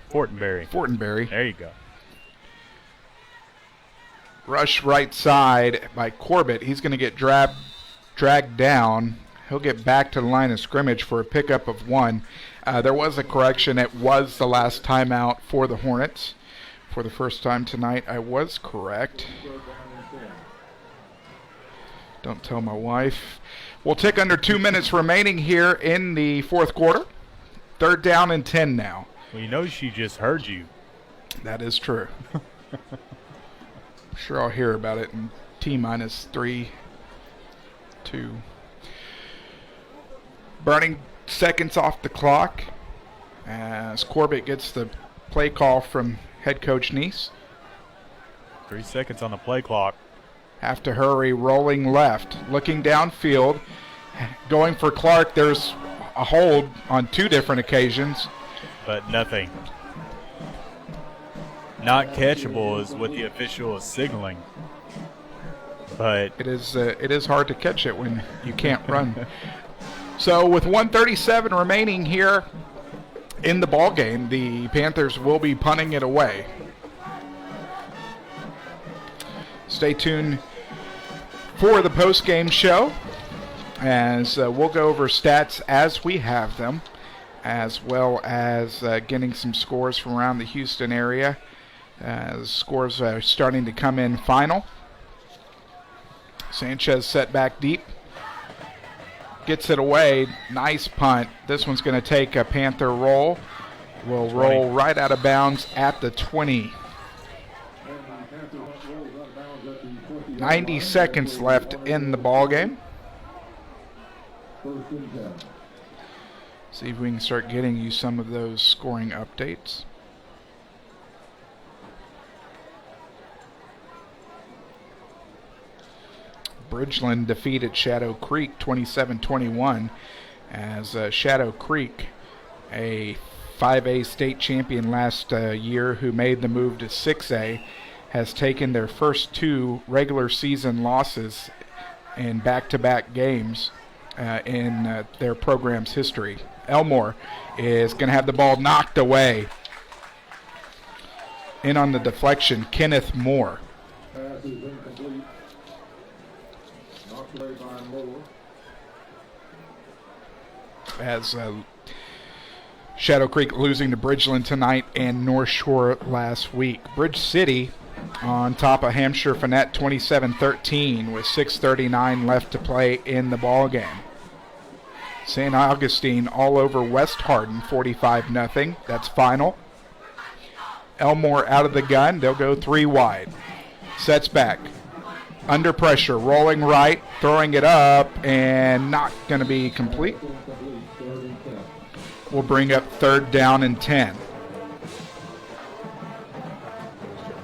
Fortenberry. There you go. Rush right side by Corbett. He's going to get dragged down. He'll get back to the line of scrimmage for a pickup of 1. There was a correction. It was the last timeout for the Hornets. For the first time tonight, I was correct. Don't tell my wife. We'll take under 2 minutes remaining here in the fourth quarter. 3rd down and 10 now. Well, you know she just heard you. That is true. I'm sure I'll hear about it in T-minus 3, 2. Burning seconds off the clock as Corbett gets the play call from head coach Neese. 3 seconds on the play clock. Have to hurry, rolling left, looking downfield, going for Clark. There's a hold on 2 different occasions. But nothing. Not catchable is what the official is signaling. But it is hard to catch it when you can't run. So with 1:37 remaining here in the ball game, the Panthers will be punting it away. Stay tuned for the post-game show as we'll go over stats as we have them, as well as getting some scores from around the Houston area. Scores are starting to come in final. Sanchez set back deep. Gets it away. Nice punt. This one's going to take a Panther roll. Will roll right out of bounds at the 20. 90 seconds left in the ball game. First and 10. See if we can start getting you some of those scoring updates. Bridgeland defeated Shadow Creek 27-21 as Shadow Creek, a 5A state champion last year who made the move to 6A, has taken their first 2 regular season losses in back-to-back games in their program's history. Elmore is going to have the ball knocked away. In on the deflection, Kenneth Moore. Pass is incomplete. Knocked away by Moore. As Shadow Creek losing to Bridgeland tonight and North Shore last week. Bridge City on top of Hampshire Finette 27-13 with 6:39 left to play in the ball game. St. Augustine all over West Hardin 45-0. That's final. Elmore out of the gun. They'll go 3 wide. Sets back. Under pressure. Rolling right. Throwing it up. And not going to be complete. We'll bring up 3rd down and 10.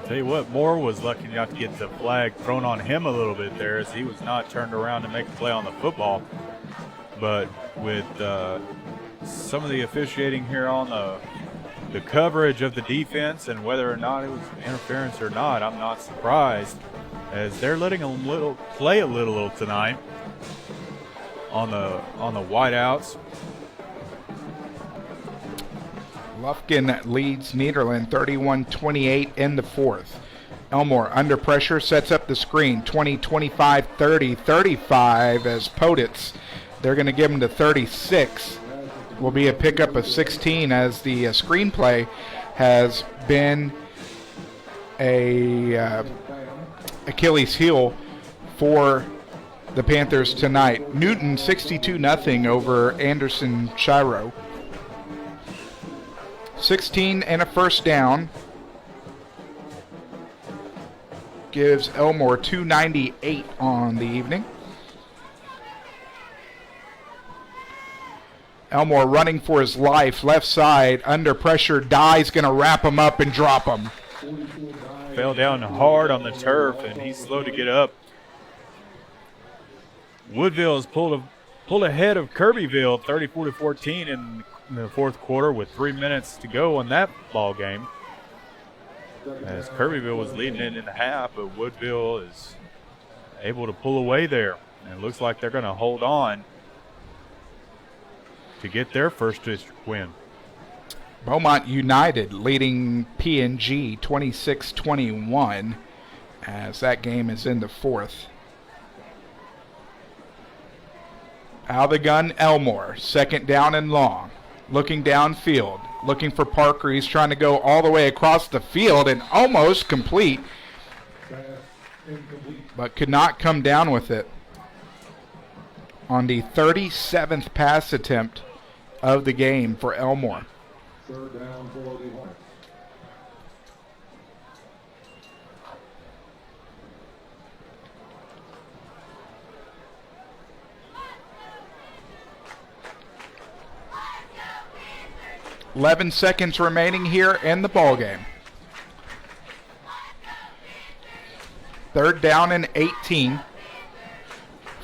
Tell you what, Moore was lucky enough to get the flag thrown on him a little bit there, as he was not turned around to make a play on the football. But with some of the officiating here on the coverage of the defense and whether or not it was interference or not, I'm not surprised, as they're letting them play a little tonight on the wideouts. Lufkin leads Nederland 31-28 in the 4th. Elmore under pressure, sets up the screen, 20, 25, 30, 35 as Poditz. They're going to give him to 36. Will be a pickup of 16 as the screenplay has been a Achilles heel for the Panthers tonight. Newton 62-0 over Anderson Shiro. 16 and a first down. Gives Elmore 298 on the evening. Elmore running for his life, left side, under pressure, Dye's going to wrap him up and drop him. Fell down hard on the turf, and he's slow to get up. Woodville has pulled ahead of Kirbyville 34-14 in the 4th quarter with 3 minutes to go on that ball game. As Kirbyville was leading it in the half, but Woodville is able to pull away there. And it looks like they're going to hold on to get their first district win. Beaumont United leading P&G 26-21 as that game is in the 4th. Out of the gun, Elmore, 2nd down and long. Looking downfield, looking for Parker. He's trying to go all the way across the field and almost complete, but could not come down with it on the 37th pass attempt of the game for Elmore. 3rd down for the Hornets. .11 seconds remaining here in the ball game. 3rd down and 18.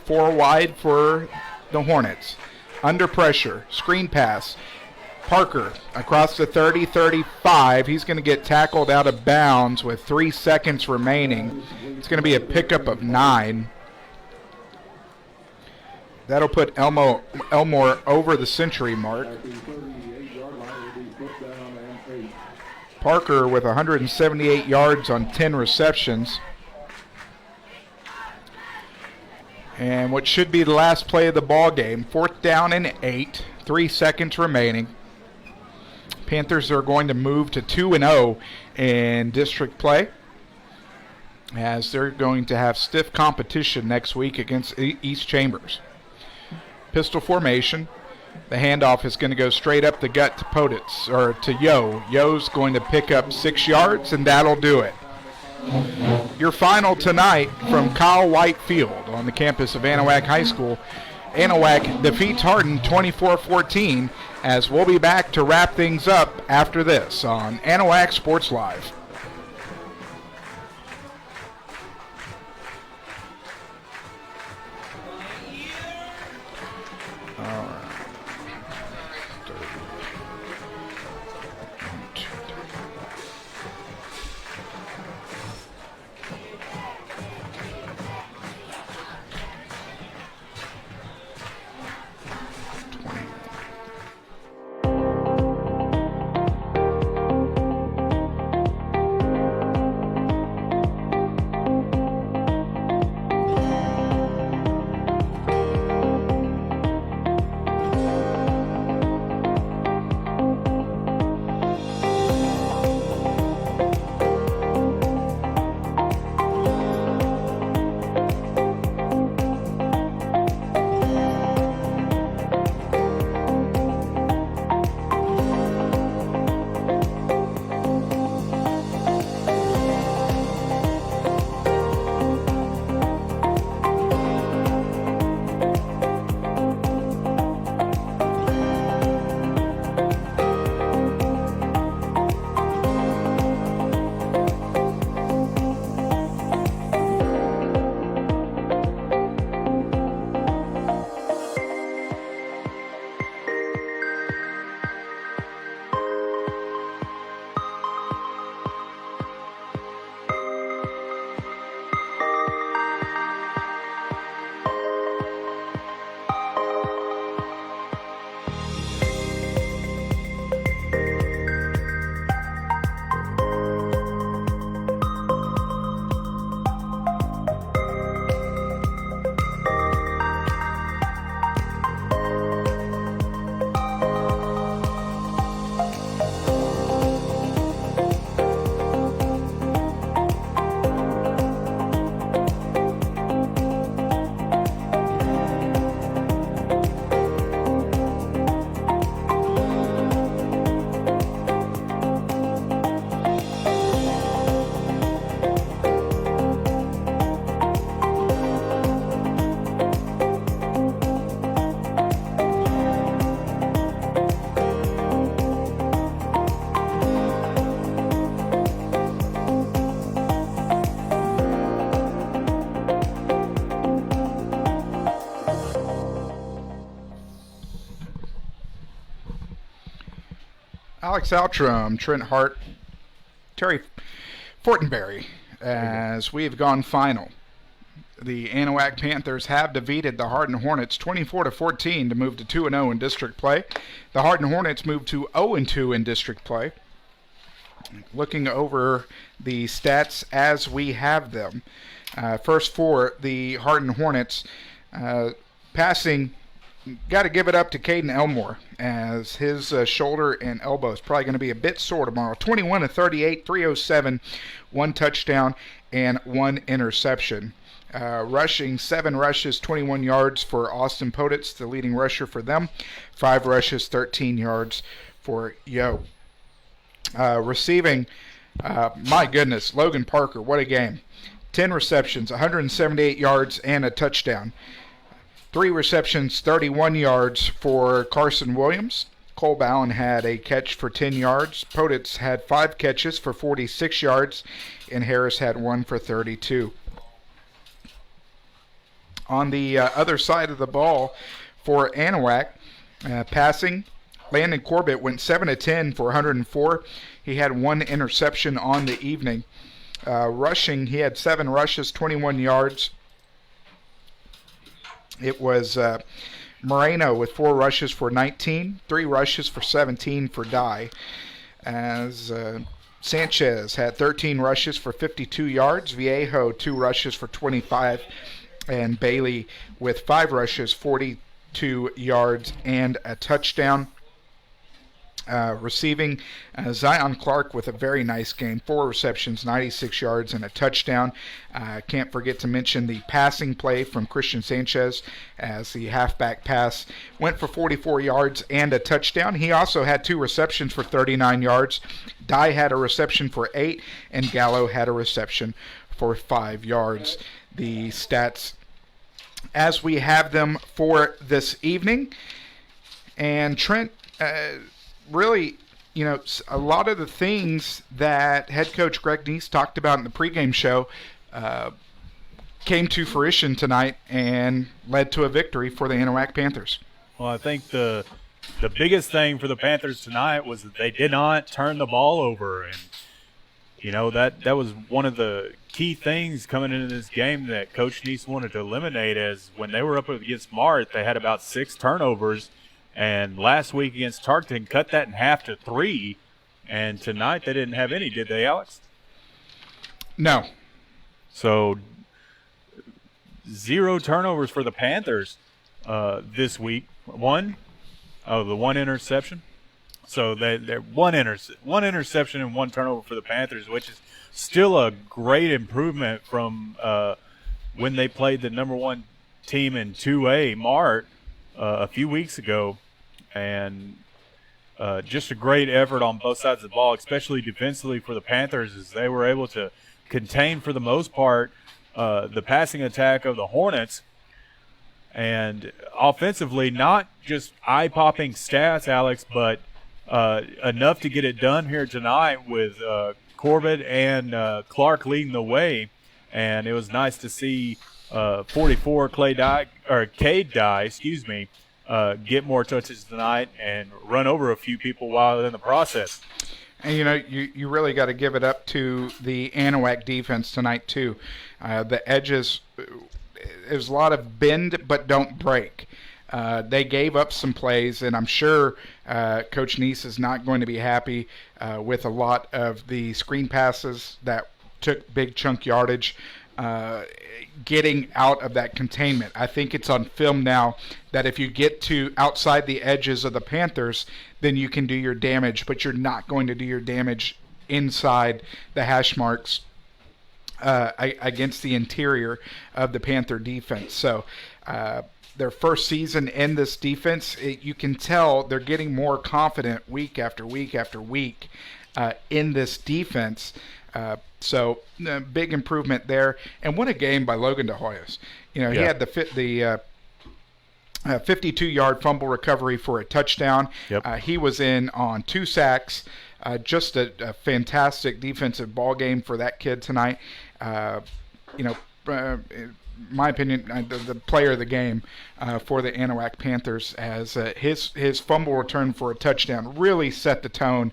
4 wide for the Hornets. Under pressure, screen pass. Parker across the 30, 35. He's going to get tackled out of bounds with 3 seconds remaining. It's going to be a pickup of 9. That'll put Elmore over the century mark. Parker with 178 yards on 10 receptions. And what should be the last play of the ball game, 4th down and 8, 3 seconds remaining. Panthers are going to move to 2-0 in district play, as they're going to have stiff competition next week against East Chambers. Pistol formation. The handoff is going to go straight up the gut to Poditz, or to Yo. Yo's going to pick up 6 yards, and that'll do it. Your final tonight from Kyle White Field on the campus of Anahuac High School. Anahuac defeats Hardin 24-14, as we'll be back to wrap things up after this on Anahuac Sports Live. Alex Outram, Trent Hart, Terry Fortenberry, as we have gone final. The Anahuac Panthers have defeated the Hardin Hornets 24-14 to move to 2-0 in district play. The Hardin Hornets move to 0-2 in district play. Looking over the stats as we have them. First for the Hardin Hornets, passing, got to give it up to Caden Elmore, as his shoulder and elbow is probably going to be a bit sore tomorrow. 21-38, 307, 1 touchdown, and 1 interception. Rushing, 7 rushes, 21 yards for Austin Poditz, the leading rusher for them. 5 rushes, 13 yards for Yo. Receiving, my goodness, Logan Parker, what a game. 10 receptions, 178 yards, and a touchdown. 3 receptions, 31 yards for Carson Williams. Cole Bowen had a catch for 10 yards. Poditz had 5 catches for 46 yards, and Harris had 1 for 32. On the other side of the ball for Anahuac, passing, Landon Corbett went 7-10 for 104. He had 1 interception on the evening. Rushing, he had 7 rushes, 21 yards. It was Moreno with 4 rushes for 19, 3 rushes for 17 for Dye. As Sanchez had 13 rushes for 52 yards. Viejo, 2 rushes for 25. And Bailey with 5 rushes, 42 yards, and a touchdown. Receiving, Zion Clark with a very nice game, 4 receptions, 96 yards, and a touchdown. Can't forget to mention the passing play from Christian Sanchez as the halfback pass went for 44 yards and a touchdown. He also had 2 receptions for 39 yards. Dye had a reception for 8, and Gallo had a reception for 5 yards. The stats as we have them for this evening. And Trent, really, a lot of the things that head coach Greg Neese talked about in the pregame show came to fruition tonight and led to a victory for the Anahuac Panthers. Well, I think the biggest thing for the Panthers tonight was that they did not turn the ball over. And, that was one of the key things coming into this game that Coach Neese wanted to eliminate, as when they were up against Mart, they had about 6 turnovers. And last week against Tarkton, cut that in half to 3. And tonight they didn't have any, did they, Alex? No. So 0 turnovers for the Panthers this week. The one interception. So they're one interception and 1 turnover for the Panthers, which is still a great improvement from when they played the number 1 team in 2A, Mart, a few weeks ago. And just a great effort on both sides of the ball, especially defensively for the Panthers, as they were able to contain, for the most part, the passing attack of the Hornets. And offensively, not just eye-popping stats, Alex, but enough to get it done here tonight with Corbett and Clark leading the way. And it was nice to see 44 Cade Dye, get more touches tonight and run over a few people while in the process. And, you really got to give it up to the Anahuac defense tonight, too. The edges, there's a lot of bend but don't break. They gave up some plays, and I'm sure Coach Neese is not going to be happy with a lot of the screen passes that took big chunk yardage. Getting out of that containment. I think it's on film now that if you get to outside the edges of the Panthers, then you can do your damage, but you're not going to do your damage inside the hash marks against the interior of the Panther defense. So their first season in this defense, you can tell they're getting more confident week after week after week in this defense. So big improvement there. And what a game by Logan DeHoyos. He had the 52-yard fumble recovery for a touchdown. Yep. He was in on 2 sacks. Just a fantastic defensive ball game for that kid tonight. In my opinion, the player of the game for the Anahuac Panthers, as his fumble return for a touchdown really set the tone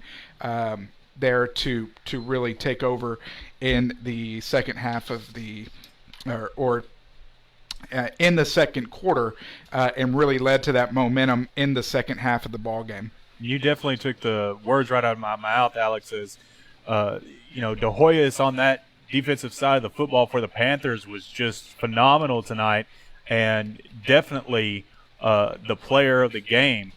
there to really take over in the second half of the in the second quarter, and really led to that momentum in the second half of the ball game. You definitely took the words right out of my mouth, Alex. As DeHoyos on that defensive side of the football for the Panthers was just phenomenal tonight, and definitely the player of the game.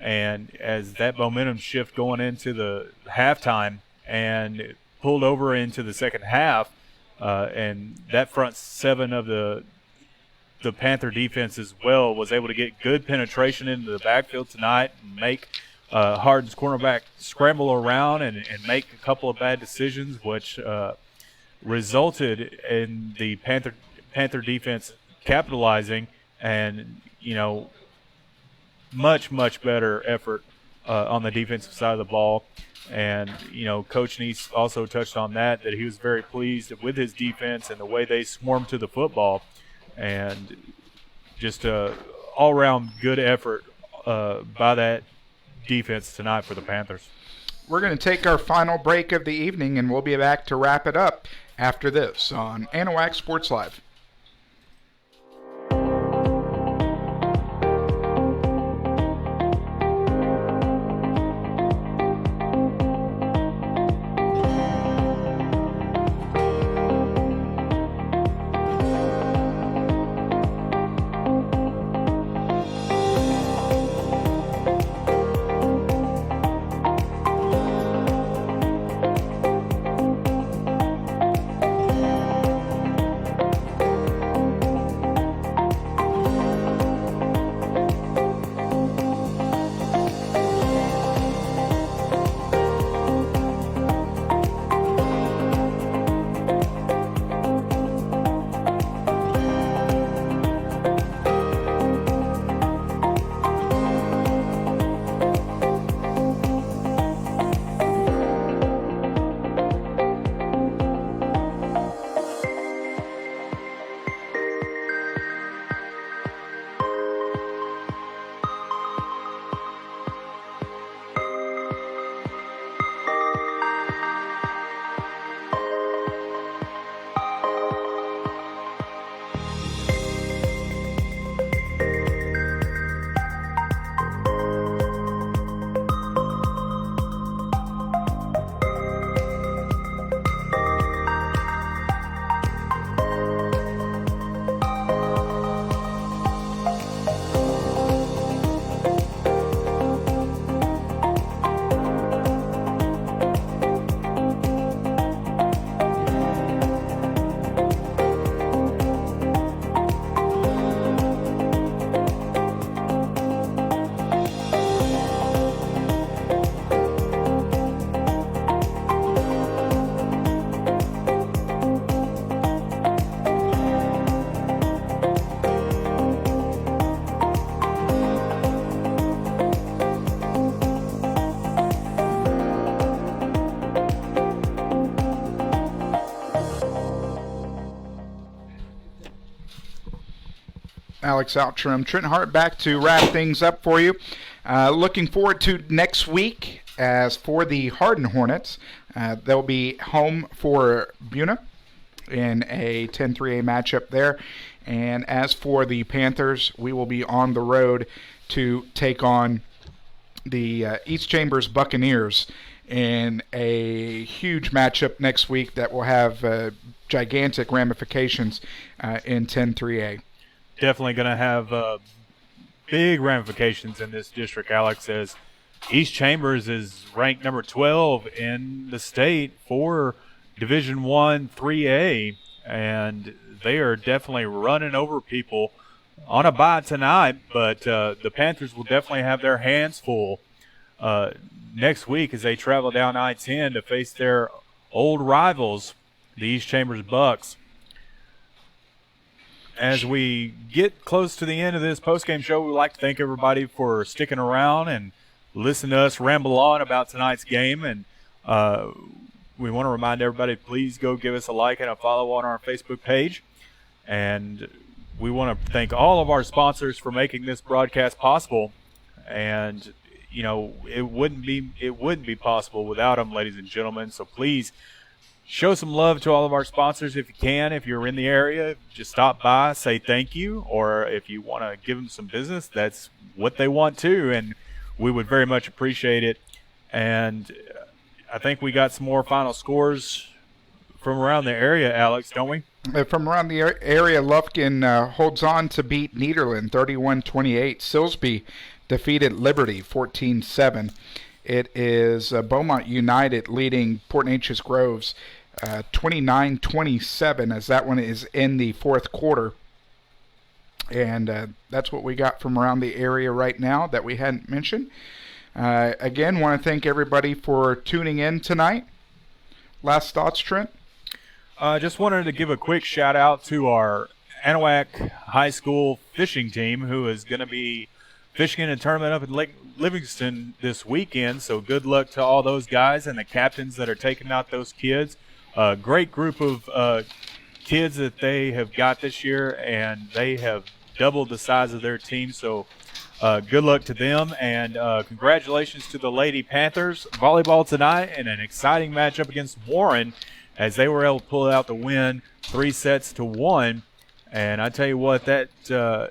And as that momentum shift going into the halftime and pulled over into the second half, and that front 7 of the Panther defense as well was able to get good penetration into the backfield tonight and make Hardin's cornerback scramble around and make a couple of bad decisions, which resulted in the Panther defense capitalizing and, much better effort on the defensive side of the ball. And, Coach Neese also touched on that he was very pleased with his defense and the way they swarmed to the football. And just a all-around good effort by that defense tonight for the Panthers. We're going to take our final break of the evening, and we'll be back to wrap it up after this on Anahuac Sports Live. Alex Outram, Trent Hart back to wrap things up for you. Looking forward to next week. As for the Hardin Hornets, they'll be home for Buna in a 10-3A matchup there. And as for the Panthers, we will be on the road to take on the East Chambers Buccaneers in a huge matchup next week that will have gigantic ramifications in 10-3A. Definitely going to have big ramifications in this district, Alex, as East Chambers is ranked number 12 in the state for Division I 3A, and they are definitely running over people on a bye tonight, but the Panthers will definitely have their hands full next week as they travel down I-10 to face their old rivals, the East Chambers Bucks. As we get close to the end of this postgame show, we'd like to thank everybody for sticking around and listen to us ramble on about tonight's game. And we want to remind everybody, please go give us a like and a follow on our Facebook page. And we want to thank all of our sponsors for making this broadcast possible. And, you know, it wouldn't be possible without them, ladies and gentlemen. So please show some love to all of our sponsors if you can. If you're in the area, just stop by, say thank you. Or if you want to give them some business, that's what they want too. And we would very much appreciate it. And I think we got some more final scores from around the area, Alex, don't we? From around the area, Lufkin holds on to beat Nederland 31-28. Silsbee defeated Liberty 14-7. It is Beaumont United leading Port Neches Groves 29-27, as that one is in the fourth quarter. And that's what we got from around the area right now that we hadn't mentioned. Again, want to thank everybody for tuning in tonight. Last thoughts, Trent? Just wanted to give a quick shout out to our Anahuac High School fishing team, who is going to be fishing in a tournament up in Lake Livingston this weekend. So good luck to all those guys and the captains that are taking out those kids. A great group of kids that they have got this year, and they have doubled the size of their team. So good luck to them, and congratulations to the Lady Panthers volleyball tonight, and an exciting matchup against Warren, as they were able to pull out the win 3-1. And I tell you what, that the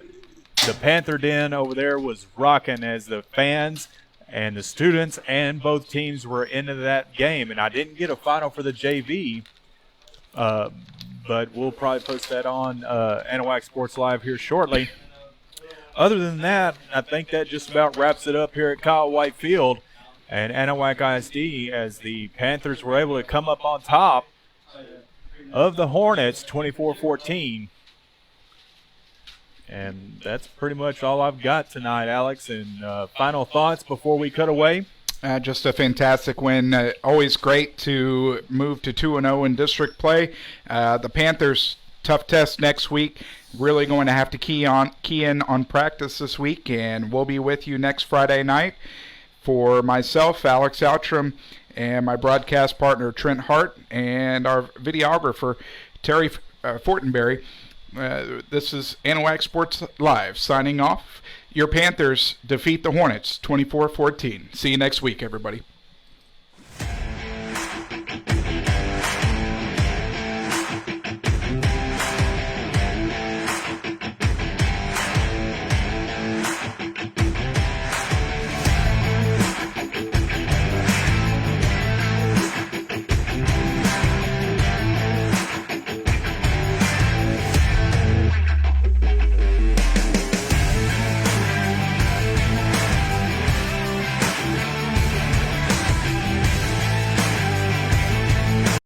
Panther Den over there was rocking, as the fans and the students and both teams were into that game. And I didn't get a final for the JV, but we'll probably post that on Anahuac Sports Live here shortly. Other than that, I think that just about wraps it up here at Kyle White Field and Anahuac ISD, as the Panthers were able to come up on top of the Hornets 24-14. And that's pretty much all I've got tonight, Alex. And final thoughts before we cut away? Just a fantastic win. Always great to move to 2-0 in district play. The Panthers, tough test next week. Really going to have to key in on practice this week, and we'll be with you next Friday night. For myself, Alex Outram, and my broadcast partner, Trent Hart, and our videographer, Terry Fortenberry, this is Anahuac Sports Live signing off. Your Panthers defeat the Hornets 24-14. See you next week, everybody.